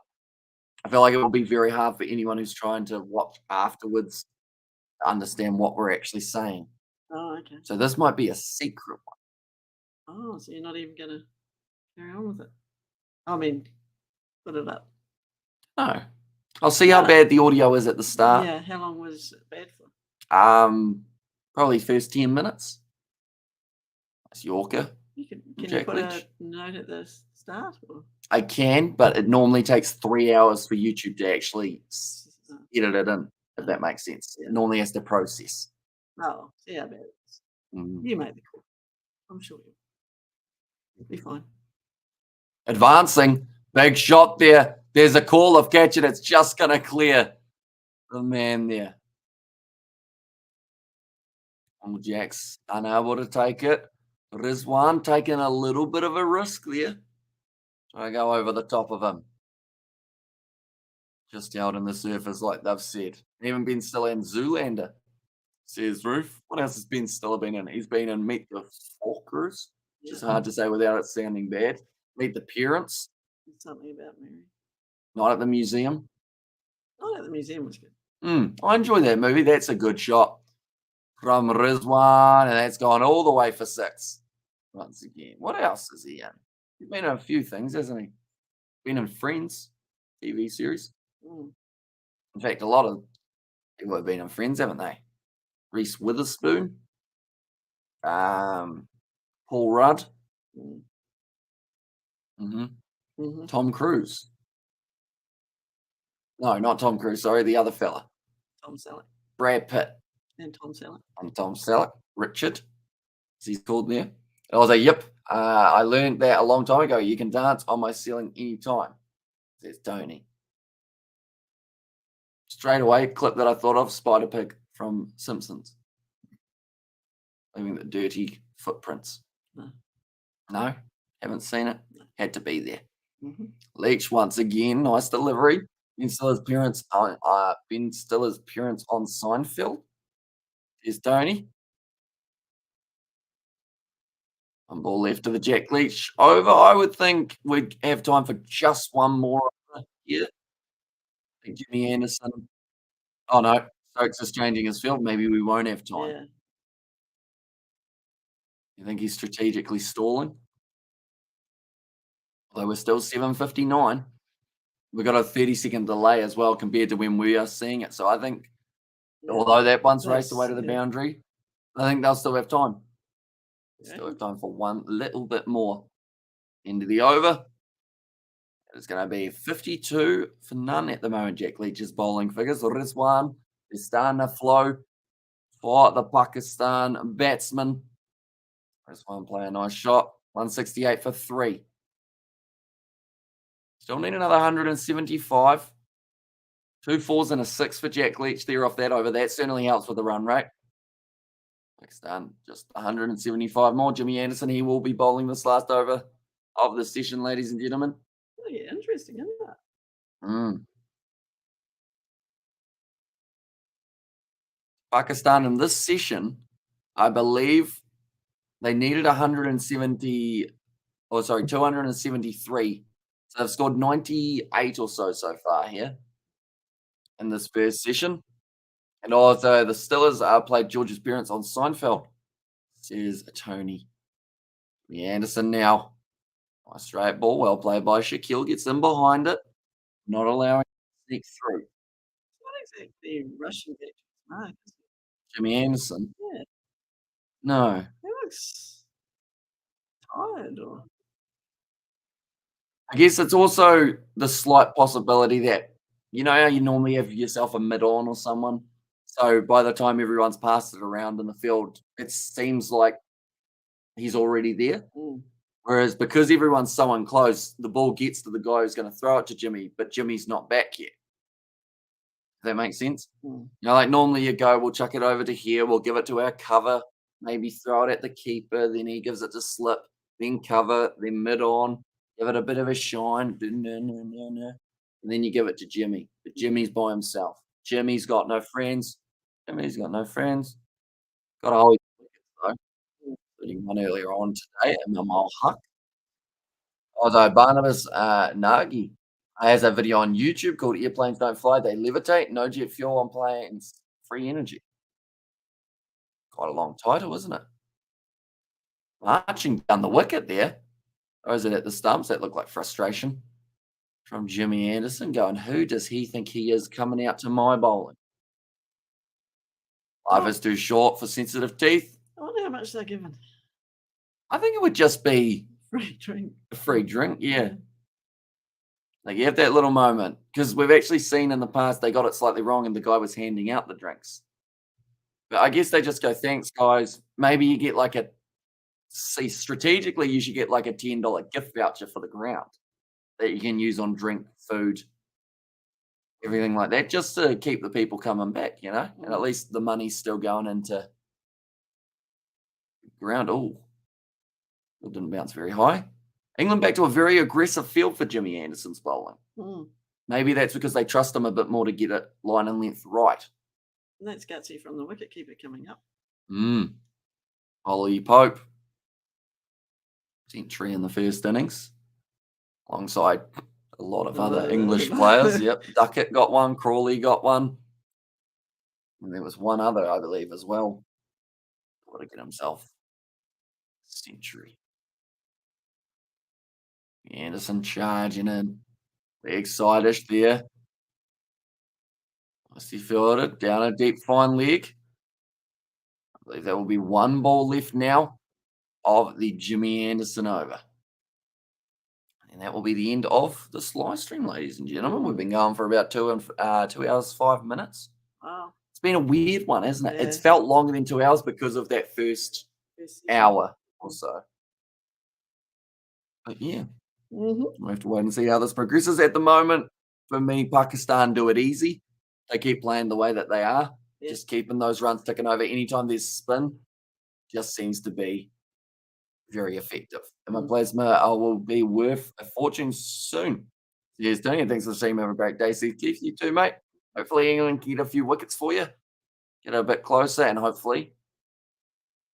I feel like it will be very hard for anyone who's trying to watch afterwards to understand what we're actually saying. Oh, okay. So this might be a secret one. Oh, so you're not even going to carry on with it? I mean, put it up. No. I'll see how bad the audio is at the start. Yeah, how long was it bad for? Probably first 10 minutes. That's Yorker. Can you put a note at the start? Or? I can, but it normally takes 3 hours for YouTube to actually edit it in, if that makes sense. Yeah. It normally has to process. Oh, see how bad it is. You made the call. I'm sure you'll be fine. Advancing. Big shot there. There's a call of catch it. It's just going to clear the man there. All Jacks unable to take it. Rizwan taking a little bit of a risk there. Trying to go over the top of him. Just out in the surface, like they've said. Even Ben Stiller and Zoolander, says Roof. What else has Ben Stiller been in? He's been in Meet the Fockers, which is hard to say without it sounding bad. Meet the Parents. Something about Mary. Not at the Museum. Not at the museum was good. I enjoy that movie. That's a good shot from Rizwan, and that's gone all the way for 6. Once again, what else is he in? He's been in a few things, hasn't he? Been in Friends TV series. In fact, a lot of people have been in Friends, haven't they? Reese Witherspoon, Paul Rudd, Tom Cruise. No, not Tom Cruise. Sorry, the other fella. Tom Selleck. Brad Pitt. And Tom Selleck. And Tom Selleck. Richard, as he's called there. I was like, yep, I learned that a long time ago. You can dance on my ceiling anytime, says Tony. Straight away, clip that I thought of, Spider Pig from Simpsons. Leaving the dirty footprints. No, haven't seen it. Had to be there. Leach once again, nice delivery. Ben Stiller's parents on Seinfeld. Here's Tony. One ball left to the Jack Leach over. I would think we'd have time for just one more over here. I think Jimmy Anderson. Oh no, Stokes is changing his field. Maybe we won't have time. Yeah. You think he's strategically stalling? Although we're still 7:59. We've got a 30-second delay as well compared to when we are seeing it. So I think, Yeah. although that one's raced away That's to the yeah. boundary, I think they'll still have time. Okay. Still have time for one little bit more. Into the over. It's going to be 52 for none at the moment. Jack Leach's bowling figures. Rizwan is starting to flow for the Pakistan batsman. Rizwan play a nice shot. 168 for 3. Still need another 175. 2 fours and a 6 for Jack Leach there off that over. That certainly helps with the run rate. Pakistan just 175 more. Jimmy Anderson, he will be bowling this last over of the session, ladies and gentlemen. Oh, yeah, interesting, isn't it? Pakistan in this session, I believe they needed 273. So they've scored 98 or so far here in this first session. And also the Stillers played George's parents on Seinfeld, says Tony. Jimmy Anderson now. Nice straight ball, well played by Shaquille, gets in behind it, not allowing it to sneak through. Not exactly rushing back to his mark, is it? Jimmy Anderson, Yeah, no. he looks tired or I guess it's also the slight possibility that, you know how you normally have yourself a mid-on or someone? So by the time everyone's passed it around in the field, it seems like he's already there. Whereas because everyone's so unclose, the ball gets to the guy who's going to throw it to Jimmy, but Jimmy's not back yet. Does that make sense? You know, like normally you go, we'll chuck it over to here, we'll give it to our cover, maybe throw it at the keeper, then he gives it to slip, then cover, then mid on, give it a bit of a shine, and then you give it to Jimmy. But Jimmy's by himself. Jimmy's got no friends. Jimmy's got no friends. Got a whole though. Including one earlier on today, and Mamal Huck. Although Barnabas Nagy has a video on YouTube called Airplanes Don't Fly, They Levitate, No Jet Fuel on Planes, Free Energy. Quite a long title, isn't it? Marching down the wicket there. Or is it at the stumps? That looked like frustration from Jimmy Anderson going, who does he think he is coming out to my bowling? Life is too short for sensitive teeth. I wonder how much they're given. I think it would just be Free drink. a free drink, yeah. Like you have that little moment because we've actually seen in the past they got it slightly wrong and the guy was handing out the drinks. But I guess they just go, thanks, guys. Maybe you get like strategically, you should get like a $10 gift voucher for the ground that you can use on drink, food, everything like that, just to keep the people coming back, you know? And at least the money's still going into ground. Oh, it didn't bounce very high. England back to a very aggressive field for Jimmy Anderson's bowling. Maybe that's because they trust him a bit more to get it line and length right. And that's gutsy from the wicketkeeper coming up. Ollie Pope. Century in the first innings. Alongside a lot of other English players. Yep. Duckett got one. Crawley got one. And there was one other, I believe, as well. Got to get himself century. Anderson charging in. Big side-ish there. Nicely fielded. Down a deep fine leg. I believe there will be one ball left now of the Jimmy Anderson over. And that will be the end of this live stream, ladies and gentlemen. We've been going for about 2 hours, 5 minutes. Wow. It's been a weird one, hasn't it? Yeah. It's felt longer than 2 hours because of that first hour or so. But yeah, we'll have to wait and see how this progresses. At the moment, for me, Pakistan do it easy. They keep playing the way that they are. Yeah. Just keeping those runs ticking over. Anytime there's spin, just seems to be very effective. And my plasma will be worth a fortune soon. Cheers, Tony. Thanks for the stream. Have a great day. See Keith, you too, mate. Hopefully England can get a few wickets for you. Get a bit closer and hopefully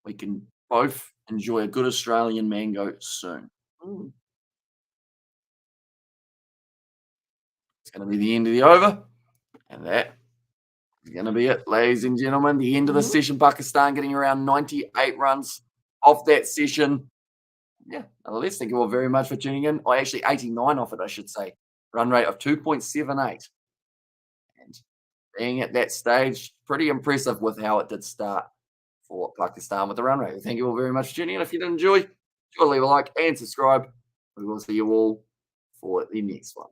we can both enjoy a good Australian mango soon. Mm. It's going to be the end of the over, and that is going to be it, ladies and gentlemen. The end of the Mhm. session. Pakistan getting around 98 runs off that session. Yeah, let's thank you all very much for tuning in. Or actually, 89 off it, I should say. Run rate of 2.78. And being at that stage, pretty impressive with how it did start for Pakistan with the run rate. Thank you all very much for tuning in. If you did enjoy, sure leave a like and subscribe. We will see you all for the next one.